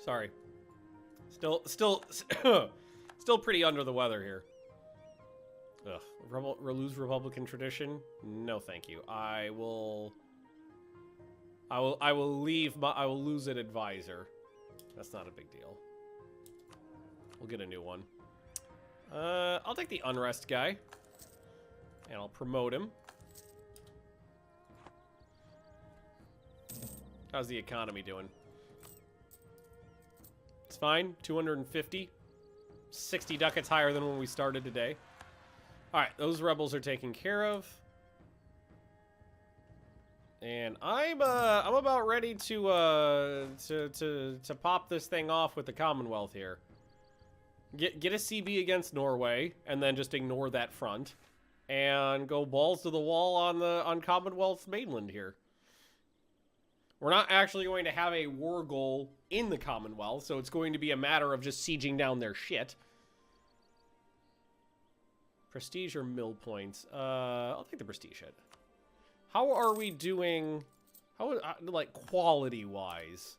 Sorry. Still pretty under the weather here. Ugh. Lose Republican tradition? No, thank you. I will lose an advisor. That's not a big deal. We'll get a new one. I'll take the unrest guy. And I'll promote him. How's the economy doing? It's fine. 250. 60 ducats higher than when we started today. Alright, those rebels are taken care of. And I'm about ready to pop this thing off with the Commonwealth here. Get a CB against Norway, and then just ignore that front. And go balls to the wall on Commonwealth's mainland here. We're not actually going to have a war goal in the Commonwealth, so it's going to be a matter of just sieging down their shit. Prestige or mill points? I'll take the prestige hit. How are we doing? How like quality wise?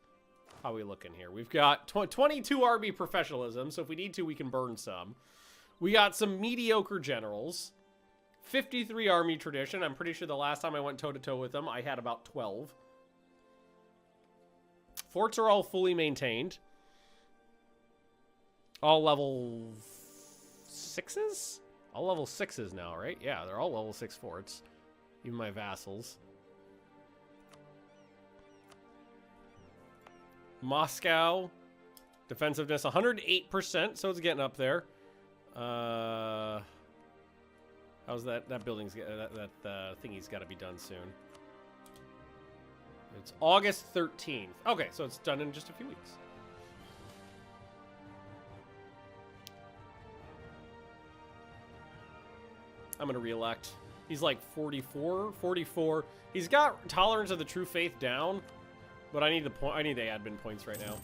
How we looking here? We've got 22 army professionalism, so if we need to, we can burn some. We got some mediocre generals. 53 army tradition. I'm pretty sure the last time I went toe-to-toe with them, I had about 12. Forts are all fully maintained. All level 6s? All level 6s now, right? Yeah, they're all level 6 forts. Even my vassals. Moscow. Defensiveness 108%, so it's getting up there. How's that? That building's that thingy's got to be done soon. It's August 13th. Okay, so it's done in just a few weeks. I'm gonna re-elect. He's like 44. He's got tolerance of the true faith down, but I need the admin points right now.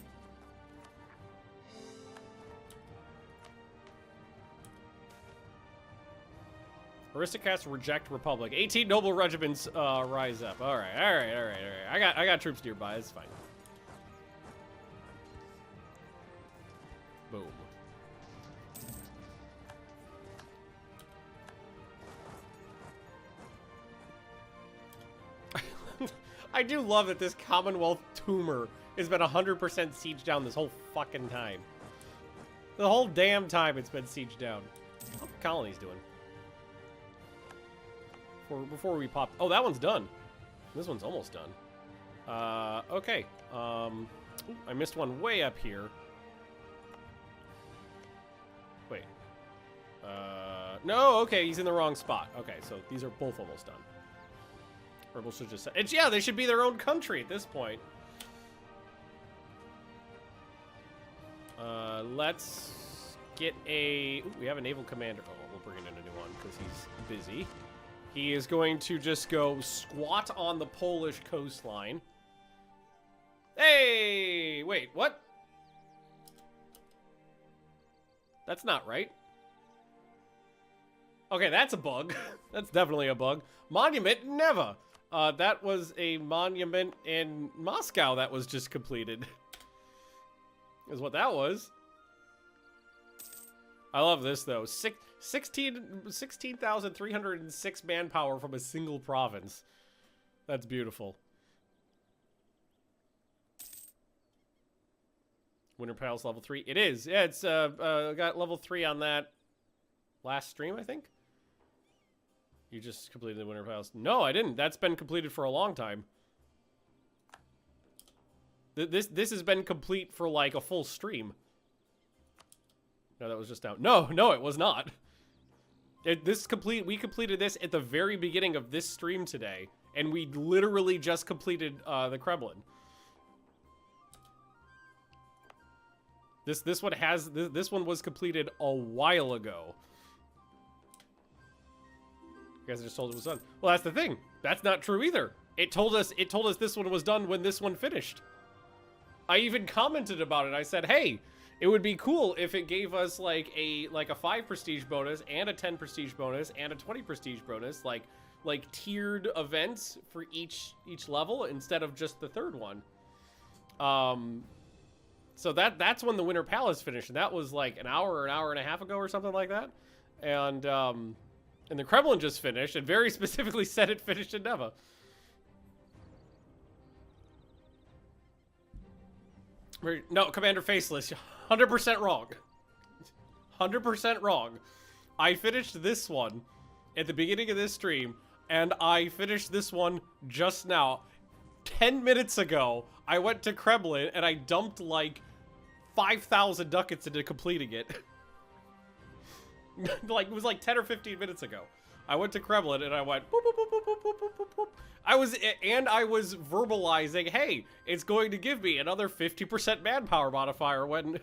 Aristocrats reject Republic. 18 noble regiments rise up. All right. I got troops nearby. It's fine. Boom. I do love that this Commonwealth tumor has been 100% siege down this whole fucking time. The whole damn time it's been siege down. How the colony's doing? Before we pop... Oh, that one's done. This one's almost done. Okay. Ooh, I missed one way up here. Wait. No, okay, he's in the wrong spot. Okay, so these are both almost done. Rebels should just... yeah, they should be their own country at this point. Let's get a... Ooh, we have a naval commander. Oh, we'll bring in a new one because he's busy. He is going to just go squat on the Polish coastline. Hey! Wait, what? That's not right. Okay, that's a bug. That's definitely a bug. Monument, never. That was a monument in Moscow that was just completed. Is what that was. I love this, though. 16,306 manpower from a single province. That's beautiful. Winter Palace level 3. It is. Yeah, it's got level 3 on that last stream, I think. You just completed the Winter Palace. No, I didn't. That's been completed for a long time. This has been complete for like a full stream. No, that was just down. No, it was not. We completed this at the very beginning of this stream today, and we literally just completed the Kremlin. This one was completed a while ago. You guys just told it was done. Well, that's the thing. That's not true either. It told us this one was done when this one finished. I even commented about it. I said, "Hey, it would be cool if it gave us like a 5 prestige bonus and a 10 prestige bonus and a 20 prestige bonus, like tiered events for each level instead of just the third one." So that's when the Winter Palace finished, and that was like an hour and a half ago or something like that. And the Kremlin just finished, and very specifically said it finished in Neva. No, Commander Faceless, 100% wrong. 100% wrong. I finished this one at the beginning of this stream, and I finished this one just now. 10 minutes ago, I went to Kremlin, and I dumped like 5,000 ducats into completing it. Like, it was like 10 or 15 minutes ago. I went to Kremlin, and I went boop, boop, boop, boop, boop, boop, boop, boop. I was verbalizing, hey, it's going to give me another 50% manpower modifier when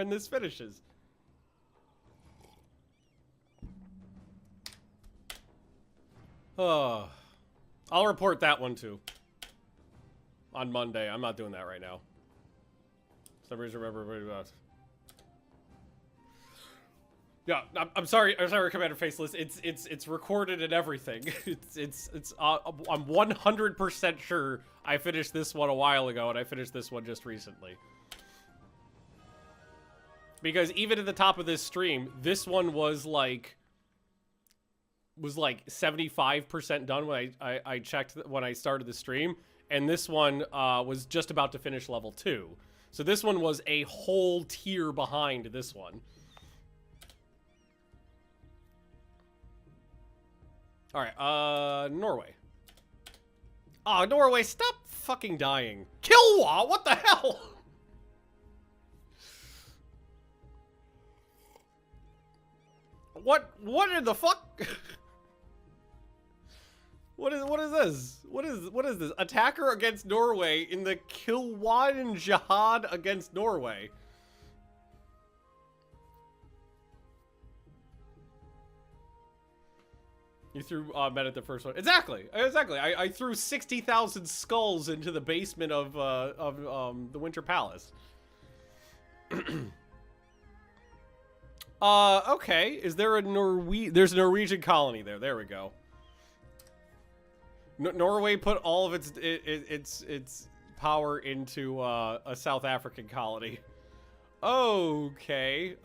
this finishes. I'll report that one too. On Monday. I'm not doing that right now. Somebody's remember about. Yeah, I'm sorry, Commander Faceless. It's recorded and everything. I'm 100% sure I finished this one a while ago, and I finished this one just recently. Because even at the top of this stream, this one was like 75% done when I checked when I started the stream, and this one was just about to finish level 2. So this one was a whole tier behind this one. All right, Norway. Oh, Norway, stop fucking dying. Kilwa, what the hell? What in the fuck? What is this? What is this? Attacker against Norway in the Kilwan Jihad against Norway. You threw men at the first one. Exactly. I threw 60,000 skulls into the basement of the Winter Palace. Okay. Is there a There's a Norwegian colony there. There we go. Norway put all of its power into a South African colony. Okay.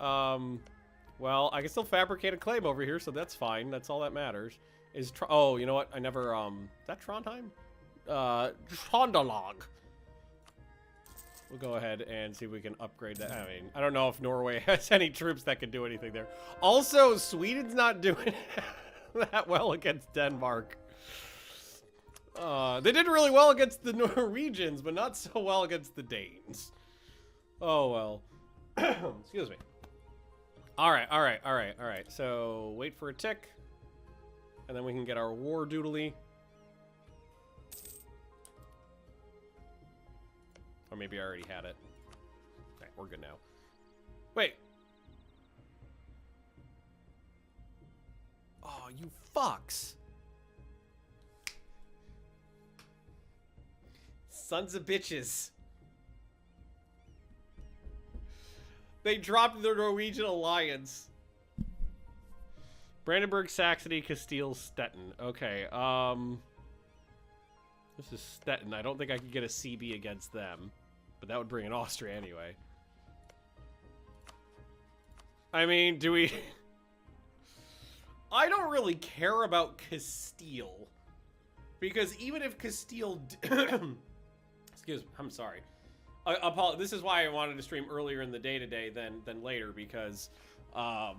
Well, I can still fabricate a claim over here, so that's fine. That's all that matters. Oh, you know what? I never, is that Trondheim? Trondelag. We'll go ahead and see if we can upgrade that. I mean, I don't know if Norway has any troops that can do anything there. Also, Sweden's not doing that well against Denmark. They did really well against the Norwegians, but not so well against the Danes. Oh, well. Excuse me. All right. So wait for a tick, and then we can get our war doodly. Or maybe I already had it. Okay, we're good now. Wait. Oh, you fucks. Sons of bitches. They dropped their Norwegian alliance. Brandenburg, Saxony, Castile, Stettin. Okay, this is Stettin. I don't think I could get a CB against them. But that would bring in Austria anyway. I mean, do we... I don't really care about Castile. Because even if Castile... Excuse me, I'm sorry. This is why I wanted to stream earlier in the day today than later, because I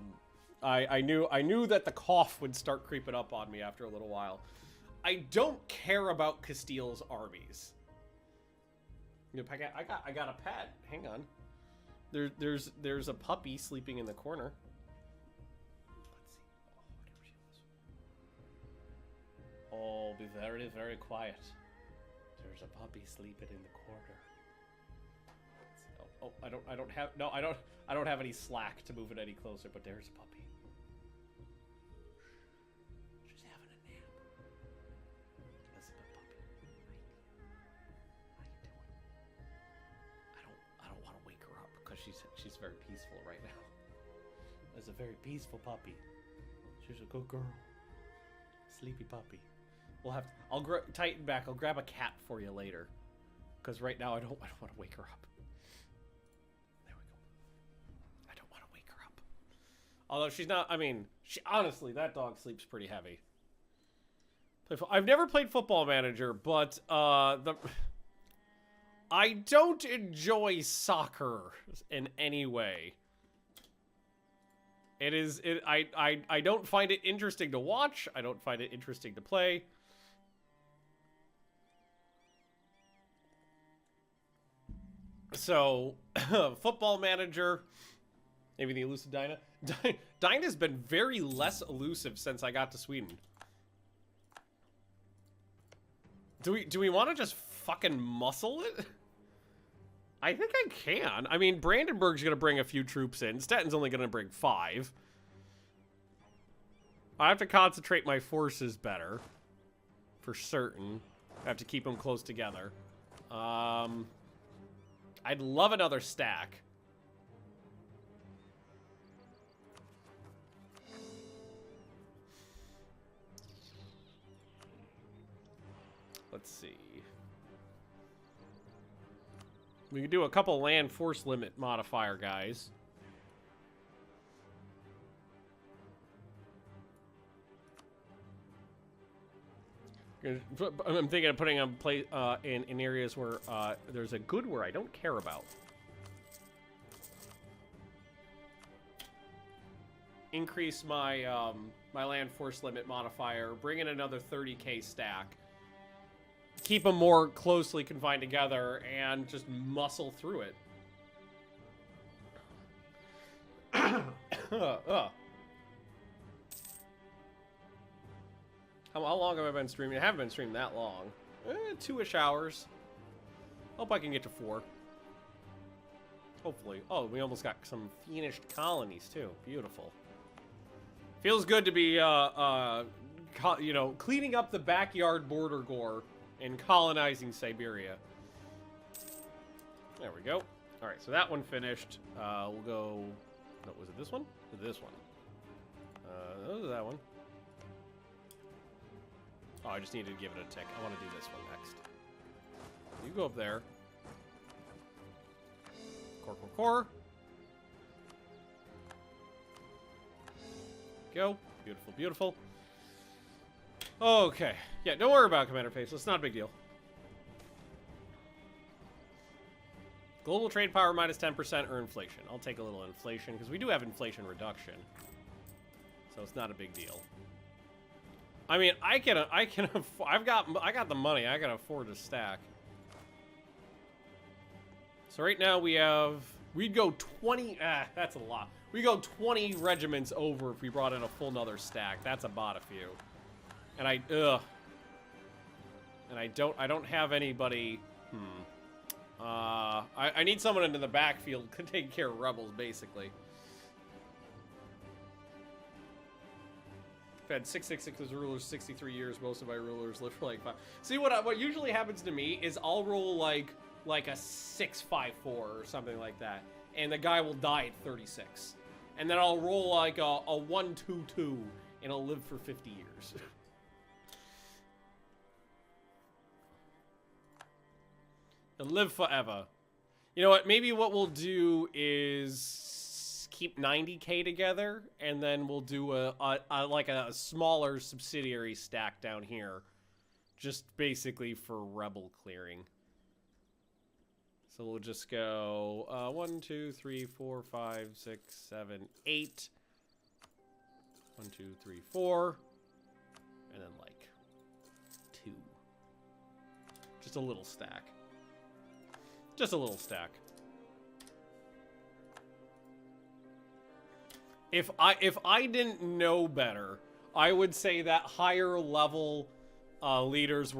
knew that the cough would start creeping up on me after a little while. I don't care about Castile's armies. I got a pet. Hang on. There's a puppy sleeping in the corner. Let's see. Oh, be very, very quiet. There's a puppy sleeping in the corner. Oh, I don't have any slack to move it any closer, but there's a puppy. She's having a nap. Elizabeth puppy. How you doing? I don't want to wake her up because she's very peaceful right now. That's a very peaceful puppy. She's a good girl. Sleepy puppy. I'll tighten back. I'll grab a cat for you later. Because right now I don't want to wake her up. Although she's not, I mean, honestly, that dog sleeps pretty heavy. I've never played Football Manager, but I don't enjoy soccer in any way. I don't find it interesting to watch. I don't find it interesting to play. So, Football Manager, maybe the elusive Dinah. Dinah's been very less elusive since I got to Sweden. Do we want to just fucking muscle it? I think I can. I mean, Brandenburg's gonna bring a few troops in. Stettin's only gonna bring 5. I have to concentrate my forces better. For certain. I have to keep them close together. I'd love another stack. Let's see. We could do a couple land force limit modifier guys. I'm thinking of putting them in areas where there's a good war I don't care about. Increase my my land force limit modifier. Bring in another 30k stack. Keep them more closely confined together and just muscle through it. How long have I been streaming? I haven't been streaming that long. 2-ish hours. Hope I can get to 4. Hopefully. Oh, we almost got some finished colonies too. Beautiful. Feels good to be, you know, cleaning up the backyard border gore and colonizing Siberia. There we go. All right, so that one finished. We'll go. No, was it this one? Or this one? That one. Oh, I just needed to give it a tick. I want to do this one next. You go up there. Core. Go. Beautiful, beautiful. Okay. Yeah, don't worry about Commander Faceless. It's not a big deal. Global trade power minus 10% or inflation. I'll take a little inflation because we do have inflation reduction. So it's not a big deal. I mean, I got the money. I can afford to stack. So right now we'd go 20, that's a lot. We go 20 regiments over if we brought in a full nother stack. That's a bot a few. And I don't have anybody, I need someone into the backfield taking care of rebels, basically. I've had 666 rulers, 63 years. Most of my rulers live for like 5. See, what usually happens to me is I'll roll like a 654 or something like that, and the guy will die at 36. And then I'll roll like a 122, and I'll live for 50 years. They'll live forever. You know what? Maybe what we'll do is keep 90k together, and then we'll do like a smaller subsidiary stack down here, just basically for rebel clearing. So we'll just go 1, 2, 3, 4, 5, 6, 7, 8. 1, 2, 3, 4, and then like 2. Just a little stack. Just a little stack. If I didn't know better, I would say that higher level leaders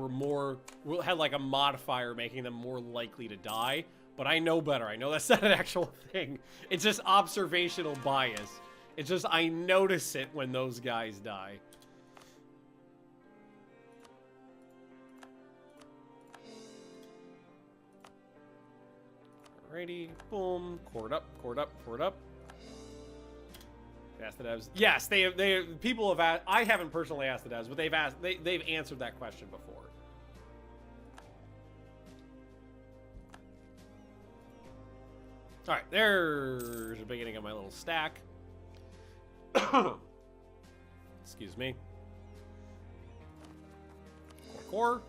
had like a modifier making them more likely to die. But I know better. I know that's not an actual thing. It's just observational bias. It's just I notice it when those guys die. Alrighty, boom, cord up. Ask the devs. Yes, people have asked. I haven't personally asked the devs, but they've answered that question before. All right, there's the beginning of my little stack. Excuse me. Core.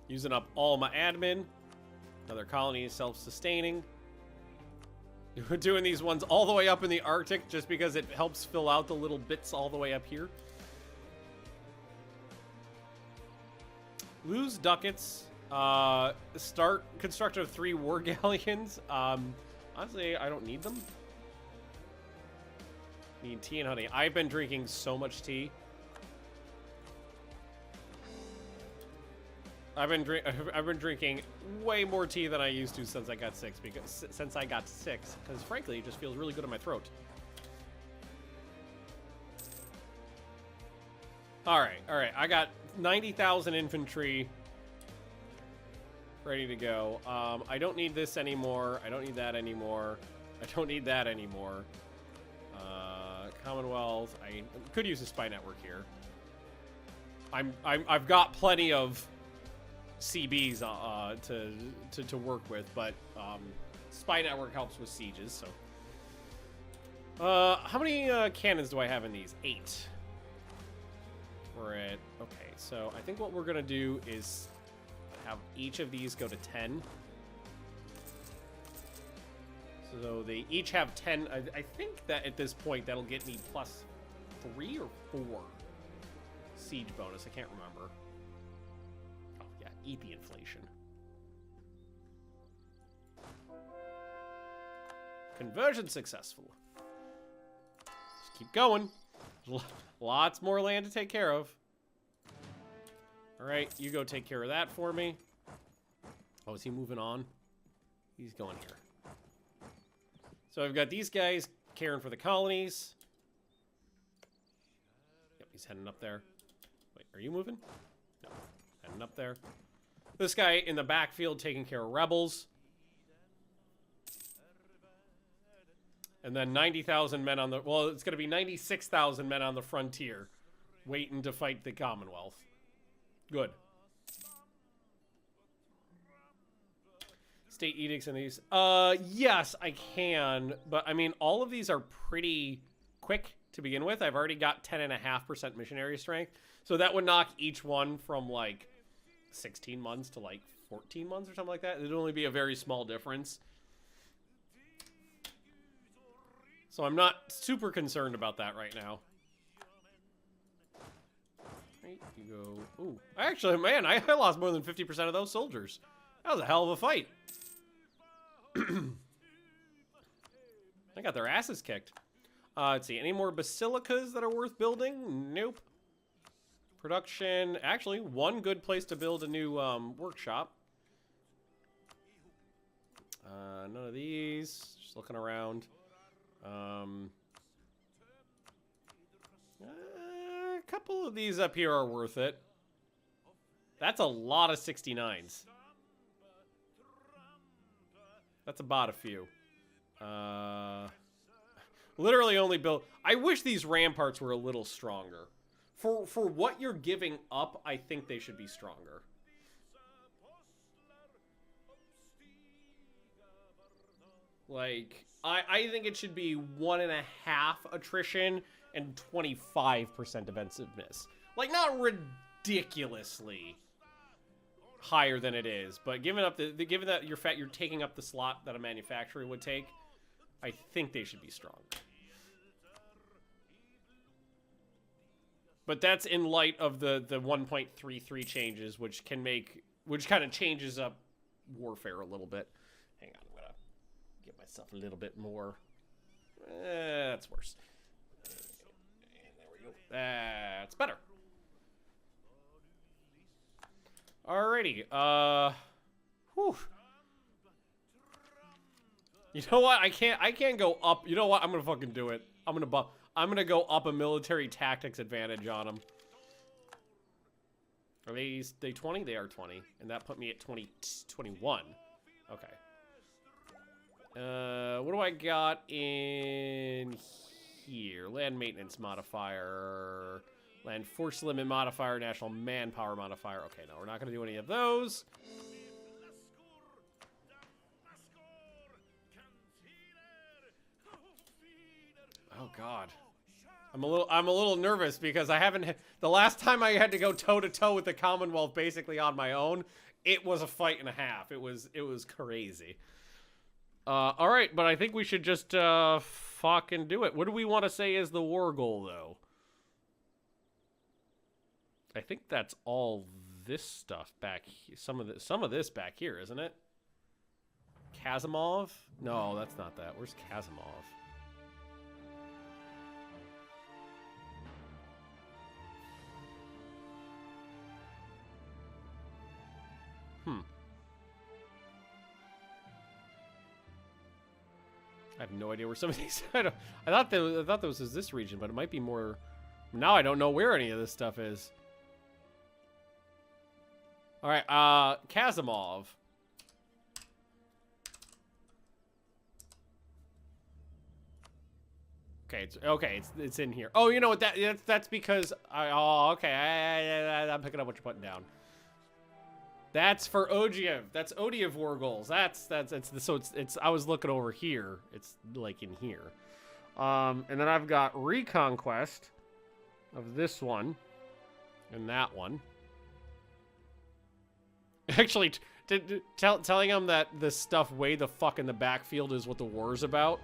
Using up all my admin. Another colony is self-sustaining. We're doing these ones all the way up in the Arctic just because it helps fill out the little bits all the way up here. Lose ducats. Start construction of 3 war galleons. Honestly, I don't need them. Need tea and honey. I've been drinking so much tea. I've been drinking way more tea than I used to since I got sick because frankly it just feels really good in my throat. All right. I got 90,000 infantry ready to go. I don't need this anymore. I don't need that anymore. I don't need that anymore. Commonwealth. I could use a spy network here. I've got plenty of CBs to work with, but Spy Network helps with sieges. So, how many cannons do I have in these? 8. We're at okay. So I think what we're gonna do is have each of these go to 10. So they each have 10. I think that at this point that'll get me plus 3 or 4 siege bonus. I can't remember. Oh yeah, eat the inflation. Conversion successful. Just keep going. Lots more land to take care of. All right, you go take care of that for me. Oh, is he moving on? He's going here. So I've got these guys caring for the colonies. Yep, he's heading up there. Wait, are you moving? No, heading up there. This guy in the backfield taking care of rebels. And then 90,000 men on the... Well, it's going to be 96,000 men on the frontier waiting to fight the Commonwealth. Good. State edicts and these. Yes, I can. But, I mean, all of these are pretty quick to begin with. I've already got 10.5% missionary strength. So that would knock each one from, like, 16 months to, like, 14 months or something like that. It'd only be a very small difference. So I'm not super concerned about that right now. Right, you go... Ooh. Actually, man, I lost more than 50% of those soldiers. That was a hell of a fight. I got their asses kicked. Let's see. Any more basilicas that are worth building? Nope. Production. Actually, one good place to build a new workshop. None of these. Just looking around. A couple of these up here are worth it. That's a lot of 69s. That's about a few. Literally only built... I wish these ramparts were a little stronger. For what you're giving up, I think they should be stronger. Like, I think it should be 1.5 attrition and 25% defensiveness. Like, not ridiculously higher than it is, but given that you're taking up the slot that a manufacturer would take, I think they should be stronger. But that's in light of the 1.33 changes, which kind of changes up warfare a little bit. Hang on, I'm gonna get myself a little bit more. That's worse. There we go. That's better. Alrighty. Whew. You know what? I can't go up. You know what? I'm gonna fucking do it. I'm gonna go up a military tactics advantage on them. Are they 20? They are 20, and that put me at 21. Okay. What do I got in here? Land maintenance modifier, land force limit modifier, national manpower modifier. Okay, no, we're not gonna do any of those. Oh God, I'm a little nervous because I haven't. The last time I had to go toe to toe with the Commonwealth basically on my own, it was a fight and a half. It was crazy. All right, but I think we should just fucking do it. What do we want to say is the war goal, though? I think that's all this stuff back here. Some of this back here, isn't it? Kazimov? No, that's not that. Where's Kazimov? I have no idea where some of these. I thought that was this region, but it might be more. Now I don't know where any of this stuff is. All right, Kazimov. Okay, it's in here. Oh, you know what? That's because I'm picking up what you're putting down. That's for Ogiev. That's Odiev war goals. So it's I was looking over here. It's like in here. And then I've got reconquest of this one and that one. Actually, telling them that this stuff way the fuck in the backfield is what the war is about.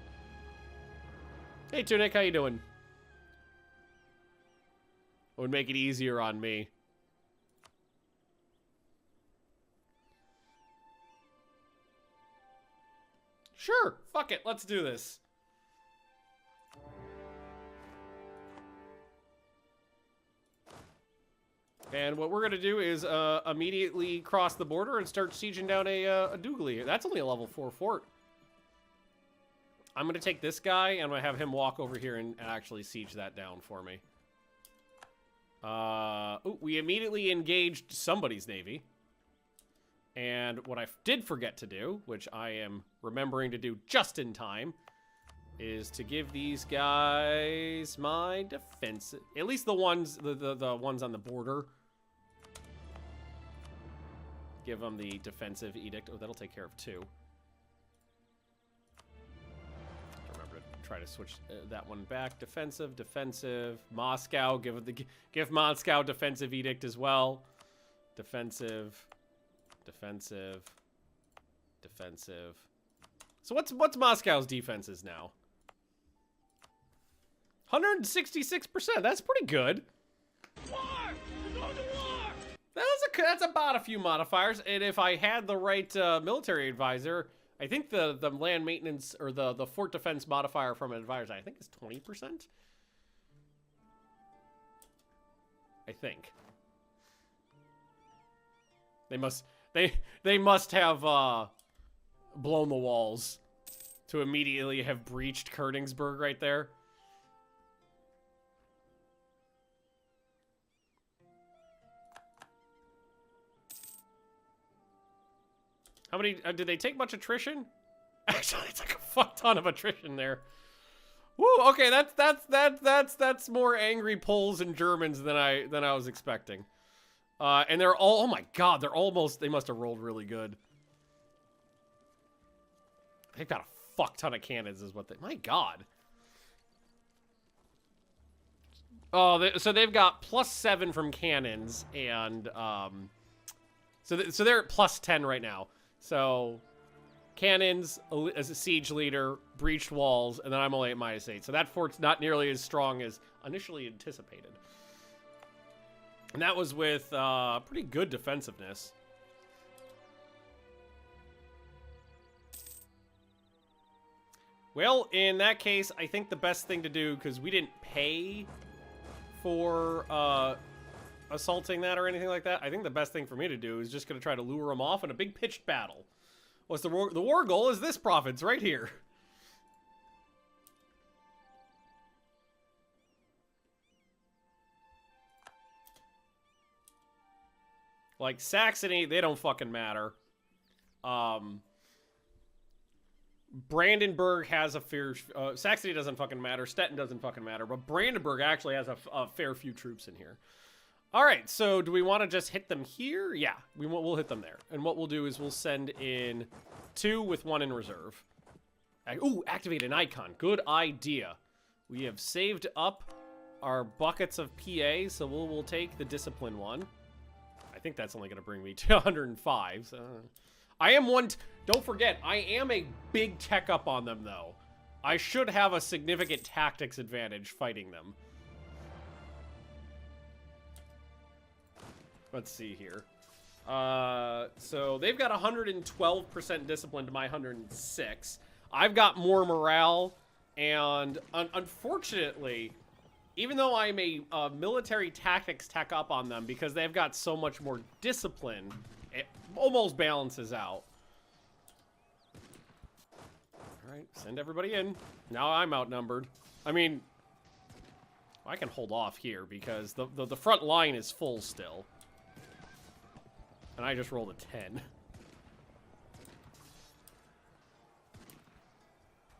Hey, Tunic, how you doing? It would make it easier on me. Sure, fuck it, let's do this. And what we're gonna do is immediately cross the border and start sieging down a Doogly. That's only a level 4 fort. I'm gonna take this guy and I'm gonna have him walk over here and actually siege that down for me. Ooh, we immediately engaged somebody's navy. And what I did forget to do, which I am remembering to do just in time, is to give these guys my defense. At least the ones, the ones on the border. Give them the defensive edict. Oh, that'll take care of 2. Remember to try to switch that one back. Defensive, defensive. Moscow, give Moscow defensive edict as well. Defensive, defensive, defensive. So what's Moscow's defenses now? 166%. That's pretty good. War! We're going to war! That's about a few modifiers. And if I had the right military advisor, I think the land maintenance or the fort defense modifier from an advisor, I think is 20%. I think. They must have blown the walls to immediately have breached Königsberg right there. How many did they take much attrition? Actually, it's like a fuck ton of attrition there. Woo, okay, that's more angry Poles and Germans than I was expecting. And they're all, oh my god, they must have rolled really good. They've got a fuck ton of cannons is what my god. Oh, so they've got +7 from cannons, and, so they're at +10 right now. So, cannons as a siege leader, breached walls, and then I'm only at -8. So that fort's not nearly as strong as initially anticipated. And that was with pretty good defensiveness. Well, in that case, I think the best thing to do, because we didn't pay for assaulting that or anything like that, I think the best thing for me to do is just going to try to lure them off in a big pitched battle. What's the war goal is this province right here. Like, Saxony, they don't fucking matter. Brandenburg has a fair... Saxony doesn't fucking matter. Stettin doesn't fucking matter. But Brandenburg actually has a fair few troops in here. Alright, so do we want to just hit them here? Yeah, we'll hit them there. And what we'll do is we'll send in 2 with 1 in reserve. Ooh, activate an icon. Good idea. We have saved up our buckets of PA, so we'll take the discipline one. I think that's only going to bring me to 105. So. I am one... Don't forget, I am a big tech up on them, though. I should have a significant tactics advantage fighting them. Let's see here. So they've got 112% discipline to my 106. I've got more morale, and unfortunately, even though I'm a military tactics tech up on them because they've got so much more discipline, it almost balances out. Alright, send everybody in. Now I'm outnumbered. I mean, I can hold off here because the front line is full still. And I just rolled a 10.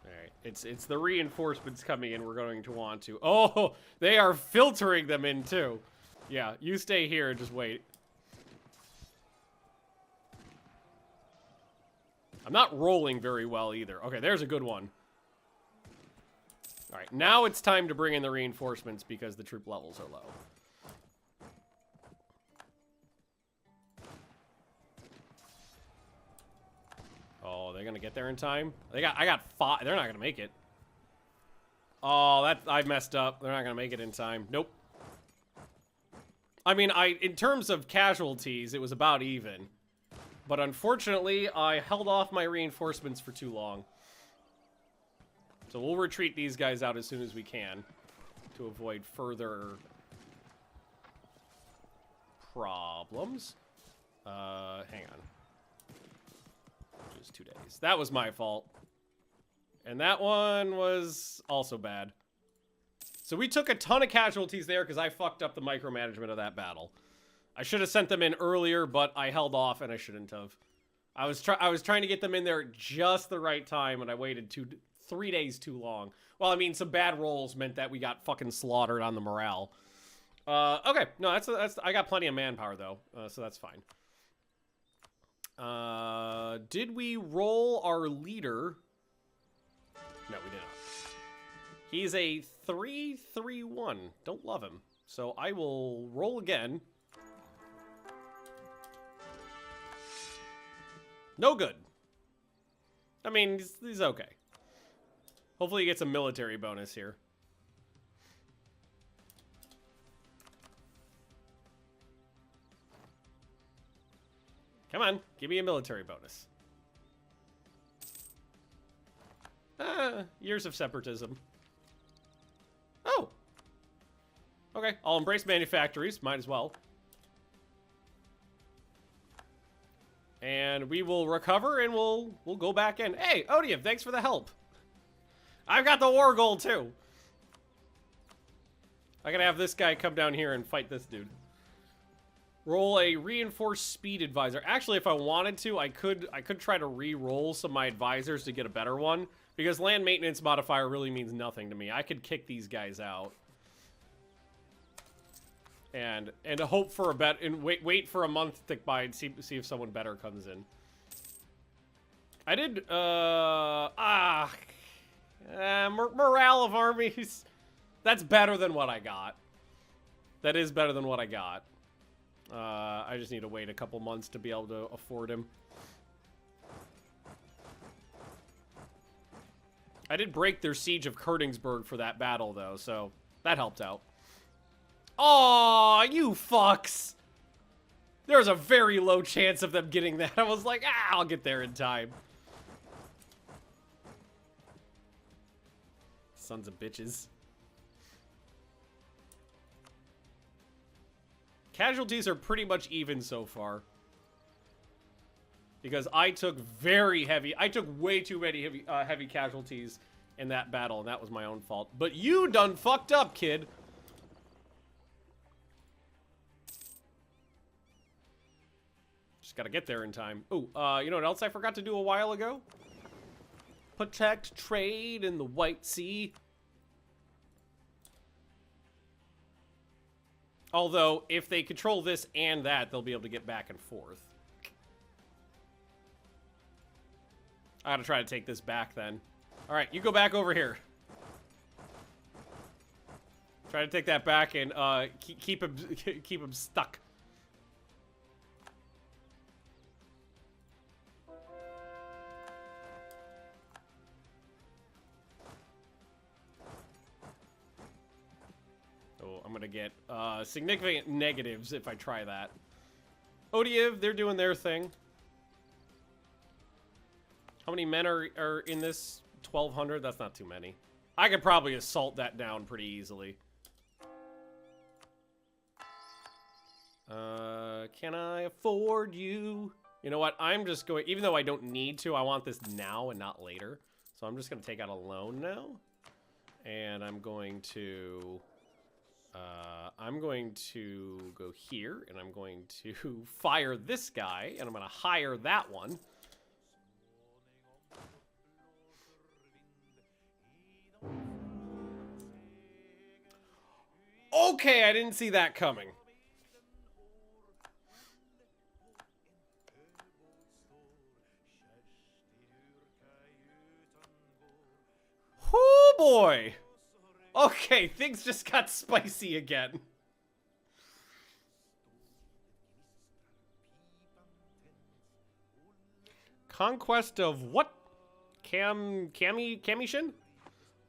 Alright, It's the reinforcements coming in we're going to want to. Oh, they are filtering them in too. Yeah, you stay here and just wait. I'm not rolling very well either. Okay, there's a good one. All right, now it's time to bring in the reinforcements because the troop levels are low. Oh, they're gonna get there in time. I got 5. They're not gonna make it. Oh, I messed up. They're not gonna make it in time. Nope. I mean, in terms of casualties, it was about even. But unfortunately, I held off my reinforcements for too long. So we'll retreat these guys out as soon as we can to avoid further problems. Hang on. Just 2 days. That was my fault. And that one was also bad. So we took a ton of casualties there because I fucked up the micromanagement of that battle. I should have sent them in earlier, but I held off and I shouldn't have. I was trying to get them in there at just the right time, and I waited 3 days too long. Well, I mean, some bad rolls meant that we got fucking slaughtered on the morale. Okay, no, that's I got plenty of manpower though, so that's fine. Did we roll our leader? No, we did not. He's a 3-3-1. Don't love him. So I will roll again. No good. I mean, he's okay. Hopefully he gets a military bonus here. Come on, give me a military bonus. Years of separatism. Oh. Okay, I'll embrace manufactories. Might as well. And we will recover and we'll go back in. Hey, Odium, thanks for the help. I've got the war goal too. I gotta have this guy come down here and fight this dude. Roll a reinforced speed advisor. Actually, if I wanted to, I could try to re-roll some of my advisors to get a better one. Because land maintenance modifier really means nothing to me. I could kick these guys out. And hope for a bet and wait for a month to tick by and see if someone better comes in. I did morale of armies. That's better than what I got. That is better than what I got. I just need to wait a couple months to be able to afford him. I did break their siege of Kurdingsburg for that battle though, so that helped out. Aw, you fucks! There's a very low chance of them getting that. I was like, I'll get there in time. Sons of bitches. Casualties are pretty much even so far. Because I took way too many heavy casualties in that battle, and that was my own fault. But you done fucked up, kid. Just gotta get there in time. Ooh, you know what else I forgot to do a while ago? Protect trade in the White Sea. Although, if they control this and that, they'll be able to get back and forth. I gotta try to take this back then. Alright, you go back over here. Try to take that back and keep him stuck. Oh, I'm gonna get significant negatives if I try that. Odiev, they're doing their thing. How many men are in this? 1,200? That's not too many. I could probably assault that down pretty easily. Can I afford you? You know what? I'm just going... Even though I don't need to, I want this now and not later. So I'm just going to take out a loan now. And I'm going to go here. And I'm going to fire this guy. And I'm going to hire that one. Okay, I didn't see that coming. Oh boy. Okay, things just got spicy again. Conquest of what? Kamishin?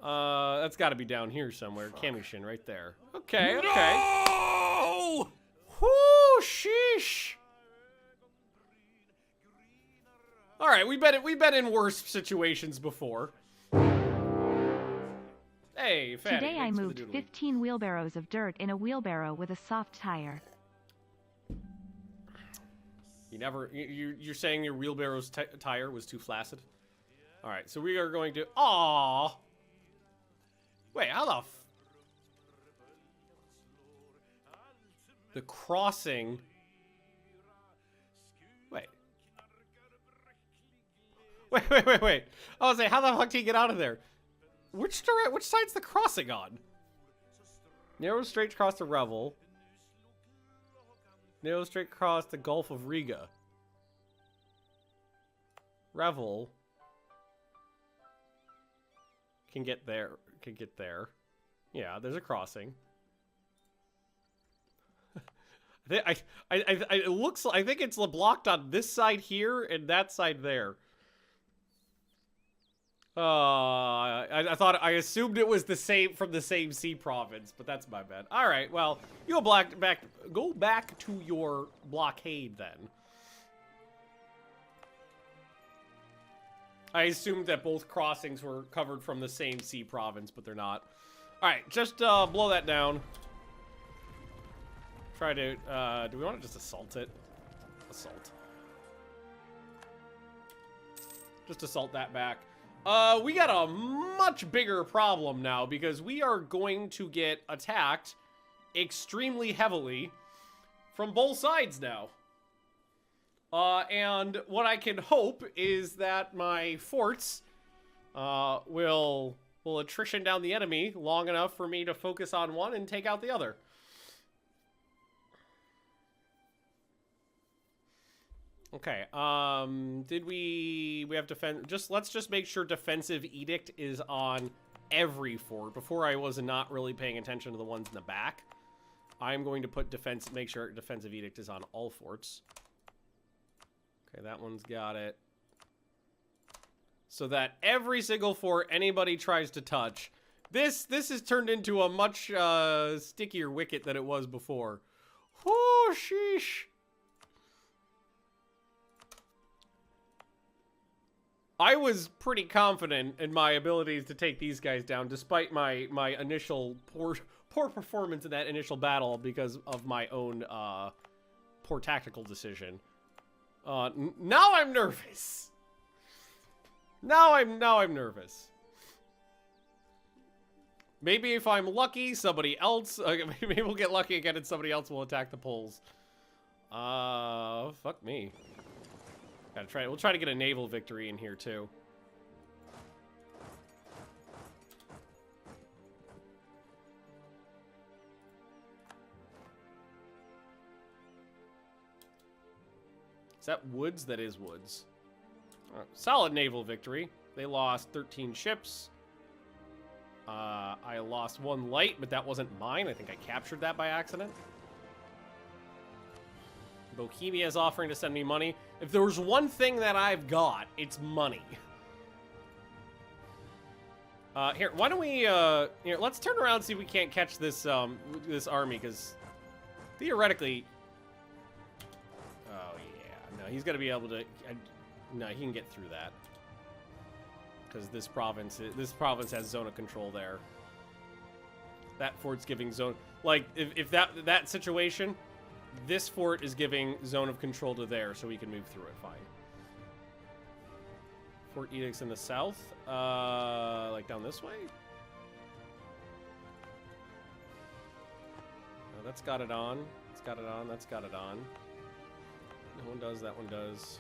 That's got to be down here somewhere. Kamishin, right there. Okay, okay. No! Whoo, sheesh. All right, we've been in worse situations before. Hey, Fatty. Today I moved 15 wheelbarrows of dirt in a wheelbarrow with a soft tire. You're saying your wheelbarrow's tire was too flaccid? All right, so we are going to. Aww. Wait, how the? The crossing. Wait. Wait. I was saying, how the fuck do you get out of there? Which side's the crossing on? Narrow straight across the Revel. Narrow straight across the Gulf of Riga. Revel. Can get there. Yeah, there's a crossing. It looks. I think it's blocked on this side here and that side there. I assumed it was the same from the same sea province, but that's my bad. All right, well, you go back to your blockade then. I assumed that both crossings were covered from the same sea province, but they're not. All right, just blow that down. Try to. Do we want to just assault it? Assault. Just assault that back. We got a much bigger problem now because we are going to get attacked extremely heavily from both sides now. And what I can hope is that my forts will attrition down the enemy long enough for me to focus on one and take out the other. Okay, we have defense, let's just make sure defensive edict is on every fort. Before I was not really paying attention to the ones in the back. I'm going to put make sure defensive edict is on all forts. Okay, that one's got it. So that every single fort anybody tries to touch, this has turned into a much stickier wicket than it was before. Whoo, sheesh. I was pretty confident in my abilities to take these guys down, despite my initial poor performance in that initial battle because of my own poor tactical decision. Now I'm nervous. Now I'm nervous. Maybe if I'm lucky, somebody else. Maybe we'll get lucky again, and somebody else will attack the poles. Fuck me. Gotta try. We'll try to get a naval victory in here too. Is that woods? That is woods. Solid naval victory. They lost 13 ships. I lost 1 light, but that wasn't mine. I think I captured that by accident. Bohemia is offering to send me money. If there was one thing that I've got, it's money. Here, why don't we, here, let's turn around and see if we can't catch this, this army, because theoretically... Oh, yeah. No, he's going to be able to... no, he can get through that. Because this province has zone of control there. That fort's giving zone... Like, if that situation... This fort is giving zone of control to there, so we can move through it fine. Fort edicts in the south, like down this way. That's got it on. It's got it on. That's got it on. That one does. That one does.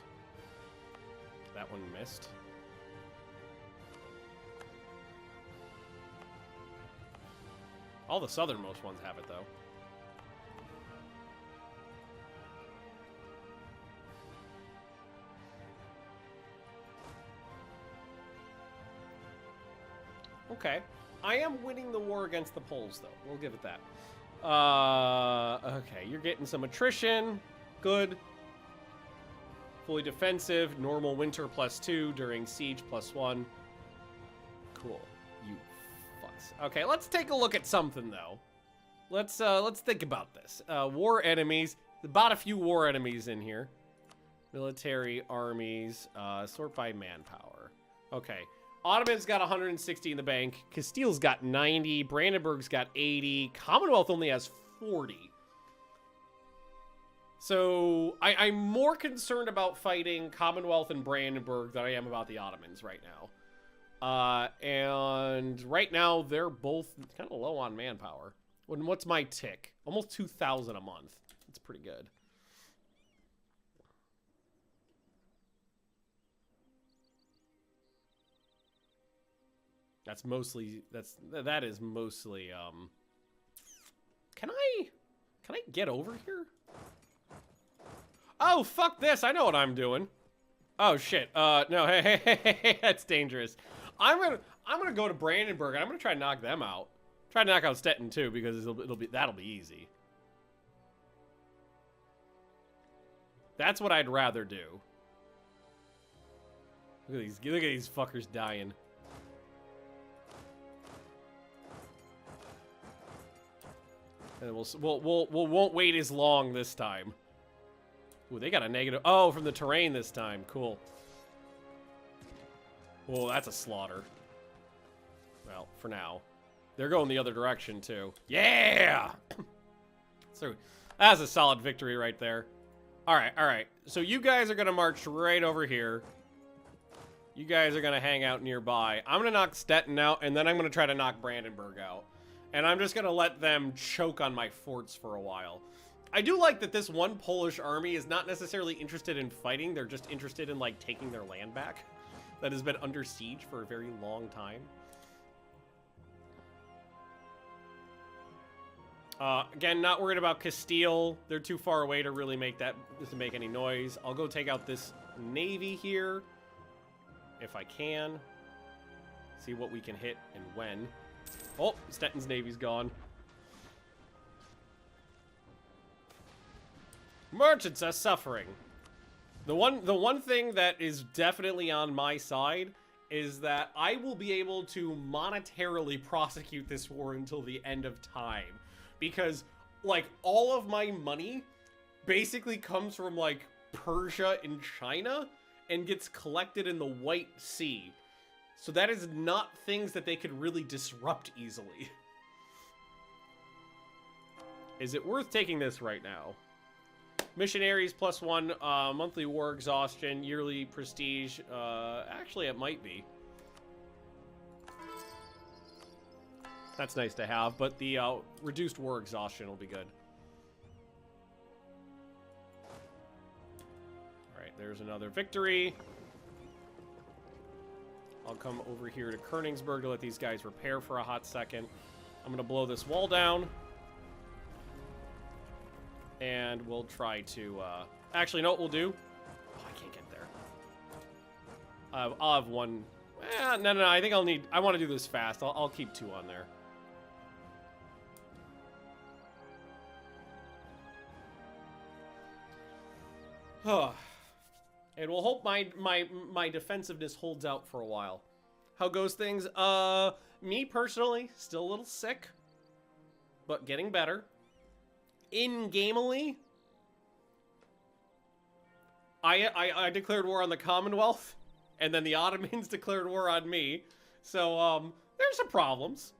That one missed. All the southernmost ones have it, though. Okay. I am winning the war against the Poles, though. We'll give it that. Okay, you're getting some attrition. Good. Fully defensive. Normal winter +2. During siege +1. Cool. You fucks. Okay, let's take a look at something, though. Let's think about this. War enemies. About a few war enemies in here. Military, armies. Sort by manpower. Okay. Ottoman's got 160 in the bank. Castile's got 90. Brandenburg's got 80. Commonwealth only has 40. So I'm more concerned about fighting Commonwealth and Brandenburg than I am about the Ottomans right now. And right now they're both kind of low on manpower. What's my tick? Almost 2,000 a month. That's pretty good. That is mostly can I get over here? Oh, fuck this. I know what I'm doing. Oh shit. No, hey, that's dangerous. I'm gonna go to Brandenburg and I'm gonna try to knock them out. Try to knock out Stettin too, because that'll be easy. That's what I'd rather do. Look at these fuckers dying. And we won't wait as long this time. Ooh, they got a negative. Oh, from the terrain this time. Cool. Oh, that's a slaughter. Well, for now. They're going the other direction, too. Yeah! So, that's a solid victory right there. Alright, alright. So you guys are going to march right over here. You guys are going to hang out nearby. I'm going to knock Stettin out, and then I'm going to try to knock Brandenburg out. And I'm just going to let them choke on my forts for a while. I do like that this one Polish army is not necessarily interested in fighting. They're just interested in, like, taking their land back. That has been under siege for a very long time. Again, not worried about Castile. They're too far away to really make any noise. I'll go take out this navy here. If I can. See what we can hit and when. Oh, Stettin's navy's gone. Merchants are suffering. The one thing that is definitely on my side is that I will be able to monetarily prosecute this war until the end of time. Because, like, all of my money basically comes from, like, Persia and China and gets collected in the White Sea. So that is not things that they could really disrupt easily. Is it worth taking this right now? Missionaries +1, monthly war exhaustion, yearly prestige. Actually, it might be. That's nice to have, but the reduced war exhaustion will be good. Alright, there's another victory. I'll come over here to Königsberg to let these guys repair for a hot second. I'm going to blow this wall down. And we'll try to... Actually, you know what we'll do? Oh, I can't get there. I'll have one... No, I think I'll need... I want to do this fast. I'll keep 2 on there. And we'll hope my defensive-ness holds out for a while. How goes things? Me personally, still a little sick, but getting better. In-gamely, I declared war on the Commonwealth, and then the Ottomans declared war on me. So, there's some problems.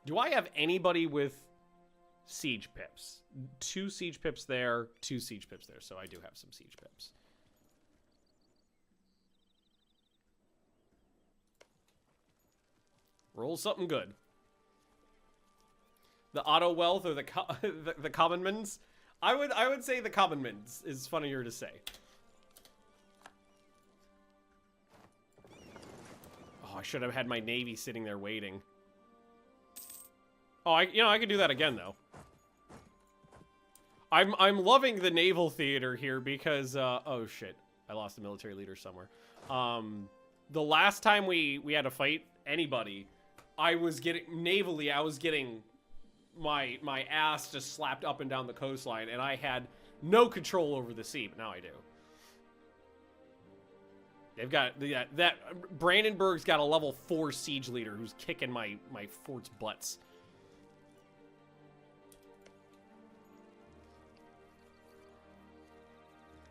Do I have anybody with siege pips? 2 siege pips there, 2 siege pips there. So I do have some siege pips. Roll something good. The auto wealth or the commonmans? I would say the commonmans is funnier to say. Oh, I should have had my navy sitting there waiting. Oh, I could do that again though. I'm loving the naval theater here because oh shit, I lost a military leader somewhere. The last time we had to fight anybody, I was getting my ass just slapped up and down the coastline, and I had no control over the sea, but now I do. They've got that Brandenburg's got a level 4 siege leader who's kicking my fort's butts.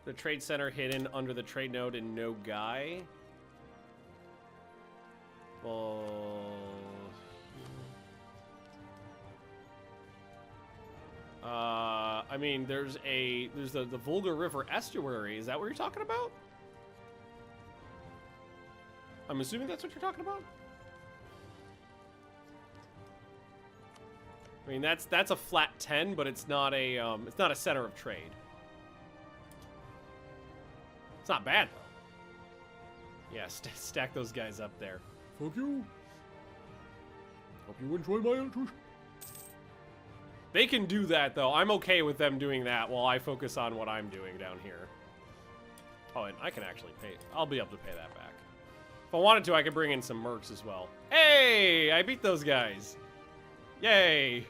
The trade center hidden under the trade node in No Guy. Well, I mean, there's the Volga River estuary. Is that what you're talking about? I'm assuming that's what you're talking about. I mean, that's a flat 10, but it's not a center of trade. It's not bad though. Yeah, stack those guys up there. Fuck you. Hope you enjoy my intro. They can do that though. I'm okay with them doing that while I focus on what I'm doing down here. Oh, and I can actually pay. I'll be able to pay that back. If I wanted to, I could bring in some mercs as well. Hey, I beat those guys. Yay.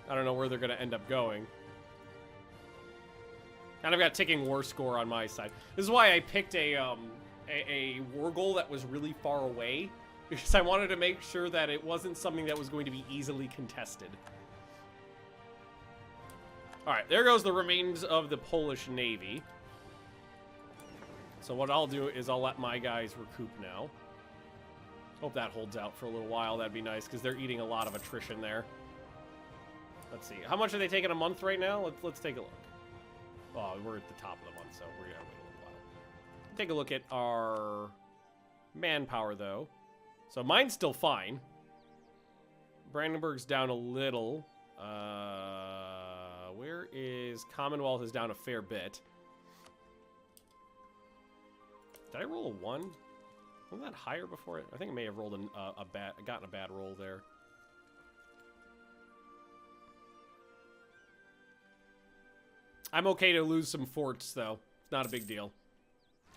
I don't know where they're going to end up going. And I've got ticking war score on my side. This is why I picked a war goal that was really far away, because I wanted to make sure that it wasn't something that was going to be easily contested. All right, there goes the remains of the Polish Navy. So what I'll do is I'll let my guys recoup now. Hope that holds out for a little while. That'd be nice, because they're eating a lot of attrition there. Let's see. How much are they taking a month right now? Let's take a look. Oh, we're at the top of the month, so we're going to wait a little while. Take a look at our manpower, though. So mine's still fine. Brandenburg's down a little. Where is Commonwealth is down a fair bit. Did I roll a 1? Wasn't that higher before? I think I may have rolled gotten a bad roll there. I'm okay to lose some forts, though. It's not a big deal.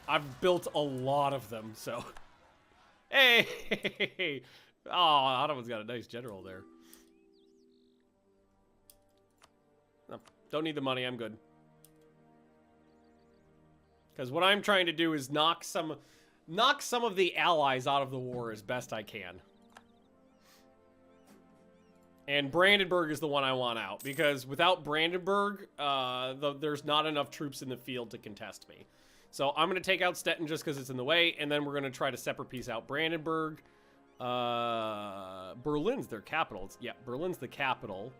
I've built a lot of them, so... Hey! Oh, Ottoman's got a nice general there. No, don't need the money, I'm good. Because what I'm trying to do is knock some of the allies out of the war as best I can. And Brandenburg is the one I want out, because without Brandenburg, there's not enough troops in the field to contest me. So I'm going to take out Stettin just because it's in the way, and then we're going to try to separate piece out Brandenburg. Berlin's their capital. Yeah, Berlin's the capital.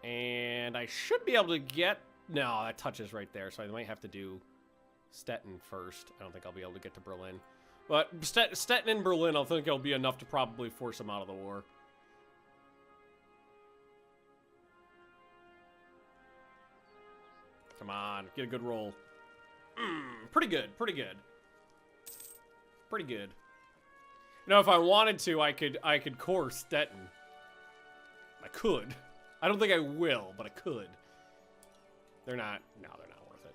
And I should be able to get... No, that touches right there, so I might have to do Stettin first. I don't think I'll be able to get to Berlin. But Stettin and Berlin, I think it'll be enough to probably force them out of the war. Come on, get a good roll. Pretty good, pretty good. Pretty good. You know, if I wanted to, I could core Stettin. I could. I don't think I will, but I could. They're not, no, they're not worth it.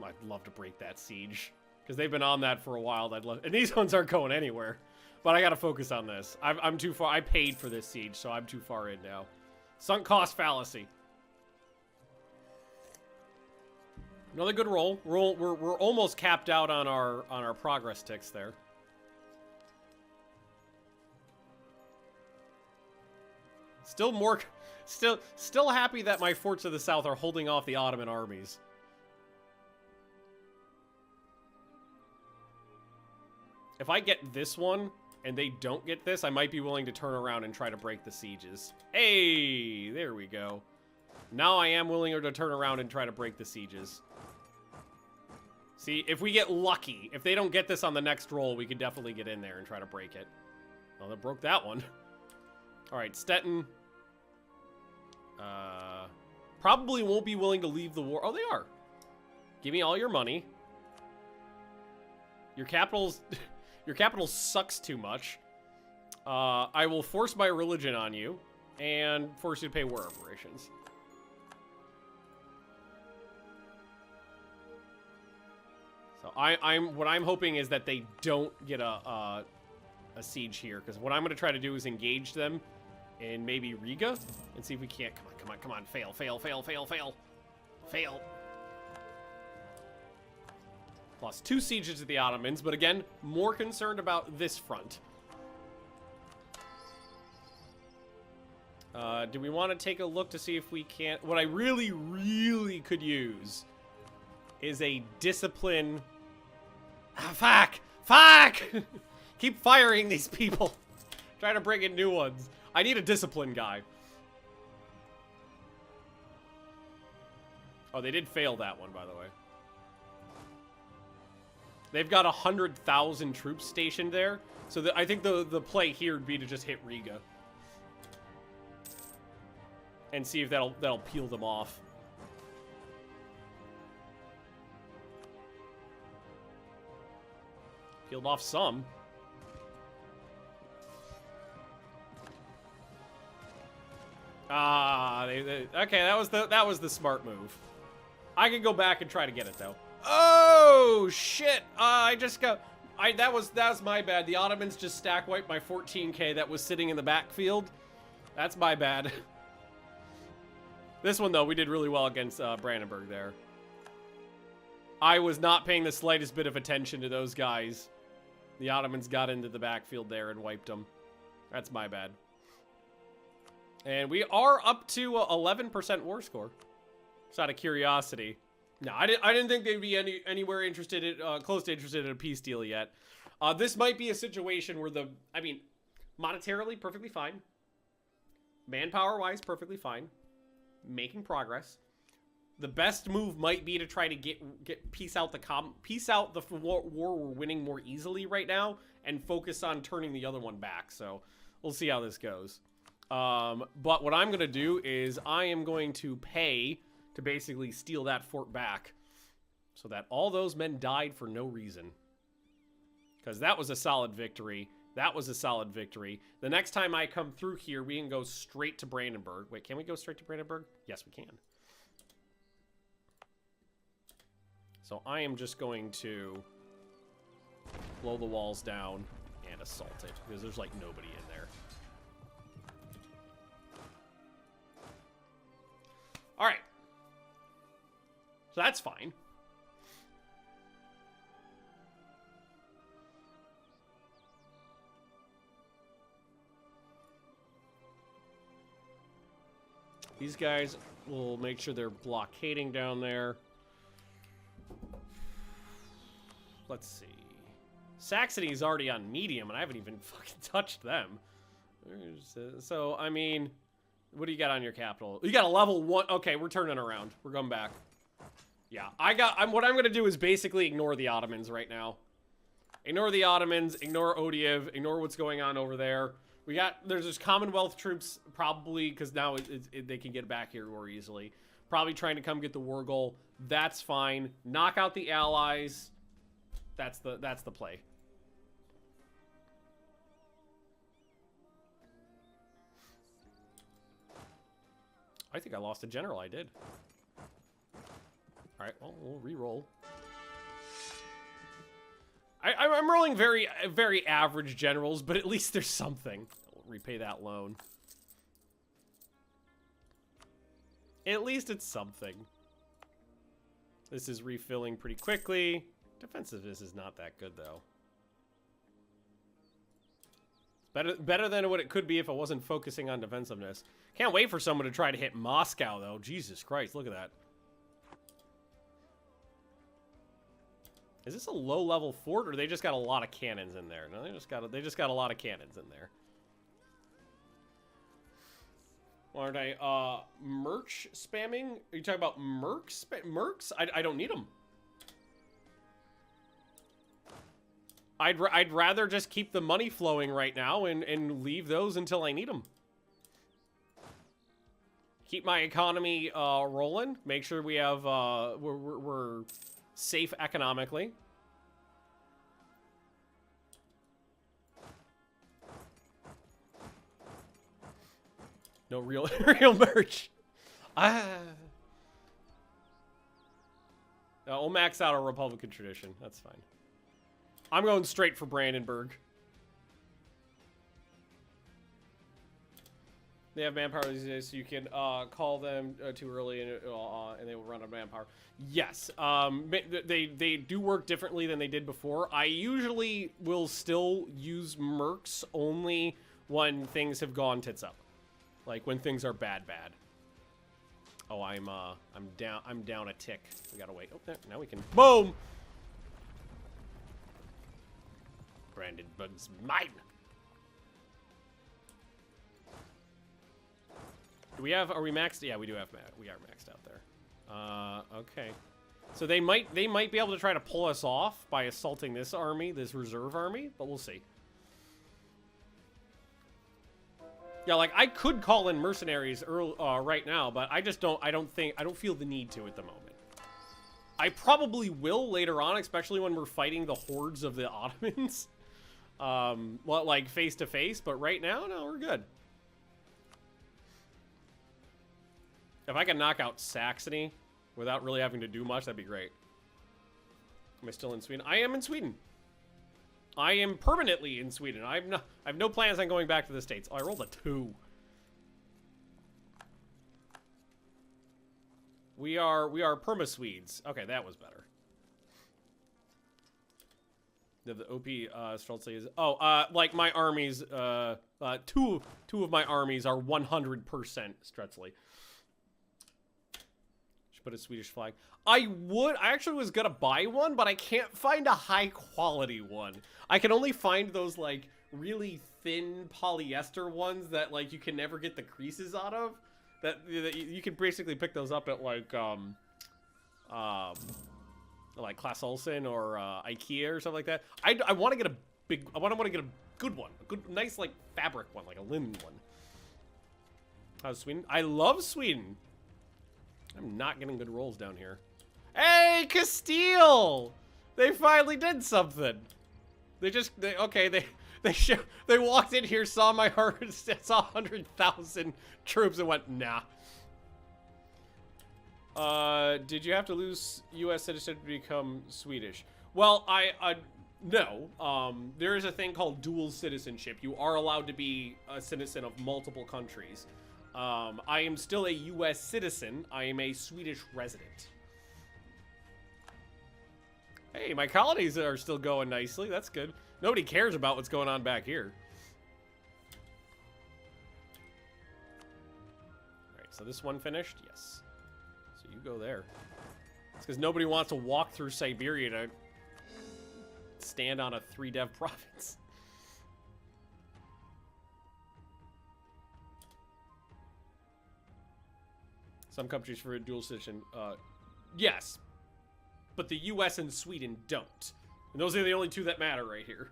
I'd love to break that siege, because they've been on that for a while. And these ones aren't going anywhere. But I gotta focus on this. I'm too far. I paid for this siege, so I'm too far in now. Sunk cost fallacy. Another good roll. We're almost capped out on our progress ticks there. Still happy that my forts of the south are holding off the Ottoman armies. If I get this one, and they don't get this, I might be willing to turn around and try to break the sieges. Hey, there we go. Now I am willing to turn around and try to break the sieges. See, if we get lucky, if they don't get this on the next roll, we could definitely get in there and try to break it. Well, they broke that one. All right, Stettin. Probably won't be willing to leave the war. Oh, they are. Give me all your money. Your capital's your capital sucks too much. I will force my religion on you and force you to pay war reparations. So what I'm hoping is that they don't get a siege here, because what I'm going to try to do is engage them in maybe Riga and see if we can't. Come on, fail. Lost 2 sieges to the Ottomans, but again, more concerned about this front. Do we want to take a look to see if we can't? What I really could use is a discipline. Ah, fuck! Keep firing these people. Trying to bring in new ones. I need a discipline guy. Oh, they did fail that one, by the way. They've got 100,000 troops stationed there. So I think the play here would be to just hit Riga. And see if that'll peel them off. Peeled off some. Ah, okay, that was the smart move. I can go back and try to get it though. Oh shit! That was my bad. The Ottomans just stack wiped my 14k that was sitting in the backfield. That's my bad. This one though, we did really well against Brandenburg there. I was not paying the slightest bit of attention to those guys. The Ottomans got into the backfield there and wiped them. That's my bad. And we are up to 11% war score. Just out of curiosity. No, I didn't think they'd be anywhere interested in, close to interested in a peace deal yet. This might be a situation where monetarily perfectly fine. Manpower-wise, perfectly fine. Making progress. The best move might be to try to get piece out the war we're winning more easily right now and focus on turning the other one back. So we'll see how this goes. But what I'm going to do is I am going to pay to basically steal that fort back so that all those men died for no reason. Because that was a solid victory. That was a solid victory. The next time I come through here, we can go straight to Brandenburg. Wait, can we go straight to Brandenburg? Yes, we can. So I am just going to blow the walls down and assault it, because there's like nobody in there. All right. So that's fine. These guys will make sure they're blockading down there. Let's see. Saxony's already on medium, and I haven't even fucking touched them. So, I mean, what do you got on your capital? You got a level 1. Okay, we're turning around. We're going back. Yeah, what I'm going to do is basically ignore the Ottomans right now. Ignore the Ottomans, ignore Odiev, ignore what's going on over there. There's just Commonwealth troops, probably, because now they can get back here more easily. Probably trying to come get the war goal. That's fine. Knock out the allies. That's the play. I think I lost a general. I did. All right, well, we'll re-roll. I'm rolling very average generals, but at least there's something. I'll repay that loan. At least it's something. This is refilling pretty quickly. Defensiveness is not that good, though. Better than what it could be if I wasn't focusing on defensiveness. Can't wait for someone to try to hit Moscow, though. Jesus Christ, look at that. Is this a low-level fort, or they just got a lot of cannons in there? No, they just got a lot of cannons in there. Aren't I merch spamming? Are you talking about mercs? I don't need them. I'd rather just keep the money flowing right now and leave those until I need them. Keep my economy rolling. Make sure we have we're safe economically. No real real merch. No, we'll max out our Republican tradition. That's fine. I'm going straight for Brandenburg. They have manpower these days, so you can call them too early and they will run out of manpower. Yes, they do work differently than they did before. I usually will still use mercs only when things have gone tits up, like when things are bad. Oh, I'm down a tick. We gotta wait. Oh, there, now we can. Boom. Brandenburg's mine. Do we have? Are we maxed? Yeah, we do have. We are maxed out there. Okay. So they might be able to try to pull us off by assaulting this army, this reserve army, but we'll see. Yeah, like I could call in mercenaries right now, but I just don't. I don't feel the need to at the moment. I probably will later on, especially when we're fighting the hordes of the Ottomans. Well, like face to face, but right now, no, we're good. If I can knock out Saxony without really having to do much, that'd be great. Am I still in Sweden? I am in Sweden. I am permanently in Sweden. I have no plans on going back to the States. Oh, I rolled a 2. We are perma-Swedes. Okay, that was better. The OP Streltsy is... Oh, like my armies, two of my armies are 100% Streltsy. Should put a Swedish flag. I actually was gonna buy one, but I can't find a high quality one. I can only find those like really thin polyester ones that like you can never get the creases out of. That you can basically pick those up at like Claes Olsen or IKEA or something like that. I want to get a big. I want to get a good one, a good, nice like fabric one, like a linen one. How's Sweden? I love Sweden. I'm not getting good rolls down here. Hey, Castile! They finally did something. They walked in here, saw my heart, saw 100,000 troops, and went nah. Did you have to lose U.S. citizenship to become Swedish? Well, no. There is a thing called dual citizenship. You are allowed to be a citizen of multiple countries. I am still a U.S. citizen. I am a Swedish resident. Hey, my colonies are still going nicely. That's good. Nobody cares about what's going on back here. All right, so this one finished? Yes. So you go there. It's because nobody wants to walk through Siberia to stand on a 3-dev province. Some countries for a dual citizen, yes, but the U.S. and Sweden don't. And those are the only two that matter right here.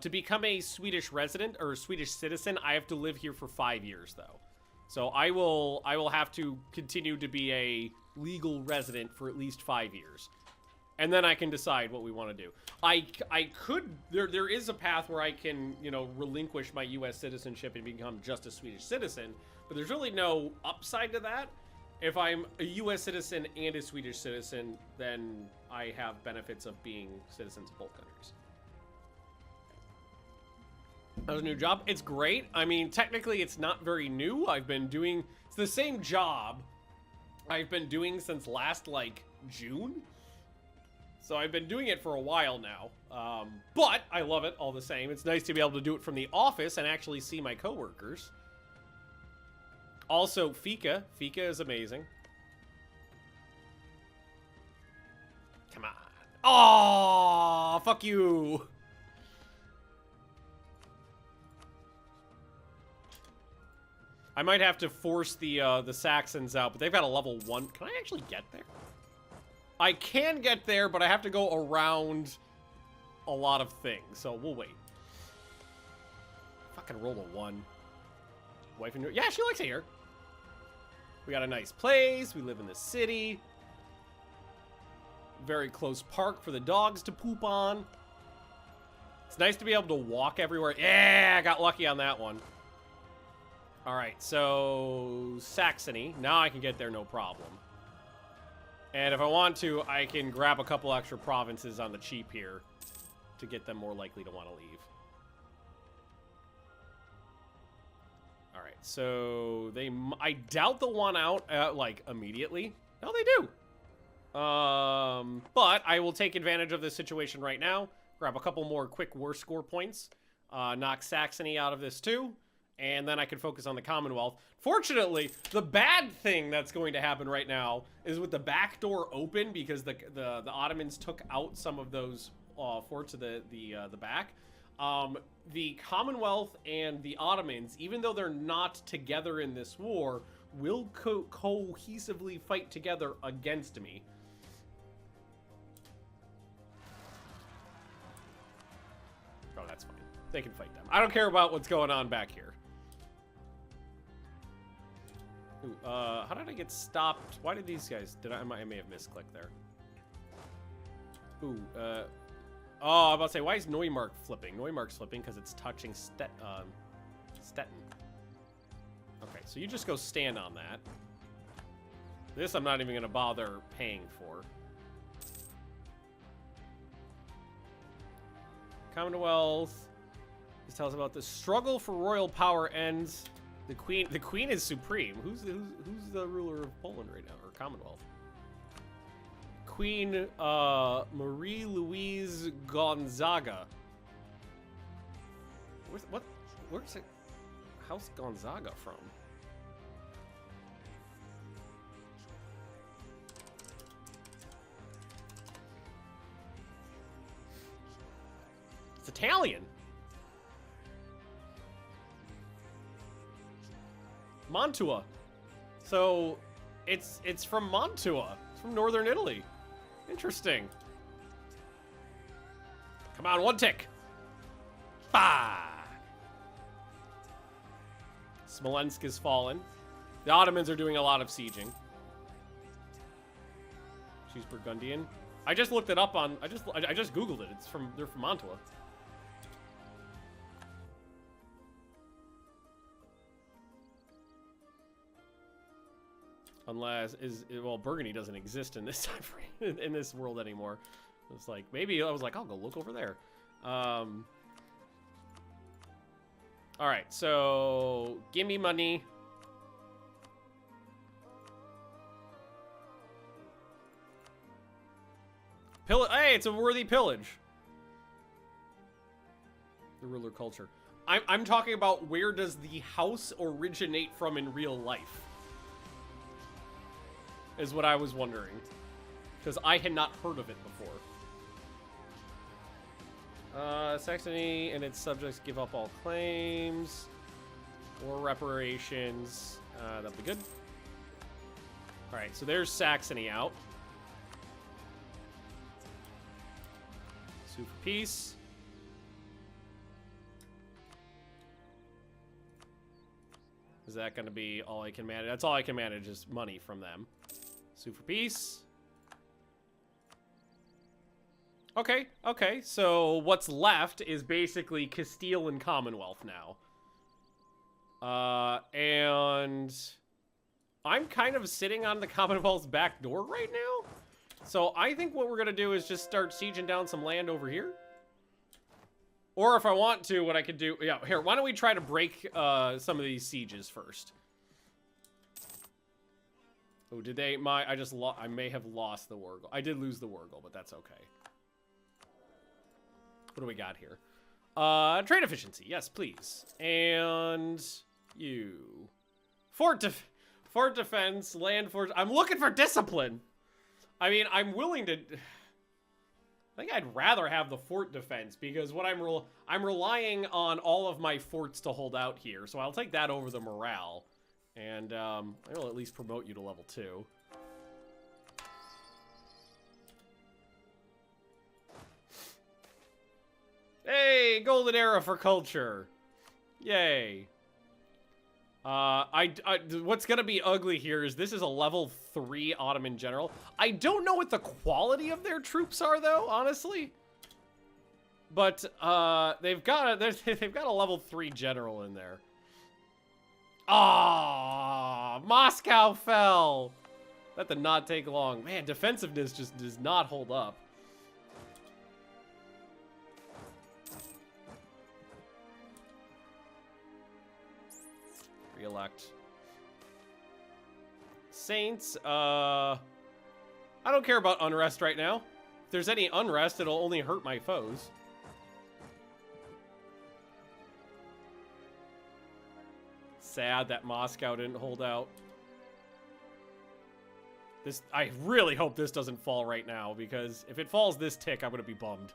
To become a Swedish resident or a Swedish citizen, I have to live here for 5 years, though. So I will have to continue to be a legal resident for at least 5 years. And then I can decide what we want to do. I could, there is a path where I can, you know, relinquish my U.S. citizenship and become just a Swedish citizen, but there's really no upside to that. If I'm a U.S. citizen and a Swedish citizen, then I have benefits of being citizens of both countries. How's a new job? It's great. I mean, technically it's not very new. It's the same job I've been doing since last, like, June. So I've been doing it for a while now, but I love it all the same. It's nice to be able to do it from the office and actually see my coworkers. Also, Fika. Fika is amazing. Come on. Oh, fuck you. I might have to force the Saxons out, but they've got a level 1. Can I actually get there? I can get there, but I have to go around a lot of things, so we'll wait. Fucking roll a 1. Wife and... Yeah, she likes it here. We got a nice place. We live in the city. Very close park for the dogs to poop on. It's nice to be able to walk everywhere. Yeah, I got lucky on that one. All right, so Saxony. Now I can get there no problem. And if I want to, I can grab a couple extra provinces on the cheap here to get them more likely to want to leave. All right, so I doubt they'll want out like immediately. No, they do. But I will take advantage of this situation right now. Grab a couple more quick war score points. Knock Saxony out of this too. And then I can focus on the Commonwealth. Fortunately, the bad thing that's going to happen right now is with the back door open, because the Ottomans took out some of those forts of the back. The Commonwealth and the Ottomans, even though they're not together in this war, will cohesively fight together against me. Oh, that's fine. They can fight them. I don't care about what's going on back here. Ooh, how did I get stopped? Why did these guys... I may have misclicked there. Ooh, oh, I'm about to say, why is Neumark flipping? Neumark's flipping because it's touching Stettin. Okay, so you just go stand on that. This I'm not even going to bother paying for. Commonwealth. This tells about the struggle for royal power ends. The queen is supreme. Who's the ruler of Poland right now, or Commonwealth? Queen Marie Louise Gonzaga. Where's it? How's Gonzaga from? It's Italian. Mantua. So it's from Mantua. It's from northern Italy. Interesting. Come on, one tick. Bah! Smolensk is fallen. The Ottomans are doing a lot of sieging. She's Burgundian. I just looked it up on I just googled it. They're from Mantua. Unless well, Burgundy doesn't exist in this time frame, in this world anymore. It's like maybe I was like, I'll go look over there. All right, so give me money. Hey, it's a worthy pillage. The ruler culture. I'm talking about where does the house originate from in real life? Is what I was wondering. Because I had not heard of it before. Saxony and its subjects give up all claims. Or reparations. That'll be good. Alright, so there's Saxony out. Sue for peace. Is that going to be all I can manage? That's all I can manage is money from them. Sue for peace. Okay, okay. So what's left is basically Castile and Commonwealth now. And I'm kind of sitting on the Commonwealth's back door right now. So I think what we're going to do is just start sieging down some land over here. Or if I want to, what I could do... Yeah, here, why don't we try to break some of these sieges first? Oh, did they... I may have lost the war goal. I did lose the war goal, but that's okay. What do we got here? Trade efficiency. Yes, please. And you. Fort defense, land fort... I'm looking for discipline. I mean, I'm willing to... I think I'd rather have the fort defense because what I'm relying on all of my forts to hold out here. So I'll take that over the morale. And I will at least promote you to level 2. Hey, golden era for culture. Yay. What's gonna be ugly here is this is a level 3 Ottoman general. I don't know what the quality of their troops are, though, honestly. But they've got a level 3 general in there. Ah, Moscow fell. That did not take long. Man, defensiveness just does not hold up. Re-elect. Saints, I don't care about unrest right now. If there's any unrest, it'll only hurt my foes. Sad that Moscow didn't hold out. I really hope this doesn't fall right now, because if it falls this tick, I'm gonna be bummed.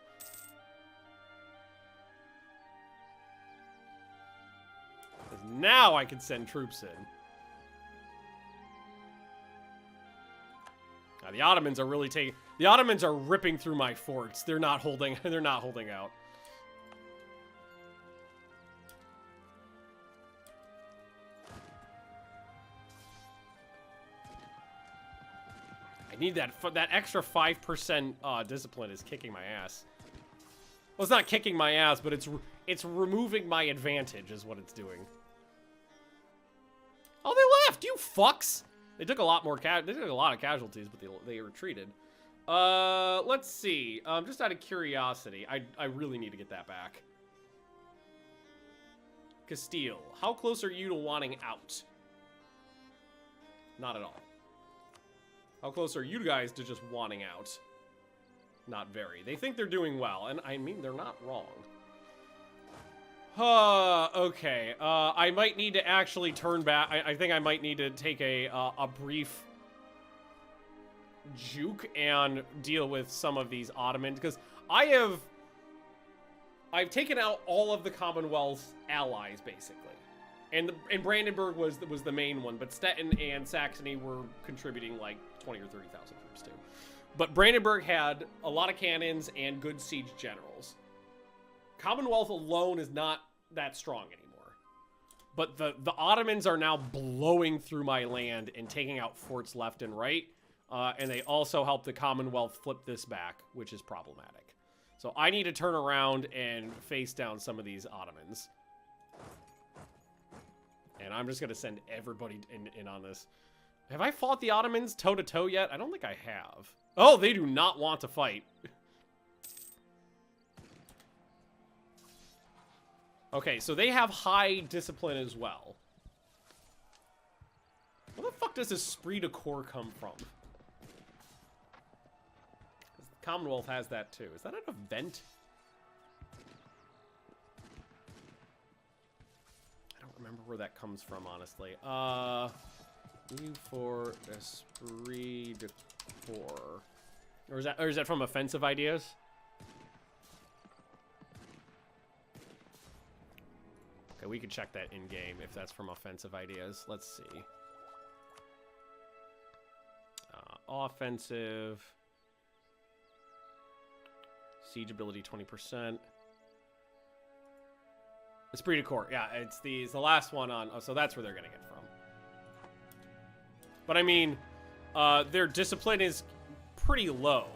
Now I can send troops in. Now the Ottomans are really taking. The Ottomans are ripping through my forts. They're not holding. They're not holding out. I need that. That extra 5% discipline is kicking my ass. Well, it's not kicking my ass, but it's removing my advantage, is what it's doing. Oh, they left, you fucks! They took a lot more they took a lot of casualties, but they retreated. Let's see. Just out of curiosity, I really need to get that back. Castile, how close are you to wanting out? Not at all. How close are you guys to just wanting out? Not very. They think they're doing well, and I mean, they're not wrong. Okay. I might need to actually turn back. I think I might need to take a brief juke and deal with some of these Ottomans, because I've taken out all of the Commonwealth's allies, basically. And Brandenburg was the main one, but Stettin and Saxony were contributing like 20 or 30,000 troops too. But Brandenburg had a lot of cannons and good siege generals. Commonwealth alone is not that strong anymore. But the Ottomans are now blowing through my land and taking out forts left and right. And they also help the Commonwealth flip this back, which is problematic. So I need to turn around and face down some of these Ottomans. And I'm just going to send everybody in on this. Have I fought the Ottomans toe-to-toe yet? I don't think I have. Oh, they do not want to fight. Okay, so they have high discipline as well. Where the fuck does esprit de corps come from? The Commonwealth has that too. Is that an event? I don't remember where that comes from, honestly. EU4 esprit de corps. Or is that from offensive ideas? Okay, we could check that in game if that's from offensive ideas. Let's see. Offensive. Siege ability 20%. Esprit de corps. Yeah, it's the last one on. Oh, so that's where they're gonna get from. But I mean, their discipline is pretty low.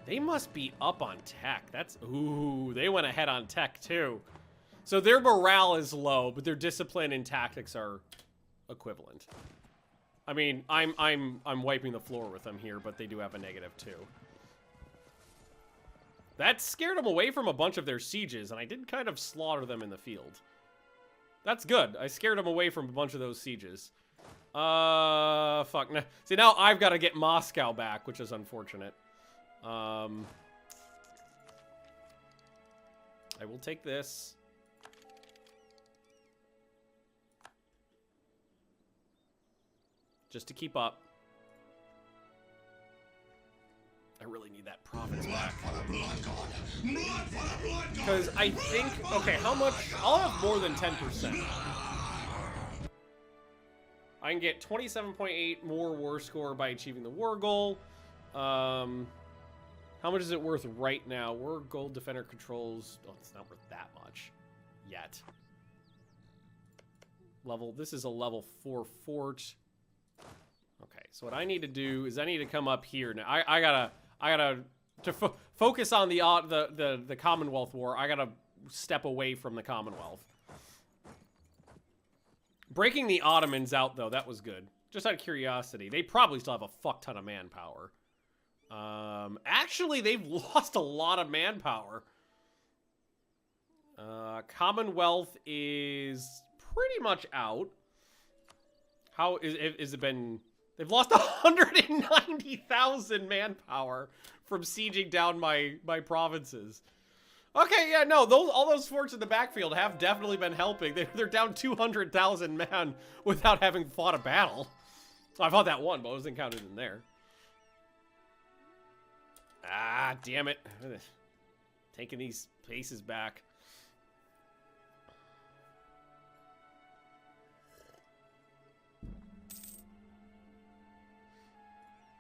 They must be up on tech. That's ooh. They went ahead on tech too. So their morale is low, but their discipline and tactics are equivalent. I mean, I'm wiping the floor with them here, but they do have a negative too. That scared them away from a bunch of their sieges, and I did kind of slaughter them in the field. That's good. I scared them away from a bunch of those sieges. Fuck. See, now I've got to get Moscow back, which is unfortunate. I will take this. Just to keep up. I really need that province back. Because I think... Okay, how much... I'll have more than 10%. I can get 27.8 more war score by achieving the war goal. How much is it worth right now? War gold defender controls... Oh, it's not worth that much. Yet. level. This is a level 4 fort. Okay, so what I need to do is I need to come up here now. I gotta focus on the Commonwealth War. I gotta step away from the Commonwealth. Breaking the Ottomans out though, that was good. Just out of curiosity, they probably still have a fuck ton of manpower. Actually, they've lost a lot of manpower. Commonwealth is pretty much out. How is it been? They've lost 190,000 manpower from sieging down my provinces. Okay, yeah, no, all those forts in the backfield have definitely been helping. They're down 200,000 man without having fought a battle. I fought that one, but it wasn't counted in there. Ah, damn it. Taking these paces back.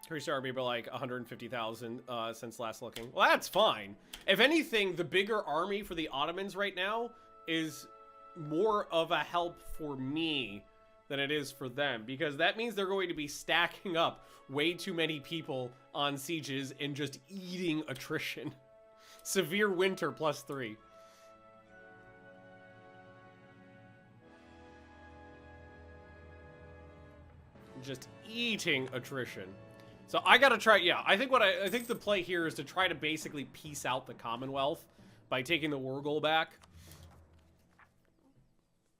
Increased army by like 150,000 since last looking. Well, that's fine. If anything, the bigger army for the Ottomans right now is more of a help for me than it is for them, because that means they're going to be stacking up way too many people on sieges and just eating attrition. Severe winter +3. Just eating attrition. So I gotta try, yeah, I think I think the play here is to try to basically piece out the Commonwealth by taking the war goal back.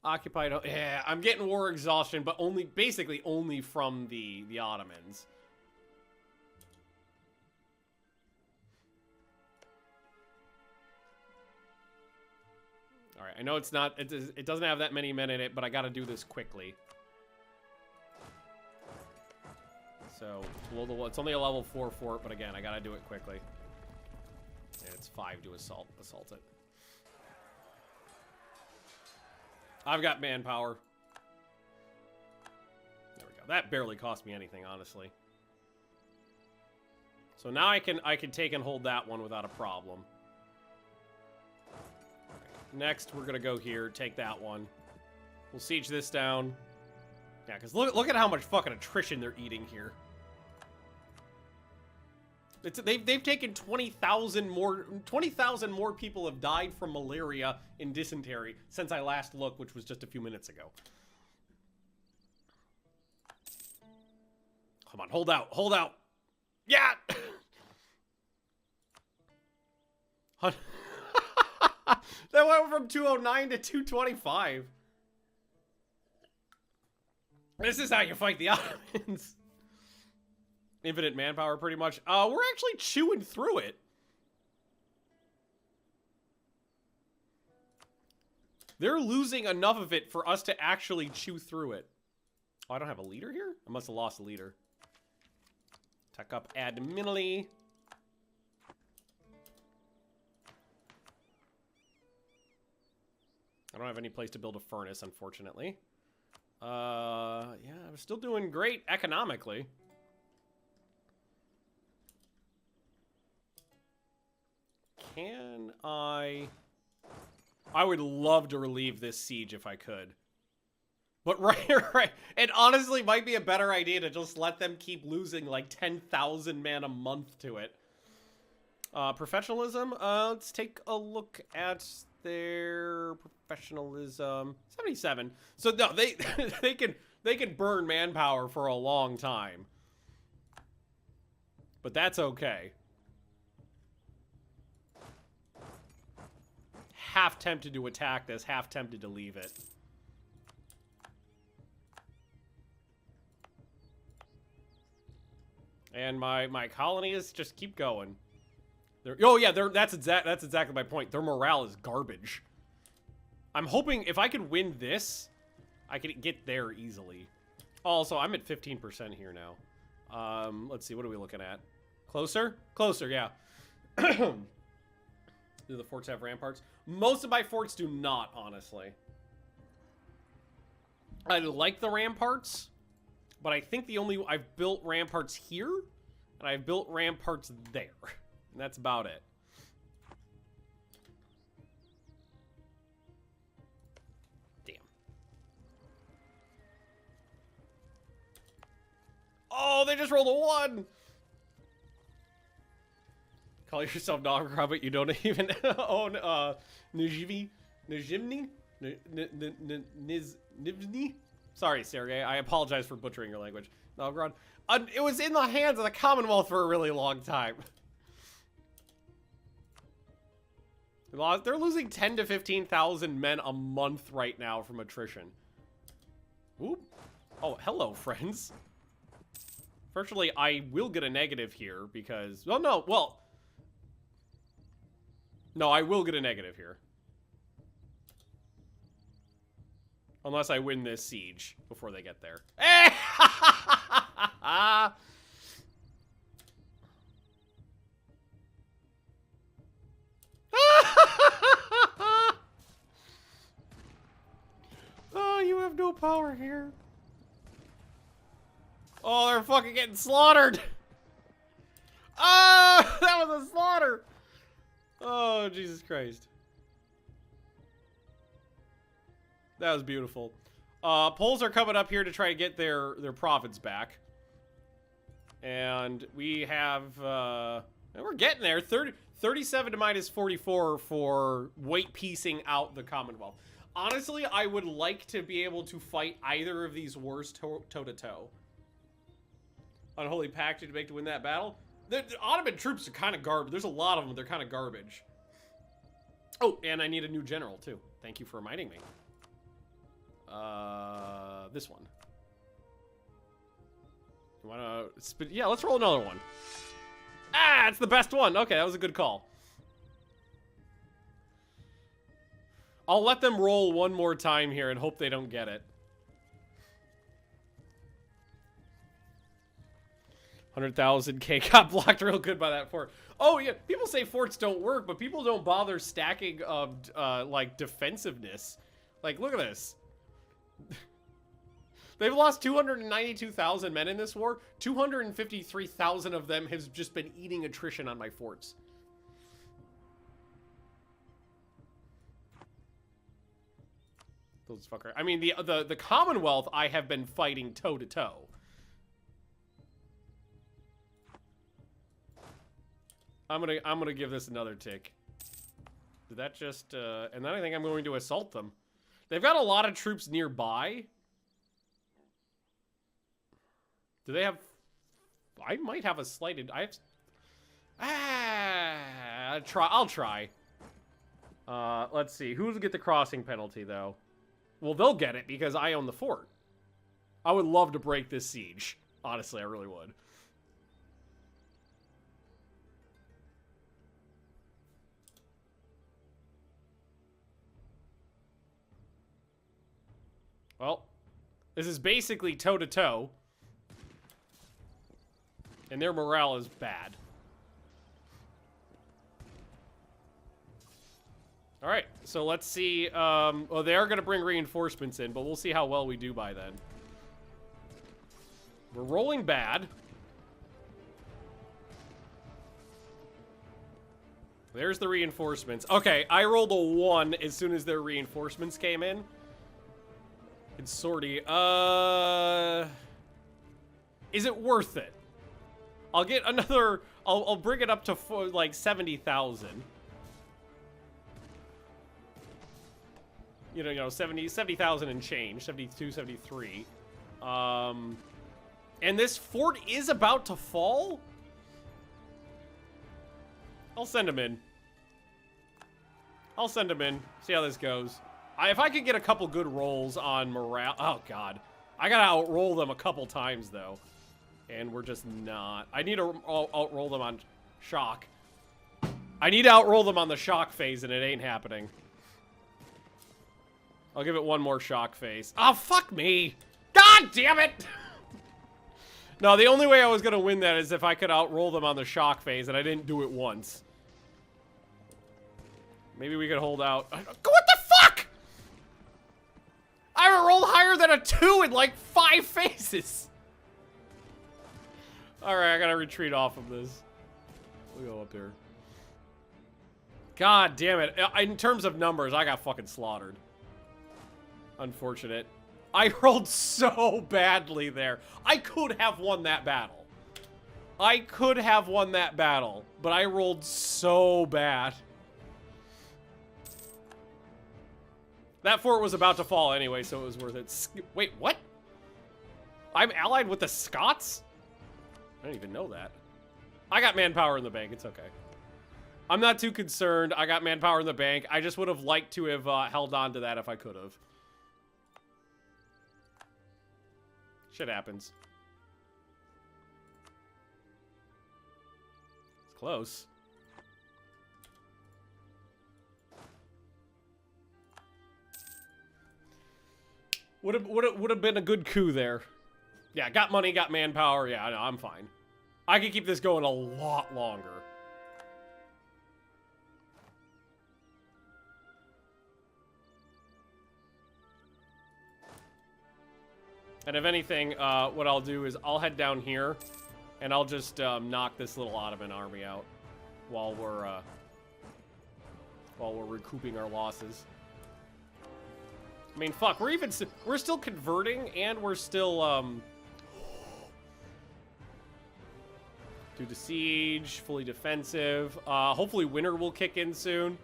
Occupied, yeah, I'm getting war exhaustion, but basically only from the Ottomans. All right, I know it doesn't have that many men in it, but I gotta do this quickly. So, it's only a level 4 fort, but again, I gotta do it quickly. And it's 5 to assault it. I've got manpower. There we go. That barely cost me anything, honestly. So now I can take and hold that one without a problem. Next, we're gonna go here, take that one. We'll siege this down. Yeah, because look at how much fucking attrition they're eating here. They've taken 20,000 more. 20,000 more people have died from malaria and dysentery since I last looked, which was just a few minutes ago. Come on, hold out, hold out. Yeah. That went from 209 to 225. This is how you fight the Ottomans. Infinite manpower, pretty much. We're actually chewing through it. They're losing enough of it for us to actually chew through it. Oh, I don't have a leader here? I must have lost a leader. Tuck up adminally. I don't have any place to build a furnace, unfortunately. Yeah, I'm still doing great economically. Can I would love to relieve this siege if I could. But right. It honestly might be a better idea to just let them keep losing like 10,000 man a month to it. Professionalism, let's take a look at their professionalism. 77. So no, they can burn manpower for a long time. But that's okay. Half tempted to attack this, half tempted to leave it. And my colonies just keep going. That's exactly my point. Their morale is garbage. I'm hoping if I could win this, I could get there easily. Also, I'm at 15% here now. Let's see, what are we looking at? Closer? Closer, yeah. Do the forts have ramparts? Most of my forts do not, honestly. I like the ramparts, but I think I've built ramparts here, and I've built ramparts there. And that's about it. Damn. No, they just rolled a 1. Call yourself Novgorod, but you don't even own Nizhny? Sorry, Sergey. I apologize for butchering your language. Novgorod. It was in the hands of the Commonwealth for a really long time. They're losing 10 to 15,000 men a month right now from attrition. Oop. Oh, hello, friends. Virtually, I will get a negative here because... Well, no, well... No, I will get a negative here. Unless I win this siege before they get there. Oh, you have no power here. Oh, they're fucking getting slaughtered. Oh, that was a slaughter. Oh, Jesus Christ. That was beautiful. Poles are coming up here to try to get their profits back. And we have, and we're getting there. 37 to minus 44 for weight piecing out the Commonwealth. Honestly, I would like to be able to fight either of these wars toe-to-toe. Unholy pact to make to win that battle. The Ottoman troops are kind of garbage. There's a lot of them. They're kind of garbage. Oh, and I need a new general, too. Thank you for reminding me. This one. You wanna... Yeah, let's roll another one. Ah, it's the best one. Okay, that was a good call. I'll let them roll one more time here and hope they don't get it. 100,000k got blocked real good by that fort. Oh, yeah. People say forts don't work, but people don't bother stacking, like, defensiveness. Like, look at this. They've lost 292,000 men in this war. 253,000 of them has just been eating attrition on my forts. Those fuckers. I mean, the Commonwealth I have been fighting toe to toe. I'm gonna give this another tick. Did that just and then I think I'm going to assault them. They've got a lot of troops nearby. Do they have... I might have a slighted... I'll try. Let's see. Who's get the crossing penalty, though? Well, they'll get it because I own the fort. I would love to break this siege. Honestly, I really would. Well, this is basically toe-to-toe. And their morale is bad. Alright, so let's see. Well, they are going to bring reinforcements in, but we'll see how well we do by then. We're rolling bad. There's the reinforcements. Okay, I rolled a 1 as soon as their reinforcements came in. It's sortie. Is it worth it? I'll get another... I'll bring it up to like 70,000. You know, 70,000 and change. 72, 73. And this fort is about to fall? I'll send him in. I'll send him in. See how this goes. If I could get a couple good rolls on morale... Oh, God. I gotta outroll them a couple times, though. And we're just not. I need to outroll them on shock. I need to outroll them on the shock phase, and it ain't happening. I'll give it one more shock phase. Oh, fuck me! God damn it! No, the only way I was gonna win that is if I could outroll them on the shock phase, and I didn't do it once. Maybe we could hold out. What the fuck?! I haven't rolled higher than a 2 in like 5 phases! Alright, I gotta retreat off of this. We'll go up here. God damn it. In terms of numbers, I got fucking slaughtered. Unfortunate. I rolled so badly there. I could have won that battle. I could have won that battle, but I rolled so bad. That fort was about to fall anyway, so it was worth it. Wait, what? I'm allied with the Scots? I didn't even know that. I got manpower in the bank. It's okay. I'm not too concerned. I got manpower in the bank. I just would have liked to have held on to that if I could have. Shit happens. It's close. Would have been a good coup there. Yeah, got money, got manpower. Yeah, no, I'm fine. I could keep this going a lot longer. And if anything, what I'll do is I'll head down here, and I'll just knock this little Ottoman army out while we're recouping our losses. I mean, fuck, we're still converting, and we're still do the siege, fully defensive. Hopefully winter will kick in soon.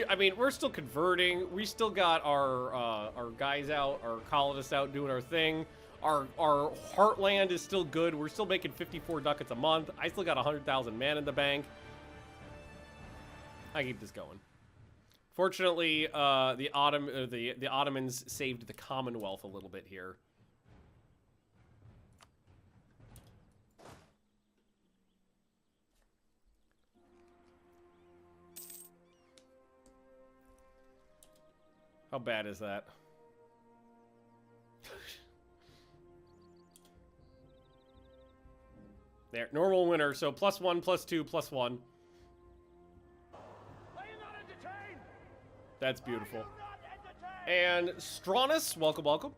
I mean, we're still converting. We still got our guys out, our colonists out doing our thing. Our heartland is still good. We're still making 54 ducats a month. I still got 100,000 men in the bank. I keep this going. Fortunately, the Ottomans saved the Commonwealth a little bit here. How bad is that? There, normal winner, so +1, +2, +1. That's beautiful. And Stronus, welcome, welcome.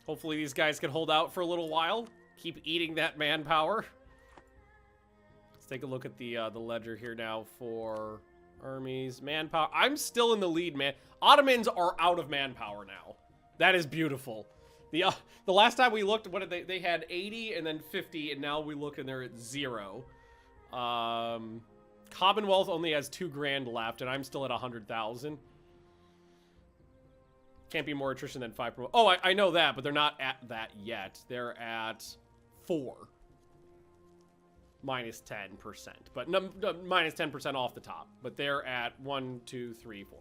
Hopefully these guys can hold out for a little while. Keep eating that manpower. Let's take a look at the ledger here now for armies, manpower. I'm still in the lead, man. Ottomans are out of manpower now. That is beautiful. The last time we looked, what did they had 80 and then 50, and now we look and they're at 0. Commonwealth only has 2 grand left, and I'm still at 100,000. Can't be more attrition than 5. Oh, I know that, but they're not at that yet. They're at 4. Minus 10%, but no, minus 10% off the top. But they're at 1, 2, 3, 4.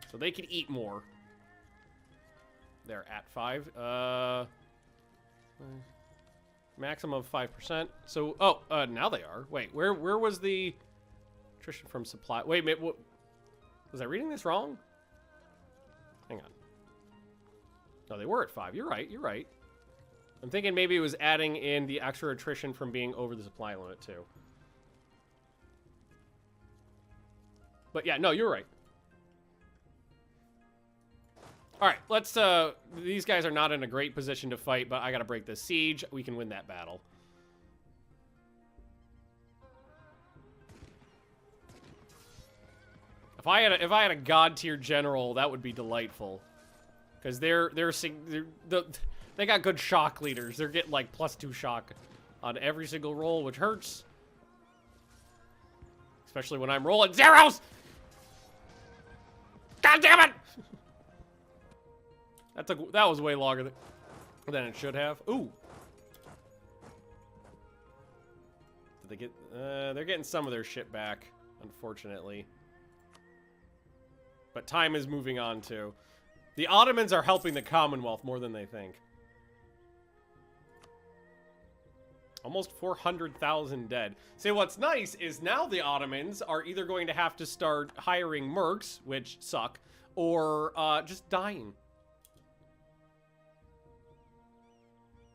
So they can eat more. They're at 5. Maximum of 5%. So, now they are. Wait, where was the attrition from supply? Wait a minute, what? Was I reading this wrong? Hang on. No, they were at 5. You're right, you're right. I'm thinking maybe it was adding in the extra attrition from being over the supply limit, too. But yeah, no, you're right. All right, let's, these guys are not in a great position to fight, but I gotta break this siege. We can win that battle. If I had a god tier general, that would be delightful. Because they got good shock leaders. They're getting like +2 shock on every single roll, which hurts. Especially when I'm rolling zeros! God damn it! That was way longer than it should have. Ooh. Did they get? They're getting some of their shit back, unfortunately. But time is moving on too. The Ottomans are helping the Commonwealth more than they think. Almost 400,000 dead. See, what's nice is now the Ottomans are either going to have to start hiring mercs, which suck, or just dying.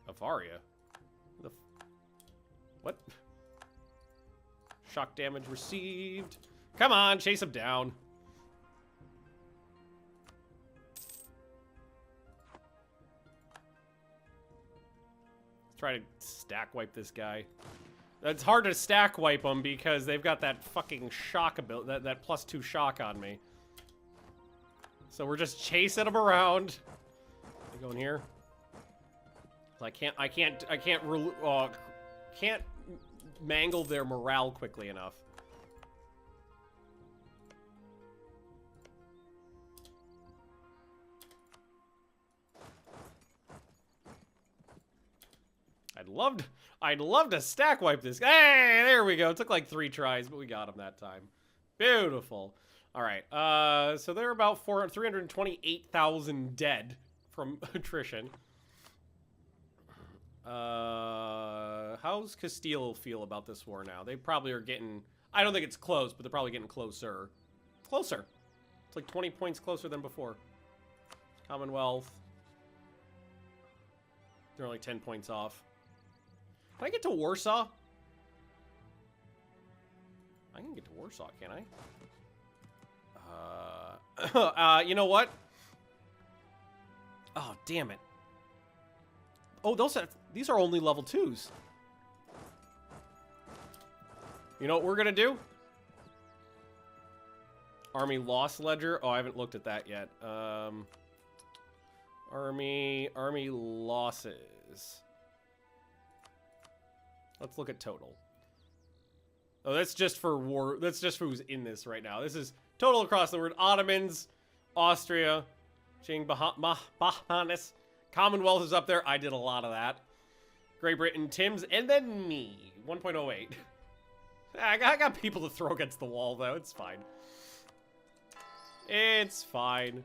Avaria? What? Shock damage received. Come on, chase him down. Let's try to stack wipe this guy. It's hard to stack wipe them because they've got that fucking shock ability, that +2 shock on me. So we're just chasing them around. I go in here. I can't mangle their morale quickly enough. I'd love to stack wipe this. Hey, there we go. It took like 3 tries, but we got him that time. Beautiful. All right. So they're about 328,000 dead from attrition. How's Castile feel about this war now? They probably are getting... I don't think it's close, but they're probably getting closer. Closer. It's like 20 points closer than before. Commonwealth. They're only 10 points off. Can I get to Warsaw? I can get to Warsaw, can I? You know what? Oh, damn it. Oh, these are only level 2s. You know what we're gonna do? Army loss ledger. Oh, I haven't looked at that yet. Army losses. Let's look at total. Oh, that's just for war. That's just for who's in this right now. This is total across the board. Ottomans, Austria, Bahamas, Commonwealth is up there. I did a lot of that. Great Britain, Tim's, and then me. 1.08. I got people to throw against the wall, though. It's fine. It's fine.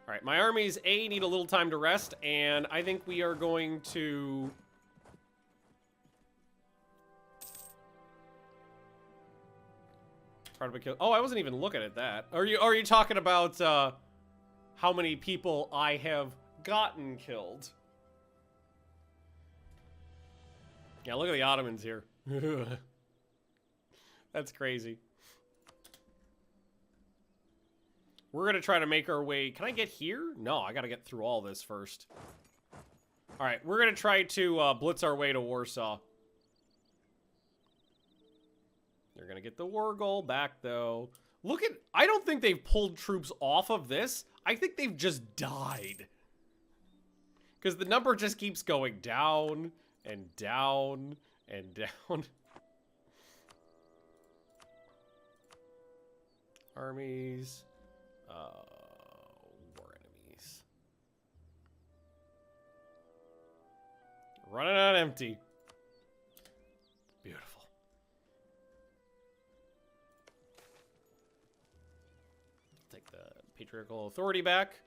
All right, my armies, need a little time to rest, and I think we are going to... Oh, I wasn't even looking at that. Are you talking about how many people I have gotten killed? Yeah, look at the Ottomans here. That's crazy. We're gonna try to make our way. Can I get here? No, I gotta get through all this first. All right, we're gonna try to blitz our way to Warsaw. They're gonna get the war goal back, though. Look at... I don't think they've pulled troops off of this. I think they've just died. Because the number just keeps going down and down and down. Armies. War enemies. Running on empty. Beautiful. Take the patriarchal authority back.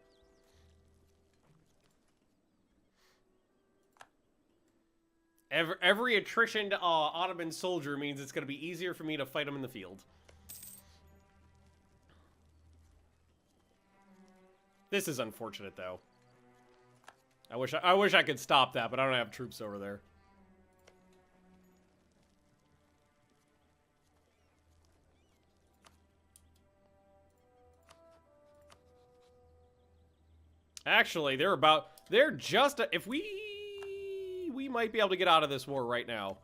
Every attrition to Ottoman soldier means it's going to be easier for me to fight them in the field. This is unfortunate, though. I wish I could stop that, but I don't have troops over there. Actually, they're just if we might be able to get out of this war right now.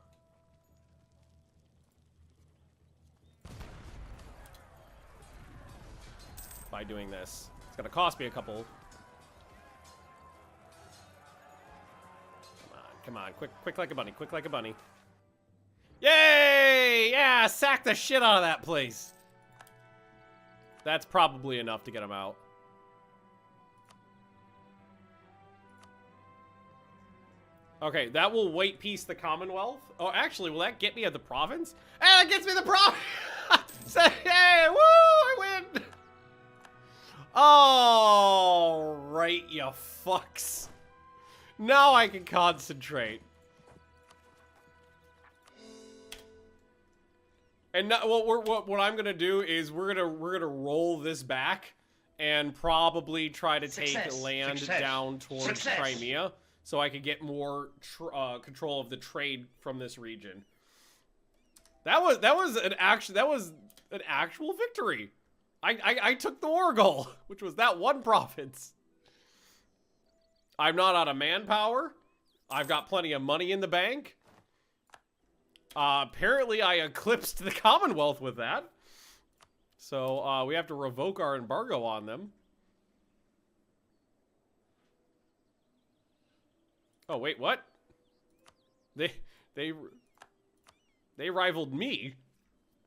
By doing this. It's gonna cost me a couple. Come on, quick like a bunny, quick like a bunny. Yay! Yeah, sack the shit out of that place. That's probably enough to get them out. Okay, that will white piece the Commonwealth. Oh, actually, will that get me at the province? Hey, that gets me the province! Hey, woo, I win! All right, you fucks. Now I can concentrate. And now, what I'm gonna do is we're gonna roll this back and probably try to take land down towards Crimea, so I could get more control of the trade from this region. That was an actual victory. I took the war goal, which was that one province. I'm not out of manpower. I've got plenty of money in the bank. Apparently I eclipsed the Commonwealth with that. So, we have to revoke our embargo on them. Oh, wait, what? They rivaled me.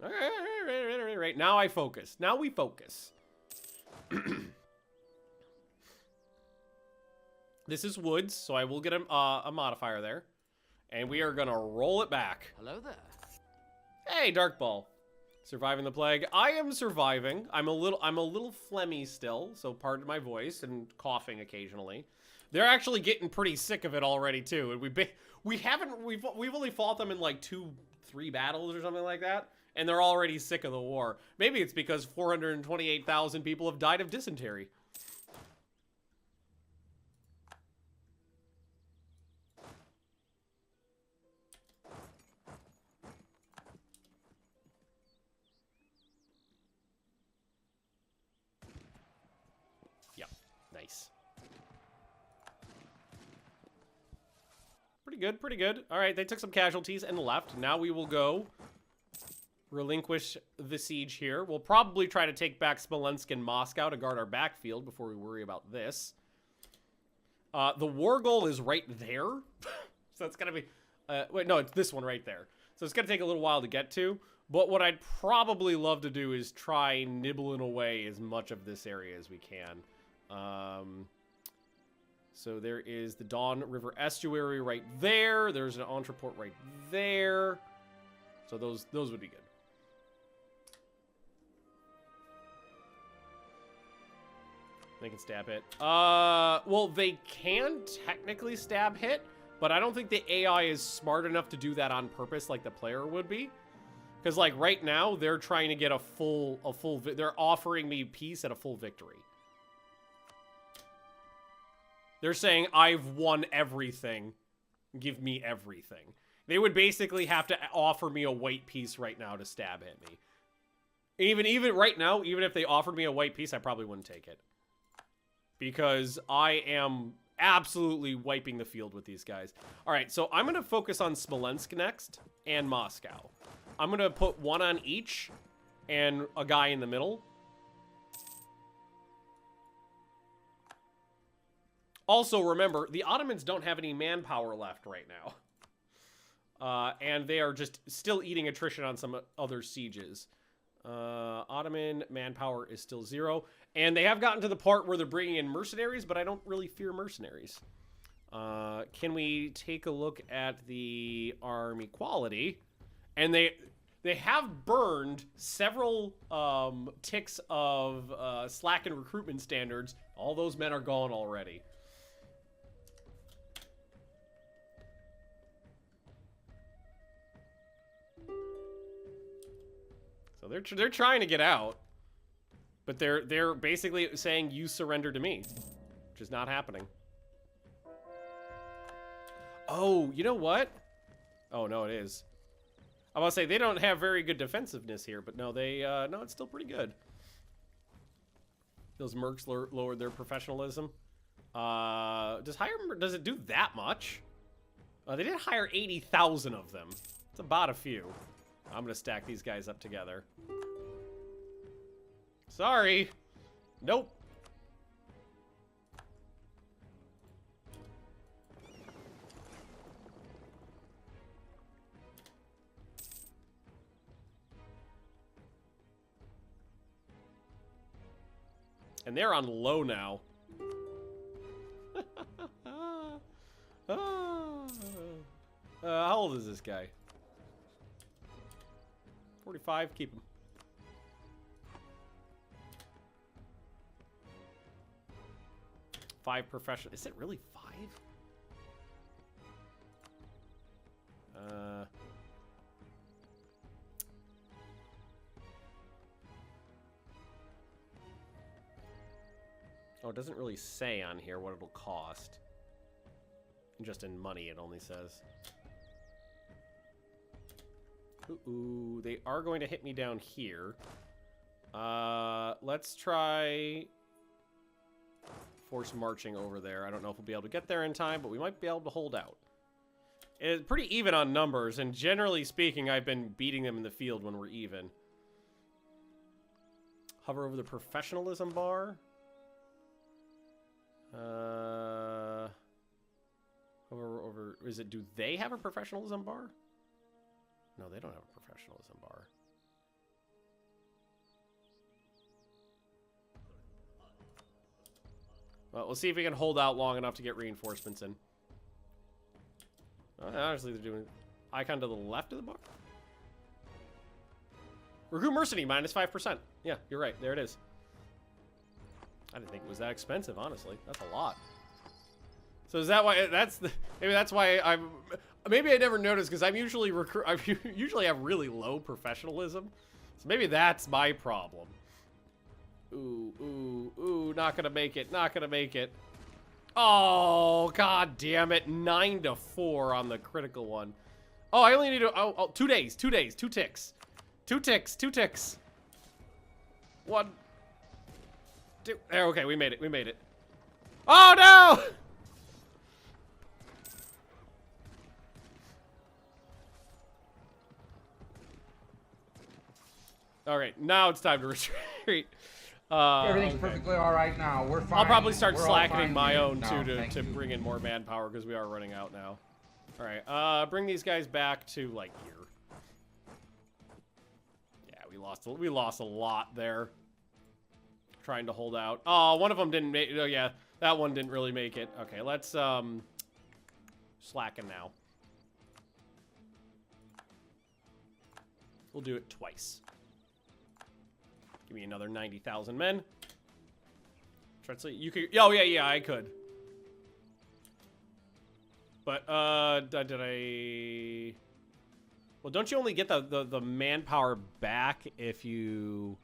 Right. Now I focus. Now we focus. This is woods, so I will get a modifier there. And we are gonna roll it back. Hello there. Hey, Dark Ball. Surviving the plague. I am surviving. I'm a little phlegmy still, so pardon my voice and coughing occasionally. They're actually getting pretty sick of it already too. And we've only fought them in like 2-3 battles or something like that, and they're already sick of the war. Maybe it's because 428,000 people have died of dysentery. Yep, nice. Pretty good, pretty good. All right, they took some casualties and left. Now we will go relinquish the siege here. We'll probably try to take back Smolensk and Moscow to guard our backfield before we worry about this. The war goal is right there. So it's going to be... wait, no, it's this one right there. So it's going to take a little while to get to. But what I'd probably love to do is try nibbling away as much of this area as we can. So there is the Don River Estuary right there. There's an entreport right there. So those would be good. They can stab hit. Well, they can technically stab hit, but I don't think the AI is smart enough to do that on purpose like the player would be. Because, like, right now, they're trying to get they're offering me peace at a full victory. They're saying, I've won everything. Give me everything. They would basically have to offer me a white piece right now to stab hit me. Even right now, even if they offered me a white piece, I probably wouldn't take it. Because I am absolutely wiping the field with these guys. All right, so I'm going to focus on Smolensk next and Moscow. I'm going to put one on each and a guy in the middle. Also, remember, the Ottomans don't have any manpower left right now. And they are just still eating attrition on some other sieges. Ottoman manpower is still 0. And they have gotten to the part where they're bringing in mercenaries, but I don't really fear mercenaries. Can we take a look at the army quality? And they have burned several ticks of slack and recruitment standards. All those men are gone already. So they're trying to get out, but they're basically saying you surrender to me, which is not happening. Oh, you know what? Oh no, it is. I was gonna say they don't have very good defensiveness here, but no, no, it's still pretty good. Those mercs lowered their professionalism. Does it do that much? They did hire 80,000 of them. It's about a few. I'm gonna stack these guys up together. Sorry. Nope. And they're on low now. How old is this guy? 45, keep him. Five professional. Is it really 5? Oh, it doesn't really say on here what it'll cost. Just in money, it only says. Ooh, they are going to hit me down here. Let's try force marching over there. I don't know if we'll be able to get there in time, but we might be able to hold out. It's pretty even on numbers, and generally speaking, I've been beating them in the field when we're even. Hover over the professionalism bar. Over, is it, do they have a professionalism bar? No, they don't have a professionalism bar. Well, we'll see if we can hold out long enough to get reinforcements in. Honestly, they're doing icon to the left of the bar. Recruit mercenary, -5%. Yeah, you're right. There it is. I didn't think it was that expensive, honestly. That's a lot. So is that why maybe that's why maybe I never noticed, because I'm usually I usually have really low professionalism. So maybe that's my problem. Ooh, not gonna make it, not gonna make it. Oh, god damn it. 9-4 on the critical one. Oh, I only need to 2 days, 2 days, 2 ticks. 2 ticks, 2 ticks. 1, 2. There, okay, we made it, we made it. Oh no! Alright, now it's time to retreat. Everything's Okay. perfectly all right now. We're fine. I'll probably start We're all slackening fine my here. own No, too thank to you. bring in more manpower, because we are running out now. Alright, bring these guys back to like here. Yeah, we lost a lot there. Trying to hold out. Oh, one of them didn't make, oh yeah, that one didn't really make it. Okay, let's slacken now. We'll do it twice. Give me another 90,000 men. Translate. You could. Oh yeah, I could. But did I? Well, don't you only get the manpower back if you?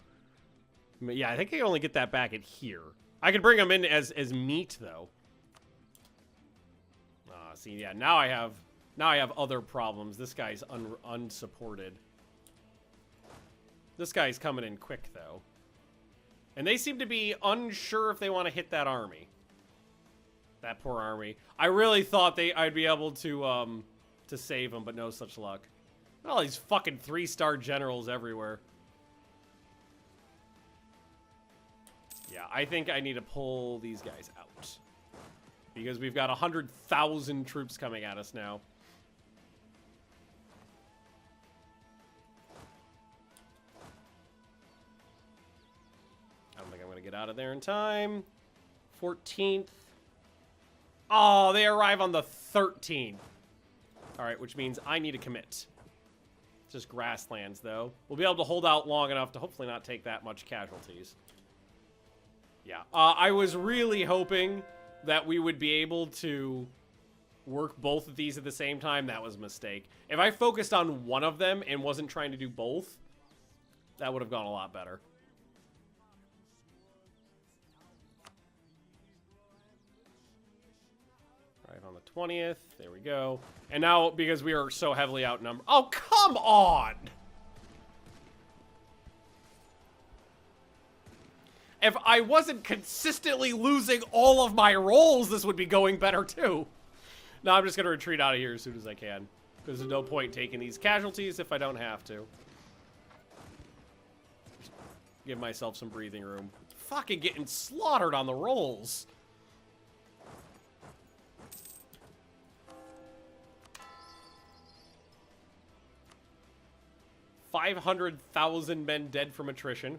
Yeah, I think I only get that back at here. I could bring them in as meat though. See, yeah, now I have other problems. This guy's unsupported. This guy's coming in quick, though. And they seem to be unsure if they want to hit that army. That poor army. I really thought I'd be able to save them, but no such luck. All these fucking 3-star generals everywhere. Yeah, I think I need to pull these guys out. Because we've got 100,000 troops coming at us now. I don't think I'm going to get out of there in time. 14th. Oh, they arrive on the 13th. All right, which means I need to commit. It's just grasslands, though. We'll be able to hold out long enough to hopefully not take that much casualties. Yeah, I was really hoping that we would be able to work both of these at the same time. That was a mistake. If I focused on one of them and wasn't trying to do both, that would have gone a lot better. Right on the 20th. There we go. And now, because we are so heavily outnumbered... Oh, come on! If I wasn't consistently losing all of my rolls, this would be going better, too. No, I'm just going to retreat out of here as soon as I can. Because there's no point taking these casualties if I don't have to. Just give myself some breathing room. Fucking getting slaughtered on the rolls. $500,000 men dead from attrition.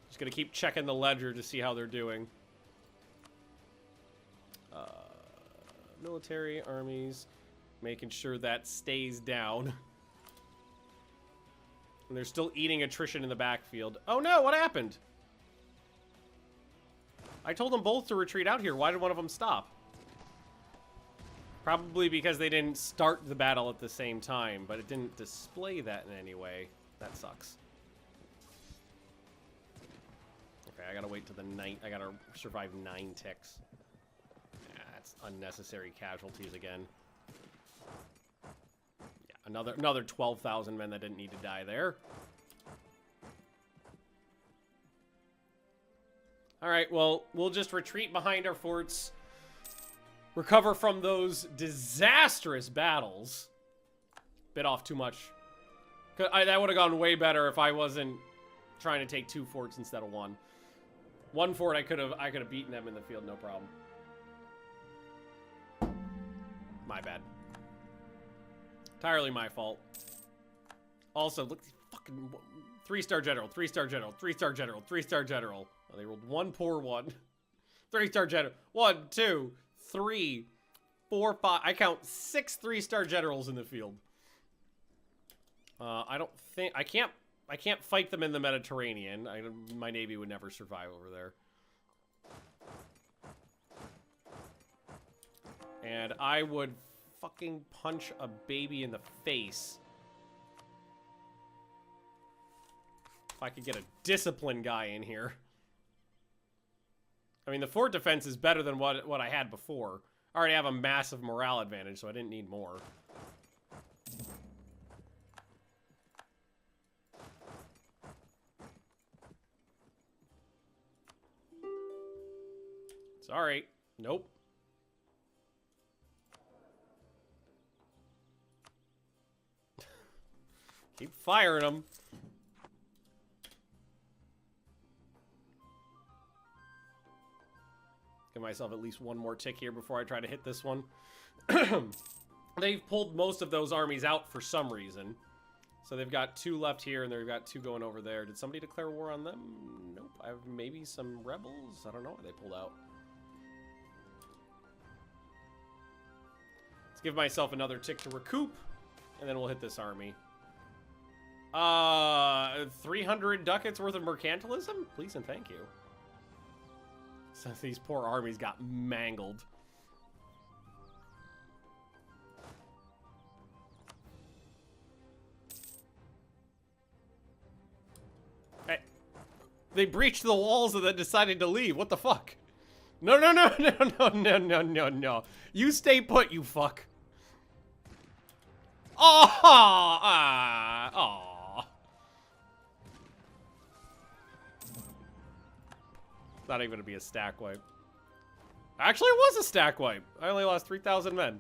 Just gonna keep checking the ledger to see how they're doing. Military, armies, making sure that stays down. And they're still eating attrition in the backfield. Oh no, what happened? I told them both to retreat out here. Why did one of them stop? Probably because they didn't start the battle at the same time, but it didn't display that in any way. That sucks. Okay, I gotta wait till the night. I gotta survive 9 ticks. Yeah, that's unnecessary casualties again. Yeah, another 12,000 men that didn't need to die there. All right, well, we'll just retreat behind our forts. recover from those disastrous battles. Bit off too much. That would have gone way better if I wasn't trying to take 2 forts instead of 1. 1 fort, I could have beaten them in the field, no problem. My bad. Entirely my fault. Also, look, fucking 3-star general, 3-star general, 3-star general, 3-star general. Oh, they rolled 1 poor 1. 3-star general. 1, 2, 3, 4, 5. I count 6 3-star generals in the field. I don't think I can't fight them in the Mediterranean. My navy would never survive over there. And I would fucking punch a baby in the face if I could get a disciplined guy in here. I mean, the fort defense is better than what I had before. I already have a massive morale advantage, so I didn't need more. Sorry. Nope. Keep firing them. Give myself at least 1 more tick here before I try to hit this one. They've pulled most of those armies out for some reason. So they've got 2 left here, and they've got 2 going over there. Did somebody declare war on them? Nope. I have maybe some rebels? I don't know what they pulled out. Let's give myself another tick to recoup, and then we'll hit this army. 300 ducats worth of mercantilism? Please and thank you. So these poor armies got mangled. Hey, they breached the walls and then decided to leave. What the fuck? No, no, no, no, no, no, no, no, no. You stay put, you fuck. Oh, oh. Not even gonna be a stack wipe. Actually, it was a stack wipe. I only lost 3,000 men.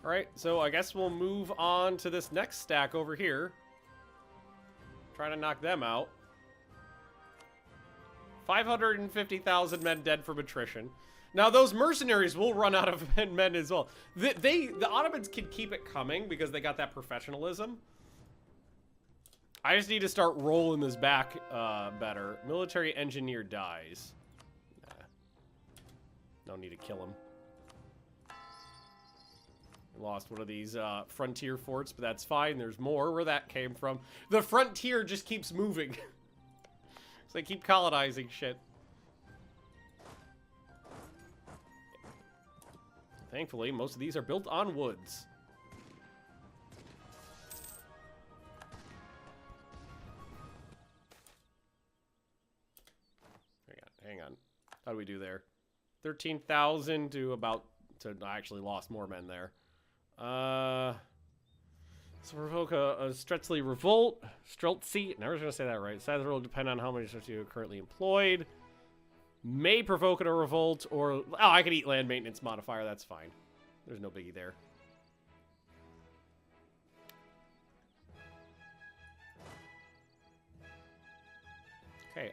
All right, so I guess we'll move on to this next stack over here. Try to knock them out. 550,000 men dead from attrition. Now, those mercenaries will run out of men as well. The Ottomans can keep it coming because they got that professionalism. I just need to start rolling this back better. Military engineer dies. Nah. No need to kill him. Lost one of these frontier forts, but that's fine. There's more where that came from. The frontier just keeps moving. So they keep colonizing shit. Thankfully, most of these are built on woods. Hang on. How do we do there? 13,000 to about... I actually lost more men there. So provoke a Streltsy revolt. Streltsy. Never going to say that right. Size of the roll depend on how many Streltsy you are currently employed. May provoke a revolt or... Oh, I can eat land maintenance modifier. That's fine. There's no biggie there. Okay,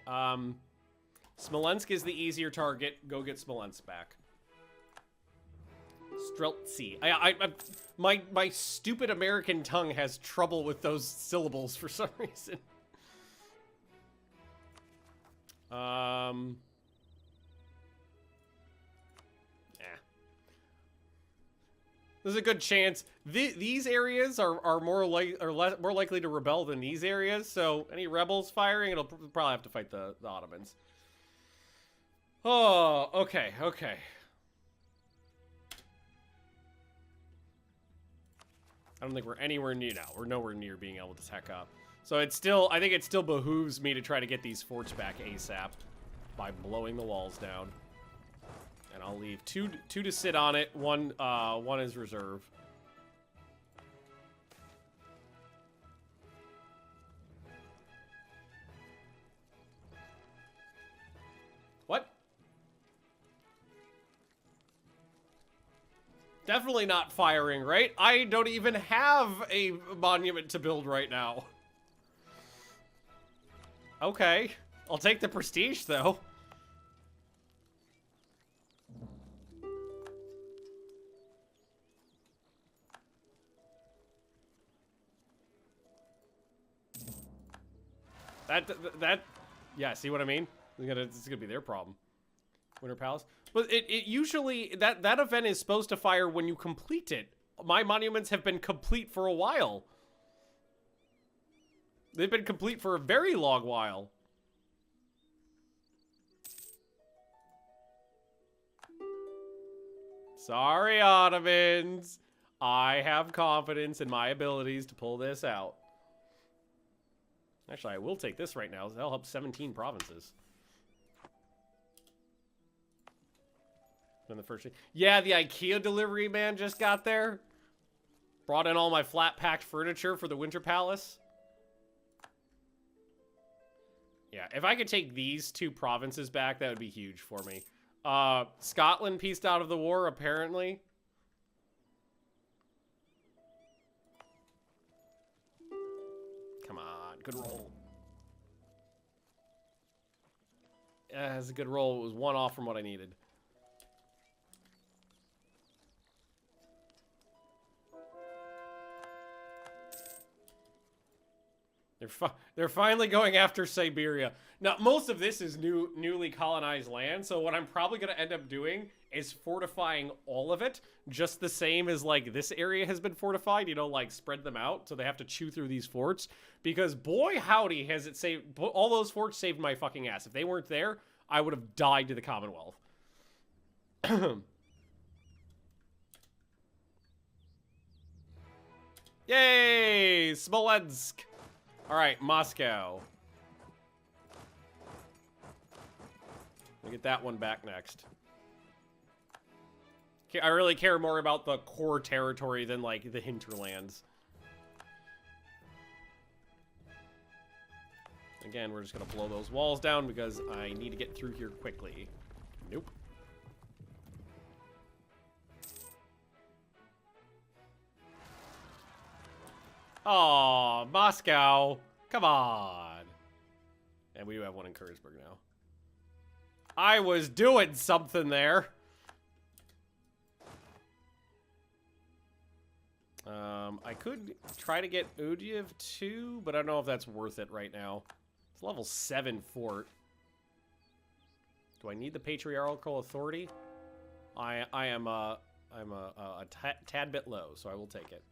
Smolensk is the easier target. Go get Smolensk back. Streltsy. My stupid American tongue has trouble with those syllables for some reason. There's a good chance these areas are more likely to rebel than these areas. So any rebels firing, it'll probably have to fight the Ottomans. Oh, okay, okay. I don't think we're anywhere near now. We're nowhere near being able to tech up. So it's still, I think it still behooves me to try to get these forts back ASAP by blowing the walls down. And I'll leave two to sit on it. One is reserve. What? Definitely not firing, right? I don't even have a monument to build right now. Okay. I'll take the prestige, though. Yeah, see what I mean? This is gonna be their problem. Winter Palace. But it usually, that event is supposed to fire when you complete it. My monuments have been complete for a while. They've been complete for a very long while. Sorry, Ottomans. I have confidence in my abilities to pull this out. Actually, I will take this right now. That'll help 17 provinces. Then the first, yeah, the IKEA delivery man just got there. Brought in all my flat-packed furniture for the Winter Palace. Yeah, if I could take these 2 provinces back, that would be huge for me. Scotland pieced out of the war, apparently. Come on, good roll. Yeah, it's a good roll. It was 1 off from what I needed. They're finally going after Siberia. Now, most of this is newly colonized land, so what I'm probably going to end up doing is fortifying all of it, just the same as, like, this area has been fortified, you know, like, spread them out, so they have to chew through these forts, because boy howdy has it saved, all those forts saved my fucking ass. If they weren't there, I would have died to the Commonwealth. Yay! Smolensk! Alright, Moscow. We'll get that one back next. I really care more about the core territory than, like, the hinterlands. Again, we're just gonna blow those walls down because I need to get through here quickly. Nope. Oh, Moscow. Come on. And we do have one in Königsberg now. I was doing something there. I could try to get Udjev too, but I don't know if that's worth it right now. It's level 7 fort. Do I need the patriarchal authority? I'm a tad bit low, so I will take it.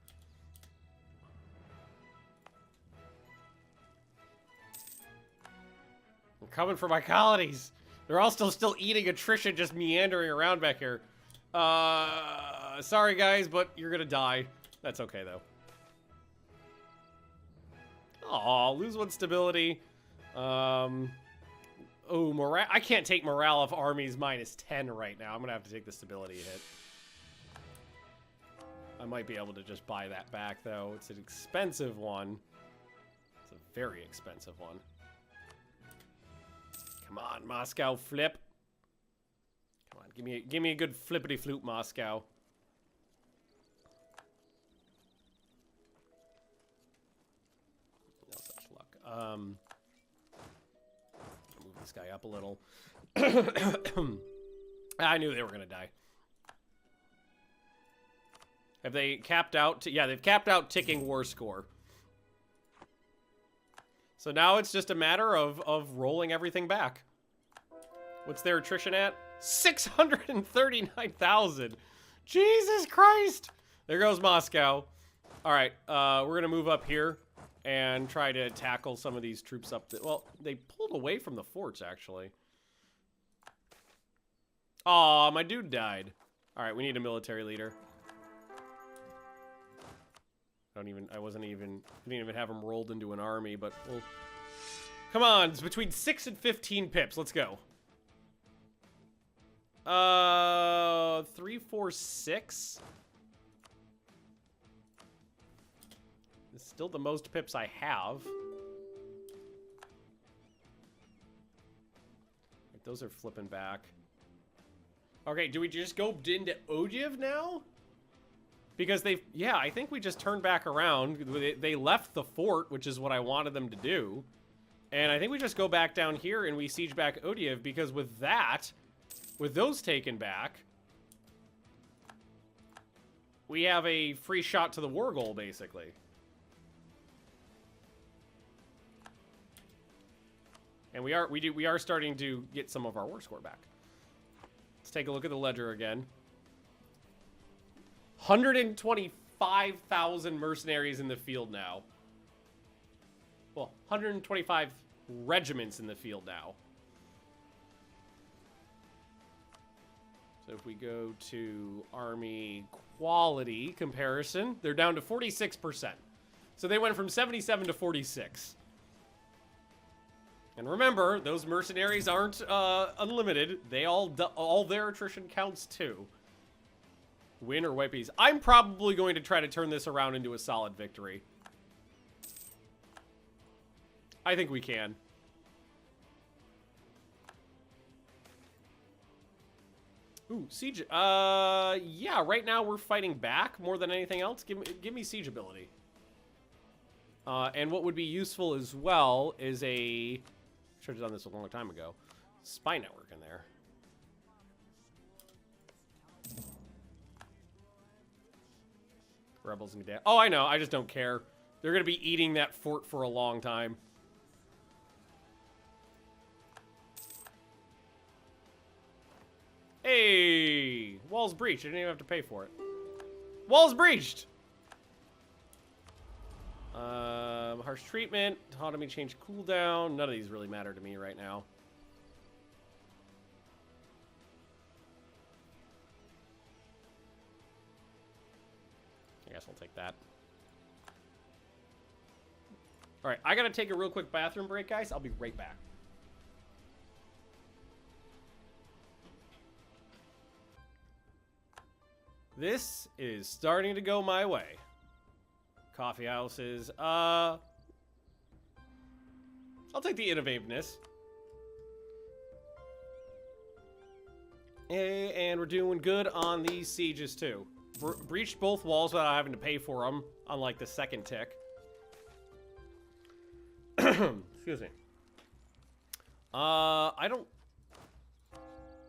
I'm coming for my colonies. They're all still eating attrition, just meandering around back here. Sorry guys, but you're gonna die. That's okay though. Aw, lose 1 stability. Oh, morale. I can't take morale of armies -10 right now. I'm gonna have to take the stability hit. I might be able to just buy that back though. It's an expensive one. It's a very expensive one. Come on, Moscow, flip. Come on, give me a good flippity flute, Moscow. No such luck. Move this guy up a little. I knew they were gonna die. Have they capped out? Yeah, they've capped out ticking war score. So now it's just a matter of rolling everything back. What's their attrition at? 639,000. Jesus Christ. There goes Moscow. All right, we're going to move up here and try to tackle some of these troops up. Well, they pulled away from the forts, actually. Aw, my dude died. All right, we need a military leader. I didn't even have him rolled into an army, but we'll... Come on, it's between 6 and 15 pips. Let's go. 3, 4, 6. It's still the most pips I have. Those are flipping back. Okay, do we just go into Udjev now? Because yeah, I think we just turned back around. They left the fort, which is what I wanted them to do. And I think we just go back down here and we siege back Odiev, because with those taken back, we have a free shot to the war goal, basically. And we are starting to get some of our war score back. Let's take a look at the ledger again. 125,000 mercenaries in the field now. Well, 125 regiments in the field now. So if we go to army quality comparison, they're down to 46%. So they went from 77 to 46. And remember, those mercenaries aren't unlimited. They all their attrition counts too. Win or white peas. I'm probably going to try to turn this around into a solid victory. I think we can. Ooh, siege. Yeah, right now we're fighting back more than anything else. Give me siege ability. And what would be useful as well is a... Should have done this a long time ago. Spy network in there. Rebels and oh, I know. I just don't care. They're going to be eating that fort for a long time. Hey! Wall's breached. I didn't even have to pay for it. Wall's breached! Harsh treatment. Autonomy change cooldown. None of these really matter to me right now. I guess I'll take that. Alright, I gotta take a real quick bathroom break, guys. I'll be right back. This is starting to go my way. Coffee houses. I'll take the innovativeness. And we're doing good on these sieges, too. Breached both walls without having to pay for them, unlike the second tick. Excuse me. I don't...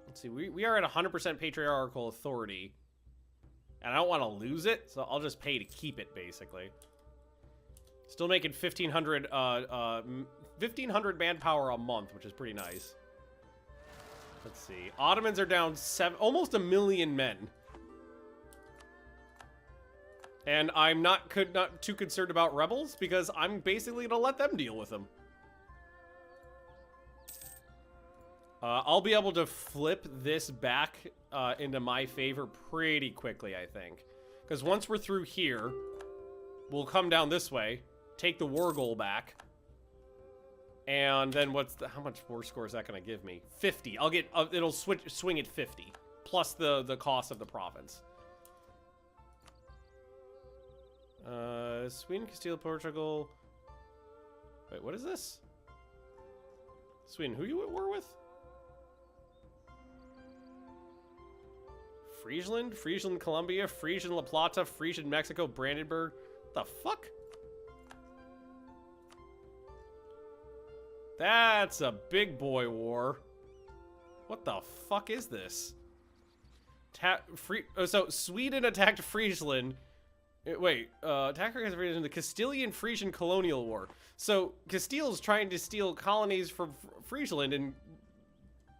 Let's see, we are at 100% patriarchal authority. And I don't want to lose it, so I'll just pay to keep it, basically. Still making 1,500 manpower a month, which is pretty nice. Let's see. Ottomans are down almost 1 million men. And I'm not too concerned about rebels, because I'm basically going to let them deal with them. I'll be able to flip this back into my favor pretty quickly, I think. Because once we're through here, we'll come down this way, take the war goal back, and then how much war score is that going to give me? 50. I'll get, it'll swing at 50, plus the cost of the province. Sweden, Castile, Portugal. Wait, what is this? Sweden, who you at war with? Friesland, Colombia, Frisian, La Plata, Frisian, Mexico, Brandenburg. The fuck? That's a big boy war. What the fuck is this? So Sweden attacked Friesland. Wait, attacker has in the Castilian-Frisian Colonial War. So Castile's trying to steal colonies from Friesland and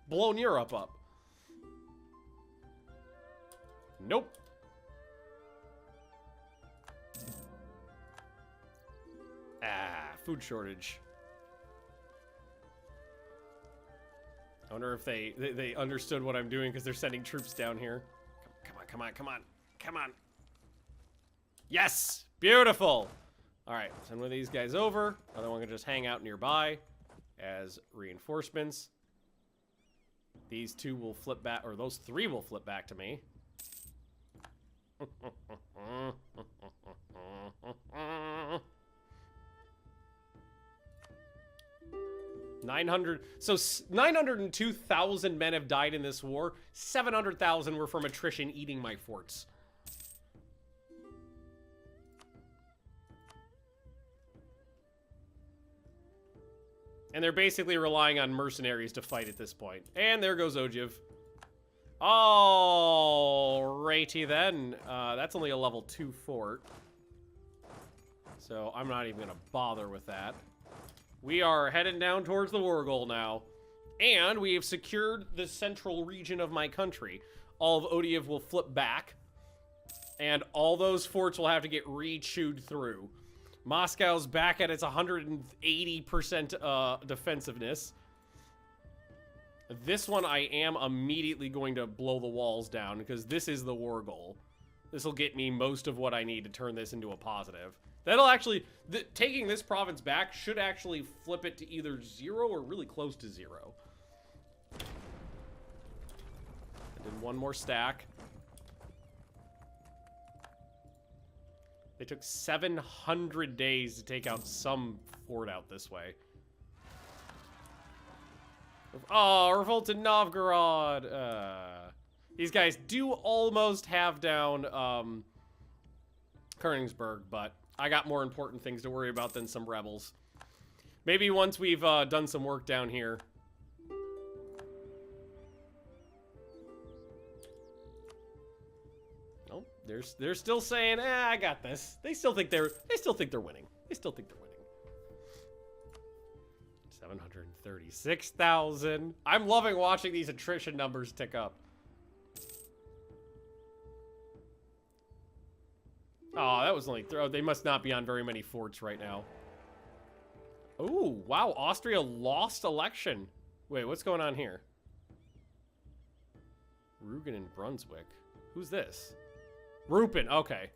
blown Europe up. Nope. Food shortage. I wonder if they understood what I'm doing because they're sending troops down here. Come on. Yes! Beautiful! Alright, send one of these guys over. Other one can just hang out nearby as reinforcements. These two will flip back, or those three will flip back to me. 900. So 902,000 men have died in this war. 700,000 were from attrition eating my forts. And they're basically relying on mercenaries to fight at this point. And there goes Ogiv. Alrighty then. That's only a level 2 fort. So I'm not even going to bother with that. We are heading down towards the war goal now. And we have secured the central region of my country. All of Ogiv will flip back. And all those forts will have to get re-chewed through. Moscow's back at its 180% defensiveness. This one I am immediately going to blow the walls down because this is the war goal. This will get me most of what I need to turn this into a positive. That'll actually, taking this province back should actually flip it to either 0 or really close to 0. I did one more stack. They took 700 days to take out some fort out this way. Oh, revolt in Novgorod. These guys do almost have down Königsberg, but I got more important things to worry about than some rebels. Maybe once we've done some work down here. Oh, they're still saying, I got this. They still think they're winning. They still think they're winning. 736,000. I'm loving watching these attrition numbers tick up. Oh, that was only they must not be on very many forts right now. Oh, wow, Austria lost election. Wait, what's going on here? Rugen and Brunswick. Who's this? Rupin, okay.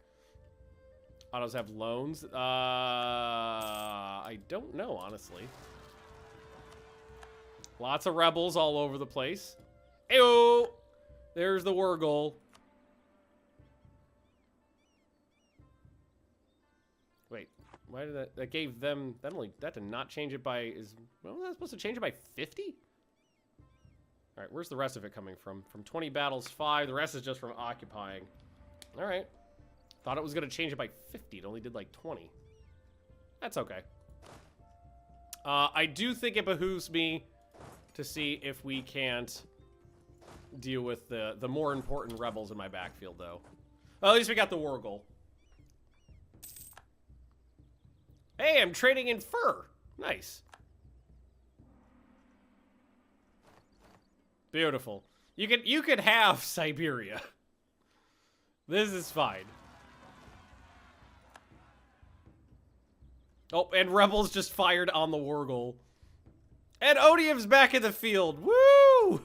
Autos have loans. I don't know, honestly. Lots of rebels all over the place. Ayo! There's the war goal. Wait, why did that gave them that did not change it by well, that's supposed to change it by 50? All right, where's the rest of it coming from? From 20 battles, 5. The rest is just from occupying. All right. Thought it was going to change it by 50. It only did like 20. That's okay. I do think it behooves me to see if we can't deal with the more important rebels in my backfield, though. Well, at least we got the war goal. Hey, I'm trading in fur. Nice. Beautiful. You could have Siberia. This is fine. Oh, and rebels just fired on the war goal. And Odium's back in the field. Woo!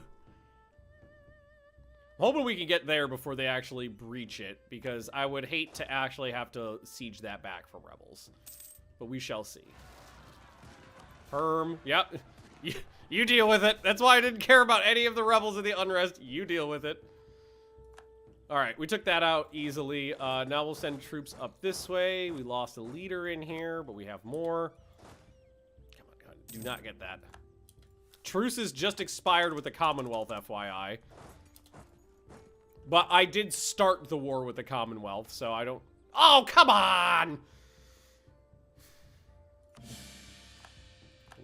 Hoping we can get there before they actually breach it, because I would hate to actually have to siege that back from rebels. But we shall see. Firm. Yep. You deal with it. That's why I didn't care about any of the rebels in the unrest. You deal with it. All right, we took that out easily. Now we'll send troops up this way. We lost a leader in here, but we have more. Come on, God. Do not get that. Truces just expired with the Commonwealth, FYI. But I did start the war with the Commonwealth, so I don't... Oh, come on!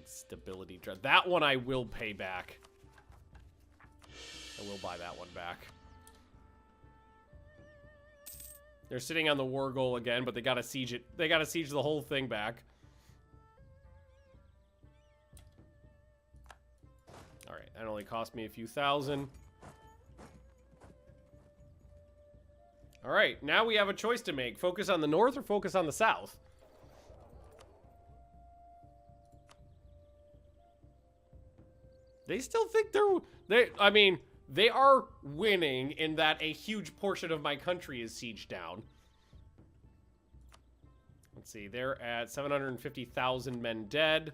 Stability dread. That one I will pay back. I will buy that one back. They're sitting on the war goal again, but they gotta siege it. They gotta siege the whole thing back. Alright, that only cost me a few thousand. Alright, now we have a choice to make. Focus on the north or focus on the south? They still think I mean, they are winning in that a huge portion of my country is sieged down. Let's see, they're at 750,000 men dead.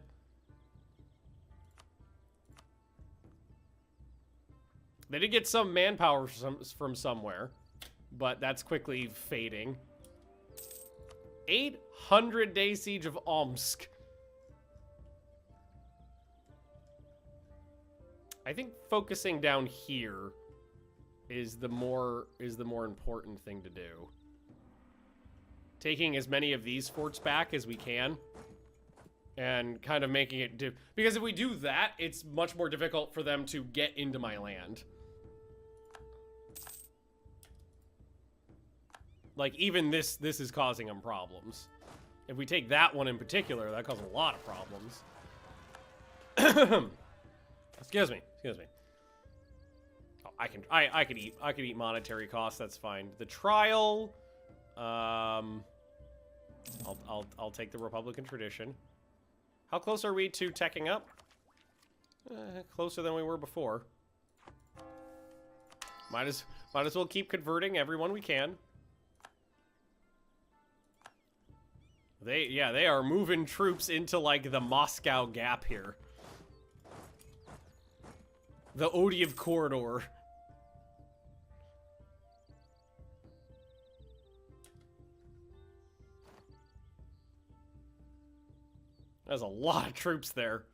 They did get some manpower from somewhere, but that's quickly fading. 800-day siege of Omsk. I think focusing down here is the more important thing to do. Taking as many of these forts back as we can. And kind of making it... because if we do that, it's much more difficult for them to get into my land. Like, even this is causing them problems. If we take that one in particular, that causes a lot of problems. Excuse me. Oh, I could eat monetary costs. That's fine. The trial. I'll take the Republican tradition. How close are we to teching up? Closer than we were before. Might as well keep converting everyone we can. They are moving troops into, like, the Moscow gap here. The Odiev corridor. There's a lot of troops there.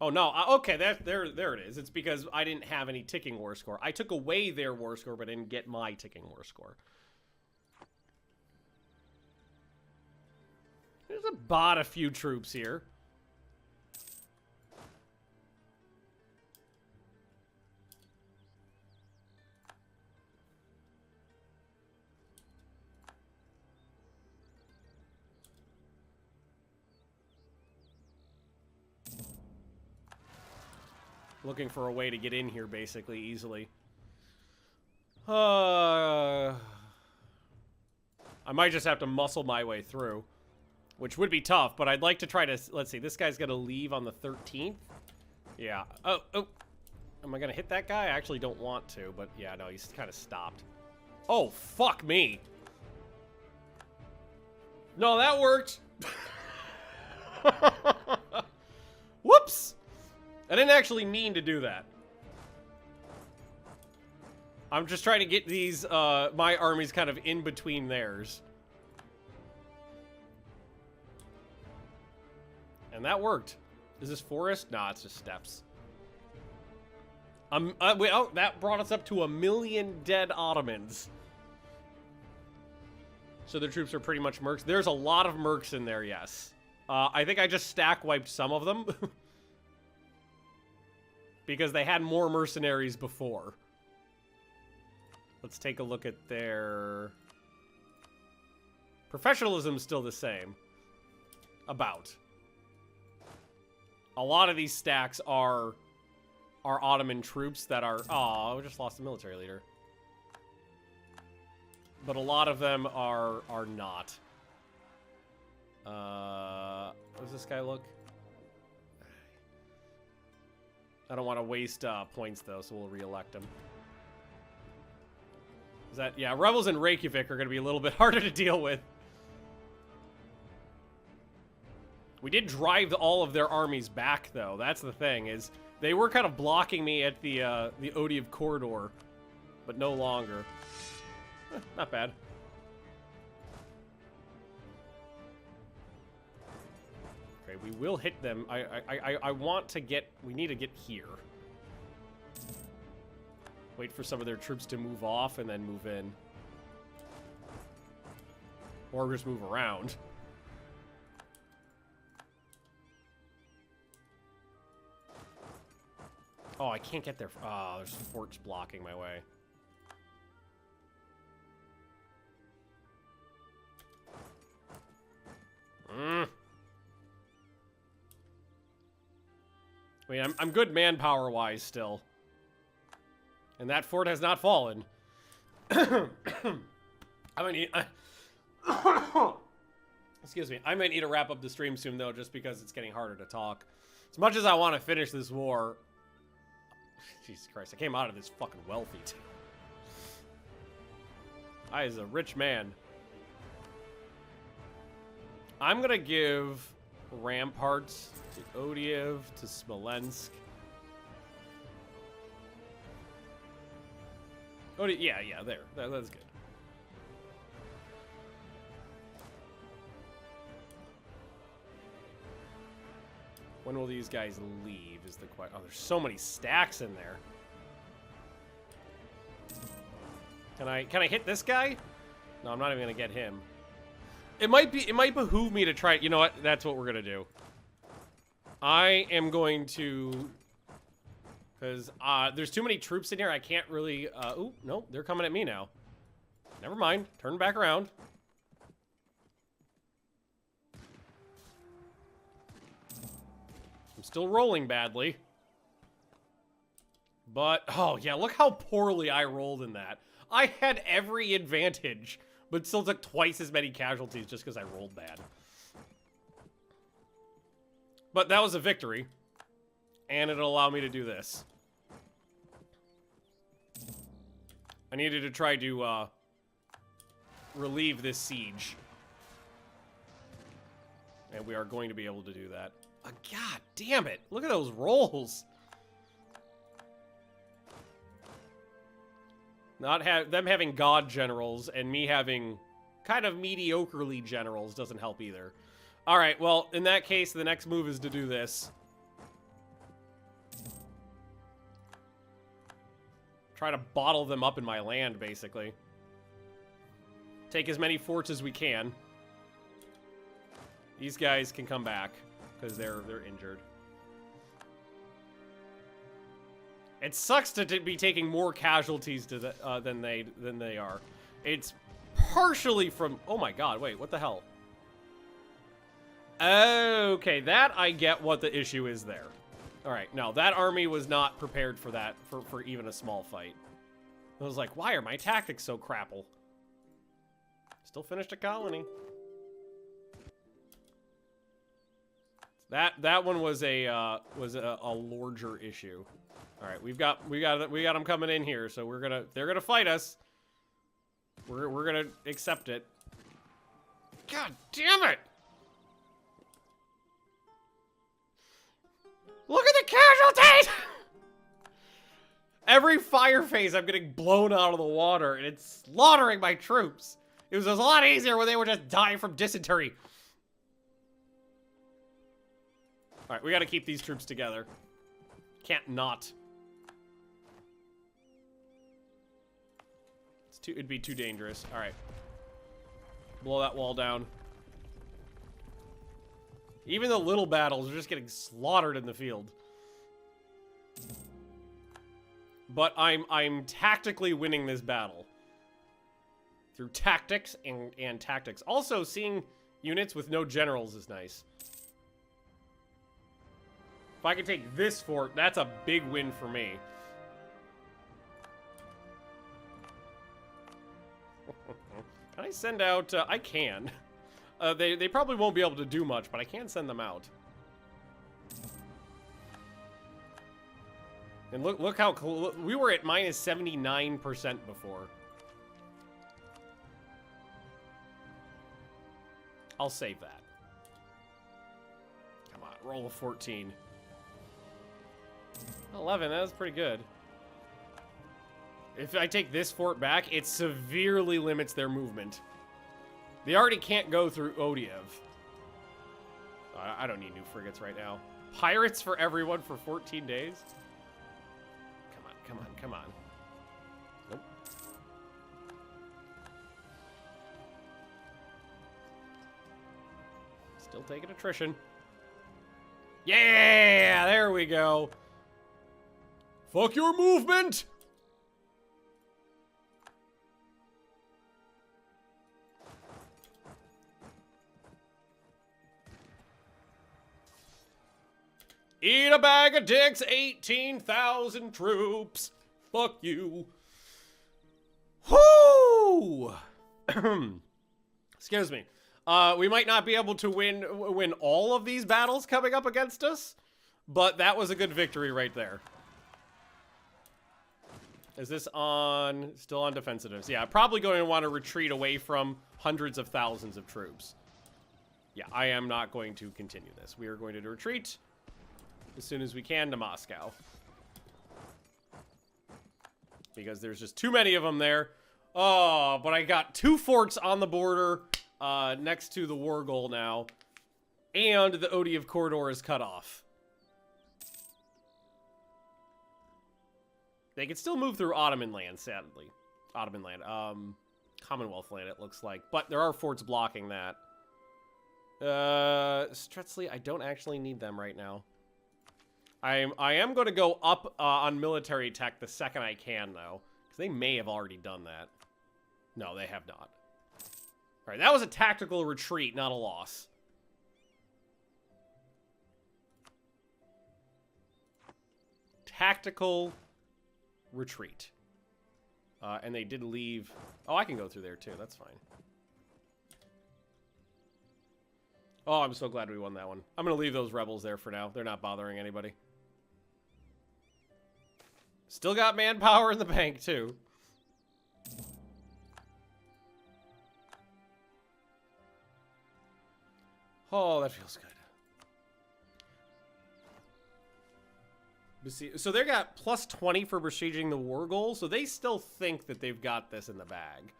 Oh, no. Okay, there it is. It's because I didn't have any ticking war score. I took away their war score, but didn't get my ticking war score. There's about a few troops here. Looking for a way to get in here, basically, easily. I might just have to muscle my way through, which would be tough, but I'd like to try to... Let's see, this guy's going to leave on the 13th. Yeah. Oh. Am I going to hit that guy? I actually don't want to, but yeah, no, he's kind of stopped. Oh, fuck me. No, that worked. Whoops. I didn't actually mean to do that. I'm just trying to get these, my armies kind of in between theirs. And that worked. Is this forest? Nah, it's just steppes. Wait, oh, that brought us up to 1 million dead Ottomans. So the troops are pretty much mercs. There's a lot of mercs in there, yes. I think I just stack wiped some of them. Because they had more mercenaries before. Let's take a look at their... Professionalism's still the same. About. A lot of these stacks are Ottoman troops that are... Oh, we just lost a military leader. But a lot of them are not. How does this guy look? I don't want to waste points, though, so we'll re-elect him. Is that... Yeah, rebels in Reykjavik are going to be a little bit harder to deal with. We did drive all of their armies back, though. That's the thing, is they were kind of blocking me at the Odiev corridor, but no longer. Not bad. Okay, we will hit them. I want to get... We need to get here. Wait for some of their troops to move off and then move in. Or just move around. Oh, I can't get there. Oh, there's forts blocking my way. I mean, I'm good manpower-wise still. And that fort has not fallen. I might need... Excuse me. I might need to wrap up the stream soon, though, just because it's getting harder to talk. As much as I want to finish this war... Jesus Christ, I came out of this fucking wealthy, too. I is a rich man. I'm gonna give ramparts to Odiev, to Smolensk. Yeah, there. That's good. When will these guys leave is the question. Oh, there's so many stacks in there. Can I hit this guy? No, I'm not even gonna get him. It might behoove me to try. You know what? That's what we're gonna do. I am going to, because there's too many troops in here. I can't really. Ooh, no, they're coming at me now. Never mind. Turn back around. I'm still rolling badly. But, oh yeah, look how poorly I rolled in that. I had every advantage, but still took twice as many casualties just because I rolled bad. But that was a victory, and it'll allow me to do this. I needed to try to relieve this siege. And we are going to be able to do that. God damn it, look at those rolls. Them having god generals and me having kind of mediocrely generals doesn't help either. All right, well, in that case, the next move is to do this. Try to bottle them up in my land, basically. Take as many forts as we can. These guys can come back because they're injured. It sucks to be taking more casualties to than they are. It's partially from. Oh my god! Wait, what the hell? Okay, that I get what the issue is there. All right, no, that army was not prepared for that for even a small fight. I was like, why are my tactics so crapple? Still finished a colony. That one was a larger issue. All right, we got them coming in here, so they're gonna fight us. We're gonna accept it. God damn it! Look at the casualties! Every fire phase, I'm getting blown out of the water, and it's slaughtering my troops. It was a lot easier when they were just dying from dysentery. All right, we got to keep these troops together. Can't not. It'd be too dangerous. All right. Blow that wall down. Even the little battles are just getting slaughtered in the field. But I'm tactically winning this battle. Through tactics and tactics. Also, seeing units with no generals is nice. If I can take this fort, that's a big win for me. Can I send out... I can. They probably won't be able to do much, but I can send them out. And look how... We were at minus 79% before. I'll save that. Come on, roll a 14. 11, that was pretty good. If I take this fort back, it severely limits their movement. They already can't go through Odiev. I don't need new frigates right now. Pirates for everyone for 14 days? Come on, come on, come on. Nope. Still taking attrition. Yeah, there we go. Fuck your movement! Eat a bag of dicks, 18,000 troops. Fuck you. Whoo! Excuse me. We might not be able to win all of these battles coming up against us, but that was a good victory right there. Is this on... Still on defensives? Yeah, probably going to want to retreat away from hundreds of thousands of troops. Yeah, I am not going to continue this. We are going to retreat as soon as we can to Moscow. Because there's just too many of them there. Oh, but I got 2 forts on the border next to the war goal now. And the Odiev corridor is cut off. They can still move through Ottoman land, sadly. Ottoman land. Commonwealth land, it looks like. But there are forts blocking that. Stretzley, I don't actually need them right now. I am going to go up on military tech the second I can, though. Because they may have already done that. No, they have not. Alright, that was a tactical retreat, not a loss. Tactical retreat. And they did leave... Oh, I can go through there, too. That's fine. Oh, I'm so glad we won that one. I'm going to leave those rebels there for now. They're not bothering anybody. Still got manpower in the bank, too. Oh, that feels good. So they got plus 20 for besieging the war goal, so they still think that they've got this in the bag.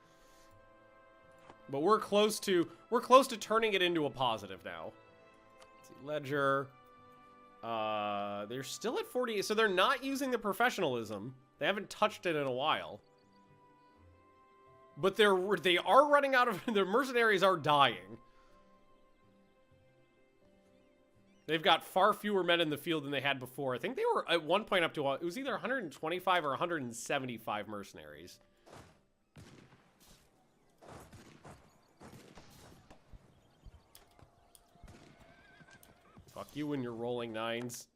But we're close to turning it into a positive now. Let's see, Ledger. They're still at 40, so they're not using the professionalism. They haven't touched it in a while. But they are running out of their mercenaries are dying. They've got far fewer men in the field than they had before. I think they were at one point up to, it was either 125 or 175 mercenaries. Fuck you when you're rolling 9s.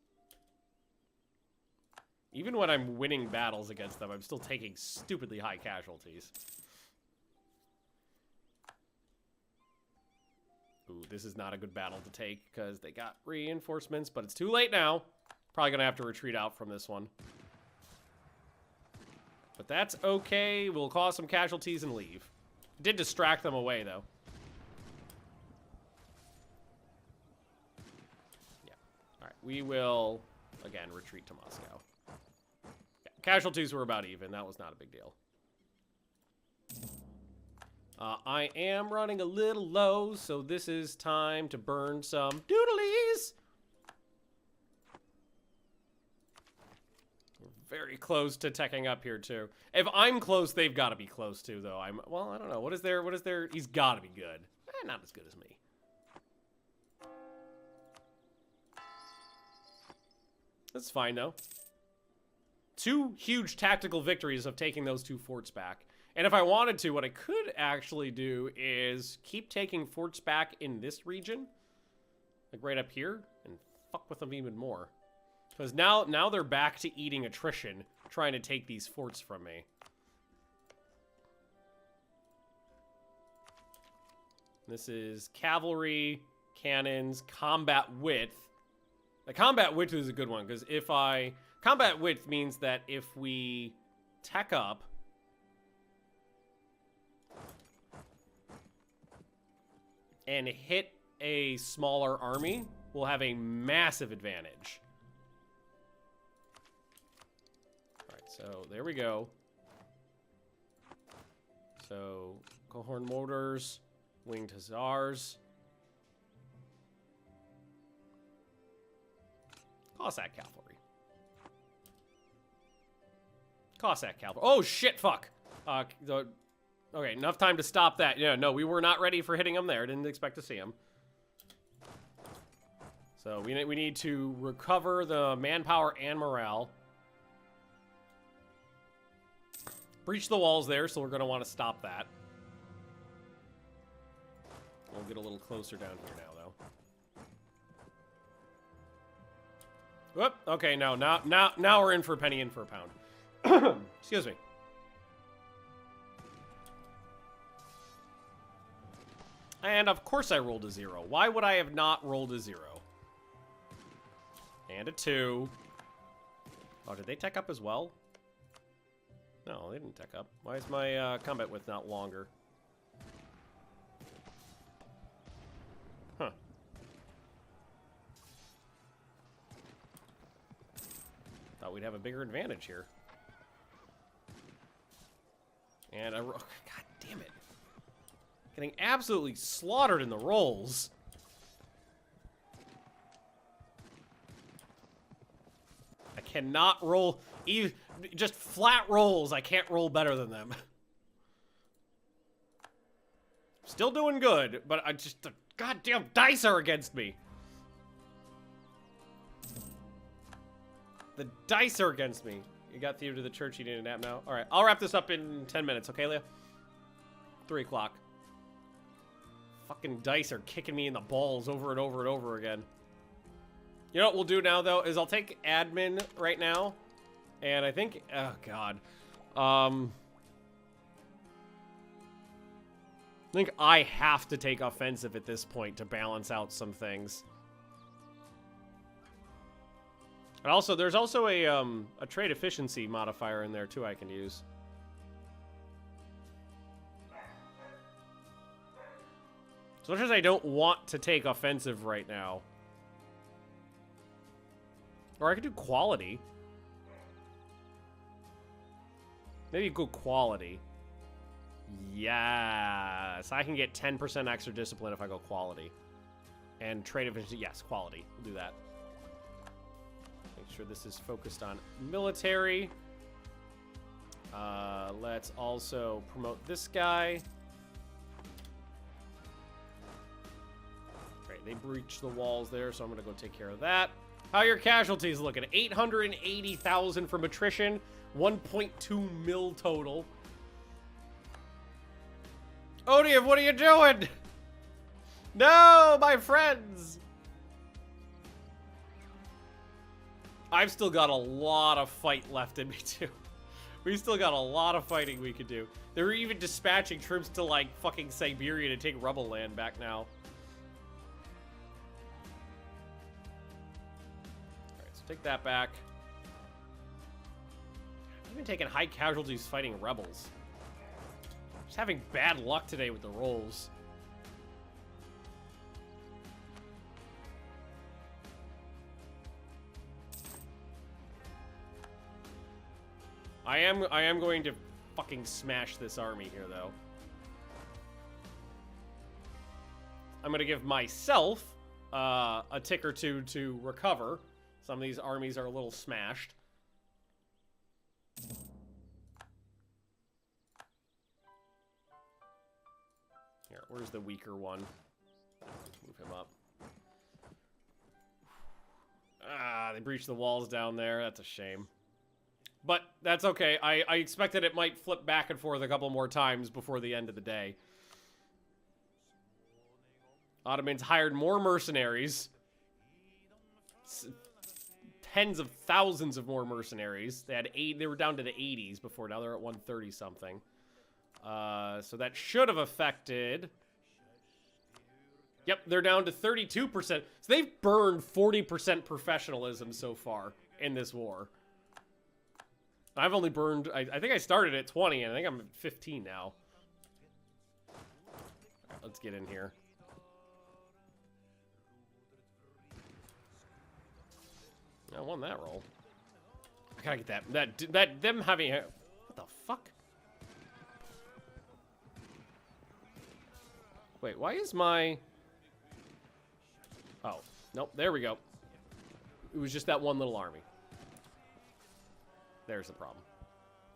Even when I'm winning battles against them, I'm still taking stupidly high casualties. Ooh, this is not a good battle to take because they got reinforcements, but it's too late now. Probably gonna have to retreat out from this one. But that's okay. We'll cause some casualties and leave. Did distract them away, though. Yeah. Alright, we will, again, retreat to Moscow. Yeah, casualties were about even. That was not a big deal. I am running a little low, so this is time to burn some doodlies. We're very close to teching up here, too. If I'm close, they've got to be close, too, though. Well, I don't know. What is there? He's got to be good. Not as good as me. That's fine, though. 2 huge tactical victories of taking those 2 forts back. And if I wanted to, what I could actually do is keep taking forts back in this region. Like right up here. And fuck with them even more. Because now they're back to eating attrition. Trying to take these forts from me. This is cavalry, cannons, combat width. The combat width is a good one. Because combat width means that if we tech up... and hit a smaller army, we'll have a massive advantage. Alright, so there we go. So, cohorn mortars, winged hussars. Cossack cavalry. Cossack cavalry. Oh shit, fuck! Okay, enough time to stop that. Yeah, no, we were not ready for hitting him there. Didn't expect to see him. So we need to recover the manpower and morale. Breach the walls there, so we're going to want to stop that. We'll get a little closer down here now, though. Whoop. Okay, now we're in for a penny, in for a pound. Excuse me. And of course I rolled a 0. Why would I have not rolled a 0? And a 2. Oh, did they tech up as well? No, they didn't tech up. Why is my combat width not longer? Huh. Thought we'd have a bigger advantage here. And God damn it. Getting absolutely slaughtered in the rolls. I cannot roll, even just flat rolls. I can't roll better than them. Still doing good, but I just, the goddamn dice are against me. The dice are against me. You got Theo to the church, you need a nap now? All right, I'll wrap this up in 10 minutes, okay, Leah? 3 o'clock. Fucking dice are kicking me in the balls over and over and over again. You know what we'll do now, though, is I'll take admin right now. And I think, oh, God. I think I have to take offensive at this point to balance out some things. And also, there's also a trade efficiency modifier in there, too, I can use. As much as I don't want to take offensive right now. Or I could do quality. Maybe go quality. Yes. I can get 10% extra discipline if I go quality. And trade efficiency, yes, quality. We'll do that. Make sure this is focused on military. Let's also promote this guy. Great, they breached the walls there, so I'm going to go take care of that. How are your casualties looking? 880,000 from attrition, 1.2 mil total. Odiev, what are you doing? No, my friends. I've still got a lot of fight left in me, too. We still got a lot of fighting we could do. They're even dispatching troops to, like, fucking Siberia to take rebel land back now. Take that back. I've been taking high casualties fighting rebels. Just having bad luck today with the rolls. I am going to fucking smash this army here, though. I'm going to give myself a tick or two to recover. Some of these armies are a little smashed. Here, where's the weaker one? Move him up. Ah, they breached the walls down there. That's a shame. But that's okay. I expected it might flip back and forth a couple more times before the end of the day. Ottomans hired more mercenaries. Tens of thousands of more mercenaries. They had they were down to the 80s before. Now they're at 130 something. So that should have affected. Yep, they're down to 32%. So they've burned 40% professionalism so far in this war. I've only burned, I think I started at 20, and I think I'm at 15 now. All right, let's get in here. I won that roll. I gotta get that them having a, what the fuck? Wait, why is my, oh, nope, there we go. It was just that one little army. There's the problem.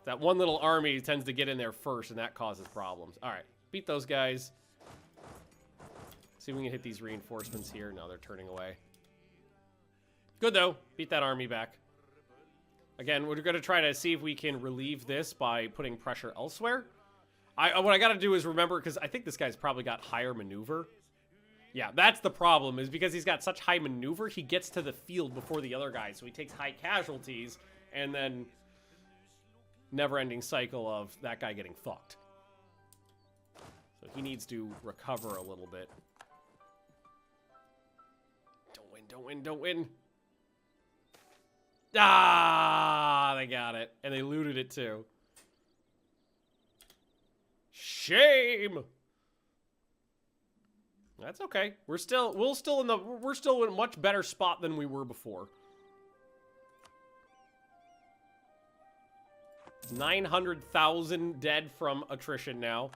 That one little army tends to get in there first, and that causes problems. All right, beat those guys. See if we can hit these reinforcements here. No, they're turning away. Good, though. Beat that army back. Again, we're going to try to see if we can relieve this by putting pressure elsewhere. What I got to do is remember, because I think this guy's probably got higher maneuver. Yeah, that's the problem, is because he's got such high maneuver, he gets to the field before the other guy, so he takes high casualties, and then never-ending cycle of that guy getting fucked. So he needs to recover a little bit. Don't win, don't win, don't win. Ah, they got it. And they looted it too. Shame. That's okay. We're still in a much better spot than we were before. 900,000 dead from attrition now.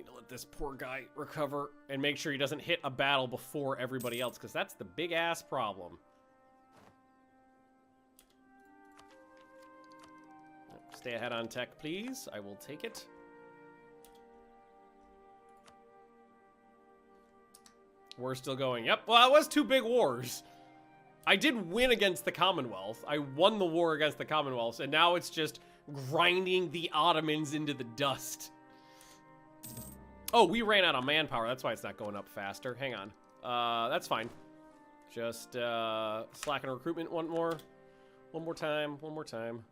Need to let this poor guy recover and make sure he doesn't hit a battle before everybody else, because that's the big-ass problem. Stay ahead on tech, please. I will take it. We're still going. Yep, well, it was 2 big wars. I did win against the Commonwealth. I won the war against the Commonwealth, and now it's just grinding the Ottomans into the dust. Oh, we ran out of manpower. That's why it's not going up faster. Hang on. That's fine. Just slacken recruitment one more time.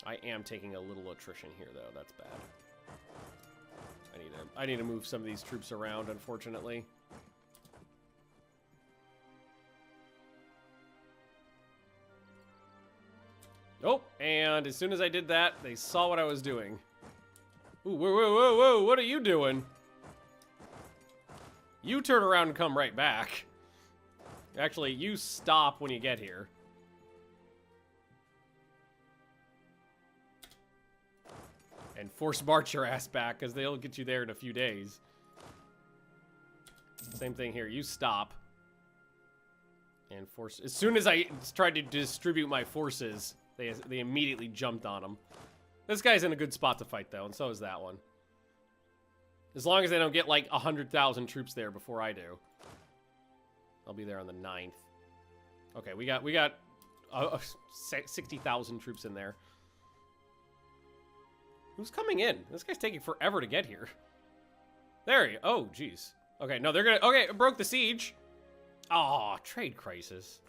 I am taking a little attrition here, though. That's bad. I need to move some of these troops around, unfortunately. Oh, and as soon as I did that, they saw what I was doing. Ooh, whoa, what are you doing? You turn around and come right back. Actually, you stop when you get here. And force march your ass back, because they'll get you there in a few days. Same thing here. You stop. And force... As soon as I tried to distribute my forces, they immediately jumped on him. This guy's in a good spot to fight, though, and so is that one. As long as they don't get, like, 100,000 troops there before I do. I'll be there on the 9th. Okay, we got 60,000 troops in there. Who's coming in? This guy's taking forever to get here. There he... Oh, jeez. Okay, no, they're gonna... Okay, it broke the siege. Aw, trade crisis.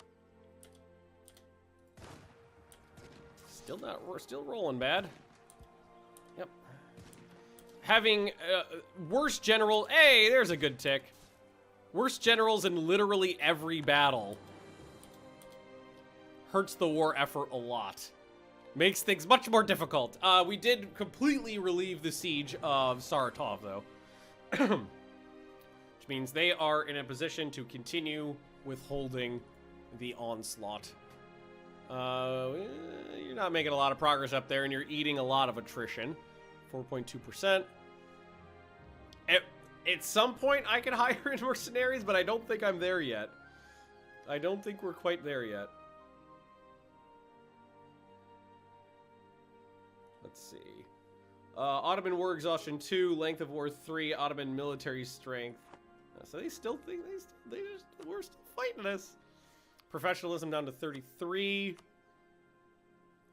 We're still rolling bad. Yep. Having worse general... Hey, there's a good tick. Worse generals in literally every battle. Hurts the war effort a lot. Makes things much more difficult. We did completely relieve the siege of Saratov, though. Which means they are in a position to continue withholding the onslaught. You're not making a lot of progress up there, and you're eating a lot of attrition. 4.2%. At some point, I could hire in mercenaries, but I don't think I'm there yet. I don't think we're quite there yet. Let's see. Ottoman war exhaustion 2, length of war 3, Ottoman military strength. So they still think we're still fighting us. Professionalism down to 33.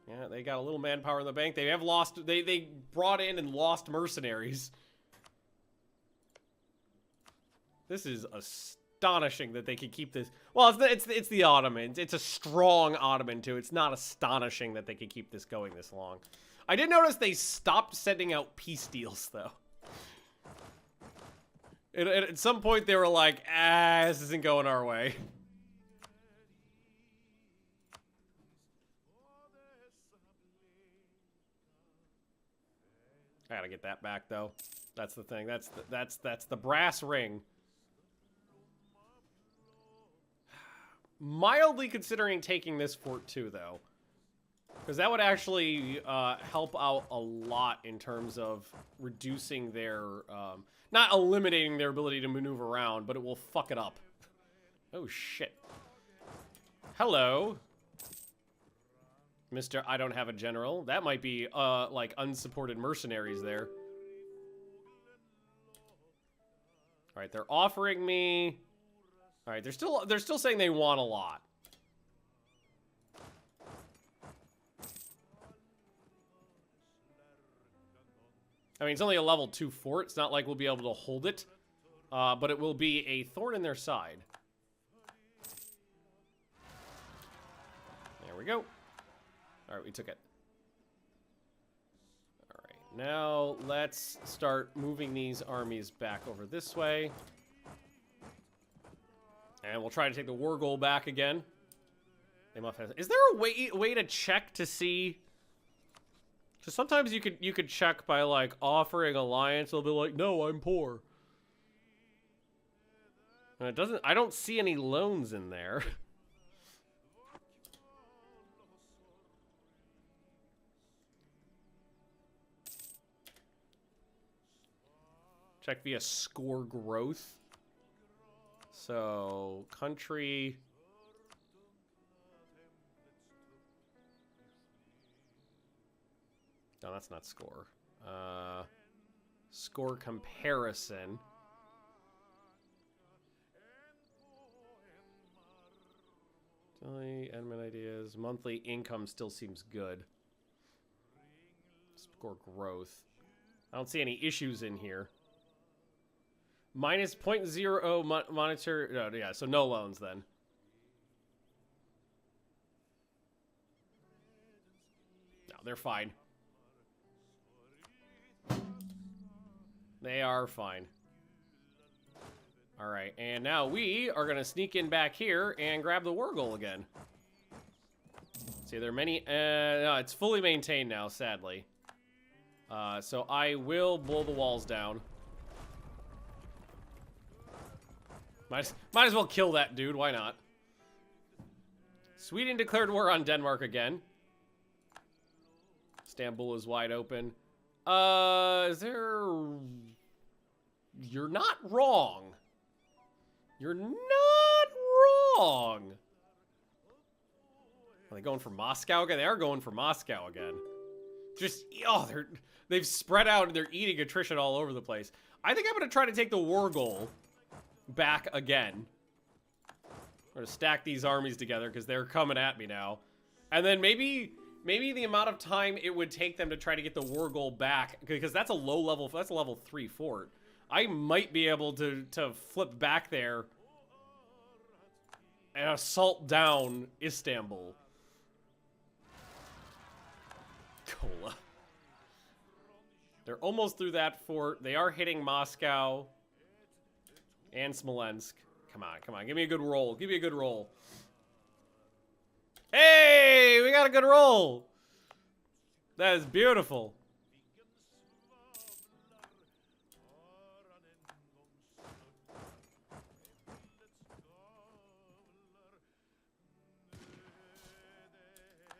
Yeah, they got a little manpower in the bank. They have lost. They brought in and lost mercenaries. This is astonishing that they could keep this. Well, it's the Ottomans. It's a strong Ottoman too. It's not astonishing that they could keep this going this long. I did notice they stopped sending out peace deals, though. At some point, they were like, this isn't going our way. I gotta get that back, though. That's the thing. That's the brass ring. Mildly considering taking this fort, too, though. Because that would actually help out a lot in terms of reducing their... not eliminating their ability to maneuver around, but it will fuck it up. Oh, shit. Hello. Mr. I don't have a general. That might be, like, unsupported mercenaries there. Alright, they're offering me... Alright, they're still saying they want a lot. I mean, it's only a level 2 fort. It's not like we'll be able to hold it. But it will be a thorn in their side. There we go. Alright, we took it. Alright, now let's start moving these armies back over this way. And we'll try to take the war goal back again. They must have... Is there a way to check to see... Because sometimes you could check by, like, offering alliance. They'll be like, no, I'm poor. And it doesn't... I don't see any loans in there. Check via score growth. So, country. No, that's not score. Score comparison. Daily admin ideas. Monthly income still seems good. Score growth. I don't see any issues in here. Minus 0.0 monetary. No, yeah, so no loans then. No, they're fine. They are fine. All right, and now we are going to sneak in back here and grab the war goal again. See, there are many... no, it's fully maintained now, sadly. So I will blow the walls down. Might as well kill that dude, why not? Sweden declared war on Denmark again. Istanbul is wide open. Is there... You're not wrong. You're not wrong. Are they going for Moscow again? They are going for Moscow again. Just, oh, they've spread out and they're eating attrition all over the place. I think I'm going to try to take the war goal back again. I'm going to stack these armies together because they're coming at me now. And then maybe the amount of time it would take them to try to get the war goal back, because that's a low level, that's a level 3 fort. I might be able to flip back there and assault down Istanbul. Cola. They're almost through that fort. They are hitting Moscow and Smolensk. Come on, come on. Give me a good roll. Give me a good roll. Hey, we got a good roll. That is beautiful.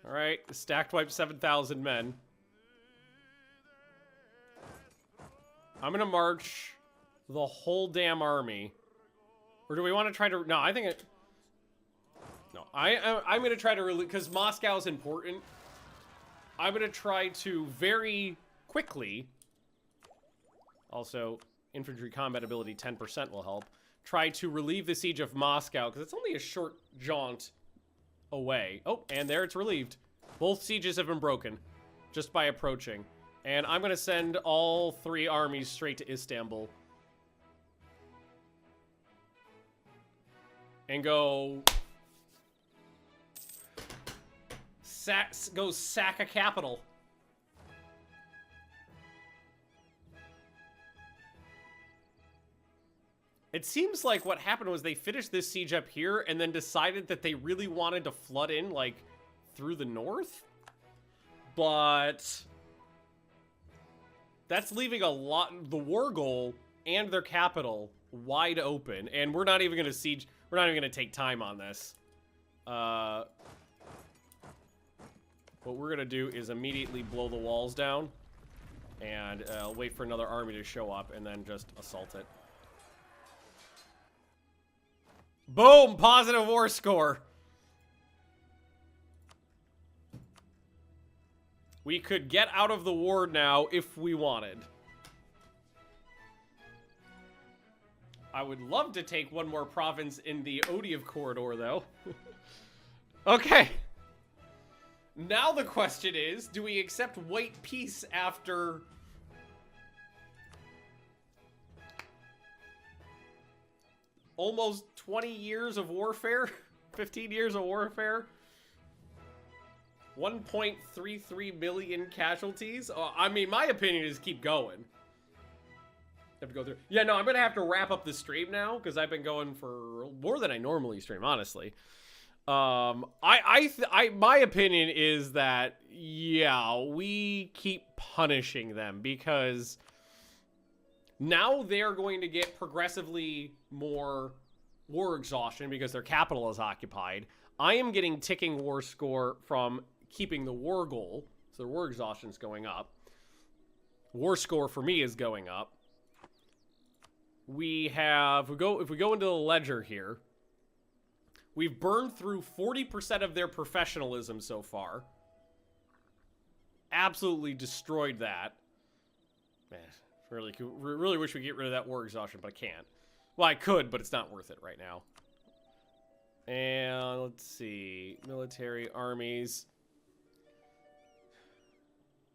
All right, stacked wipe 7,000 men. I'm gonna march the whole damn army, or do we want to try to? No, I think it. No, I'm gonna try to really, because Moscow's important. I'm gonna try to very quickly. Also, infantry combat ability 10% will help. Try to relieve the siege of Moscow because it's only a short jaunt away. Oh, and there it's relieved. Both sieges have been broken just by approaching. And I'm going to send all 3 armies straight to Istanbul. And go sack a capital. It seems like what happened was they finished this siege up here and then decided that they really wanted to flood in, like, through the north. But that's leaving a lot, the war goal and their capital wide open. And we're not even going to siege, we're not even going to take time on this. What we're going to do is immediately blow the walls down and wait for another army to show up and then just assault it. Boom! Positive war score. We could get out of the war now if we wanted. I would love to take one more province in the Odiev corridor, though. Okay. Now the question is, do we accept white peace after... almost 20 years of warfare? 15 years of warfare? 1.33 million casualties? I mean, my opinion is keep going. Have to go through. Yeah, no, I'm gonna have to wrap up the stream now because I've been going for more than I normally stream, honestly. My opinion is that, yeah, we keep punishing them because now they're going to get progressively more war exhaustion because their capital is occupied. I am getting ticking war score from keeping the war goal, so the war exhaustion is going up. War score for me is going up. we have, if we go into the ledger here, we've burned through 40% of their professionalism so far. Absolutely destroyed that. Man, really wish we could get rid of that war exhaustion, but I can't. Well, I could, but it's not worth it right now. And let's see, military armies.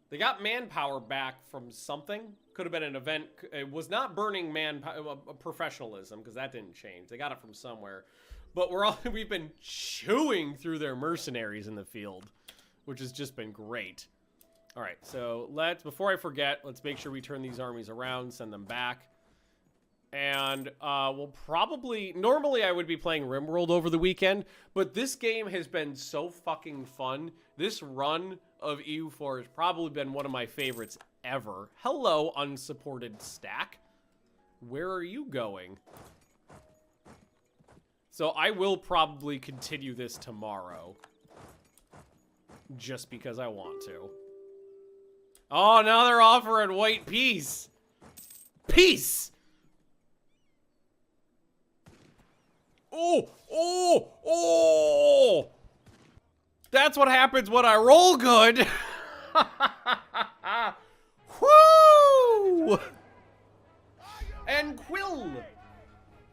They got manpower back from something. Could have been an event. It was not burning professionalism, because that didn't change. They got it from somewhere. But we've been chewing through their mercenaries in the field, which has just been great. All right, so before I forget, let's make sure we turn these armies around, send them back. And we'll probably, normally I would be playing RimWorld over the weekend, but this game has been so fucking fun. This run of EU4 has probably been one of my favorites ever. Hello, unsupported stack. Where are you going? So I will probably continue this tomorrow, just because I want to. Oh, now they're offering white peace. Peace! Oh, oh, oh! That's what happens when I roll good. Woo! And Quill.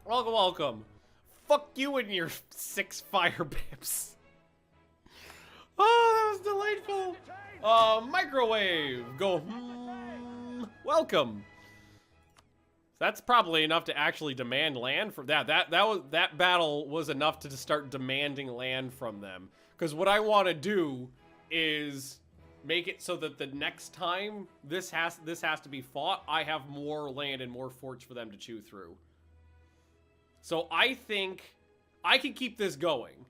Welcome, welcome. Fuck you and your 6 fire pips. Oh, that was delightful. Microwave. Go. Welcome. That's probably enough to actually demand land from that. That battle was enough to start demanding land from them. Because what I want to do is make it so that the next time this has to be fought, I have more land and more forts for them to chew through. So I think I can keep this going.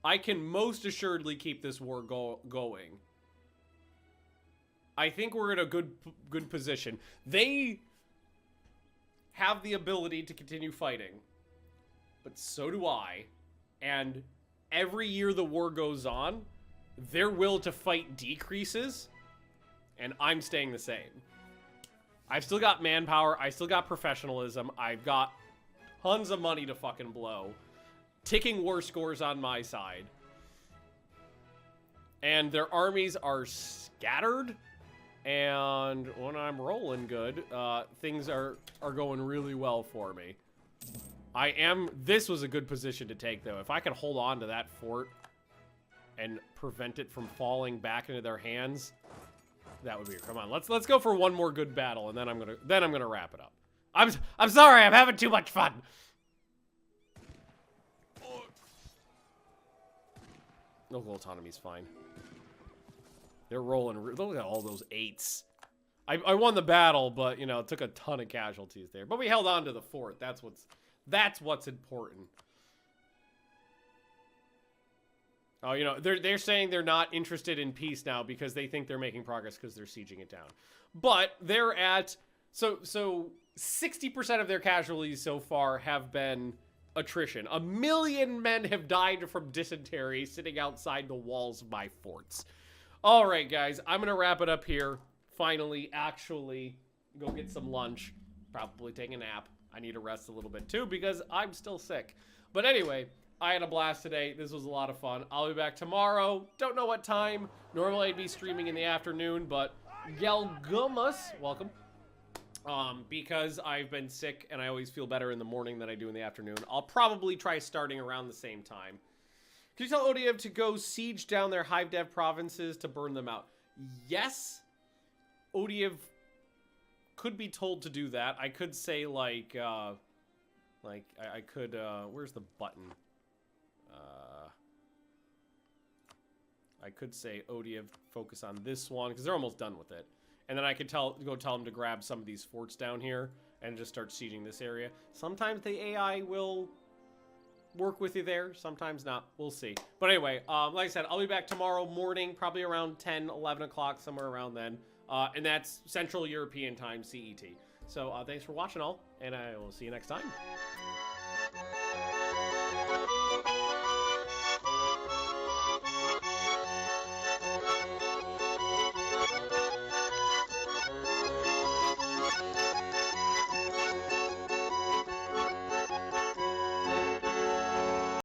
I can most assuredly keep this war going. I think we're in a good position. They have the ability to continue fighting, but so do I. And every year the war goes on, their will to fight decreases, and I'm staying the same. I've still got manpower. I still got professionalism. I've got tons of money to fucking blow. Ticking war scores on my side. And their armies are scattered. And when I'm rolling good, things are going really well for me. This was a good position to take, though. If I could hold on to that fort and prevent it from falling back into their hands, that would be, come on. Let's go for one more good battle, and then I'm gonna wrap it up. I'm sorry, I'm having too much fun. Local autonomy's fine. They're rolling. Look at all those 8s. I won the battle, but you know, it took a ton of casualties there. But we held on to the fort. That's what's important. Oh, you know, they're saying they're not interested in peace now because they think they're making progress because they're sieging it down. But they're at so 60% of their casualties so far have been attrition. 1 million men have died from dysentery sitting outside the walls of my forts. All right, guys, I'm going to wrap it up here. Finally, actually, go get some lunch. Probably take a nap. I need to rest a little bit, too, because I'm still sick. But anyway, I had a blast today. This was a lot of fun. I'll be back tomorrow. Don't know what time. Normally, I'd be streaming in the afternoon, but Galgumus, welcome. Because I've been sick, and I always feel better in the morning than I do in the afternoon. I'll probably try starting around the same time. Can you tell ODF to go siege down their hive dev provinces to burn them out? Yes. ODF could be told to do that. I could say I could, where's the button? I could say ODF focus on this one because they're almost done with it. And then I could go tell them to grab some of these forts down here and just start sieging this area. Sometimes the AI will work with you there, sometimes not. We'll see. But anyway, like I said, I'll be back tomorrow morning, probably around 10, 11 o'clock, somewhere around then. And that's Central European time, CET. So thanks for watching all, and I will see you next time.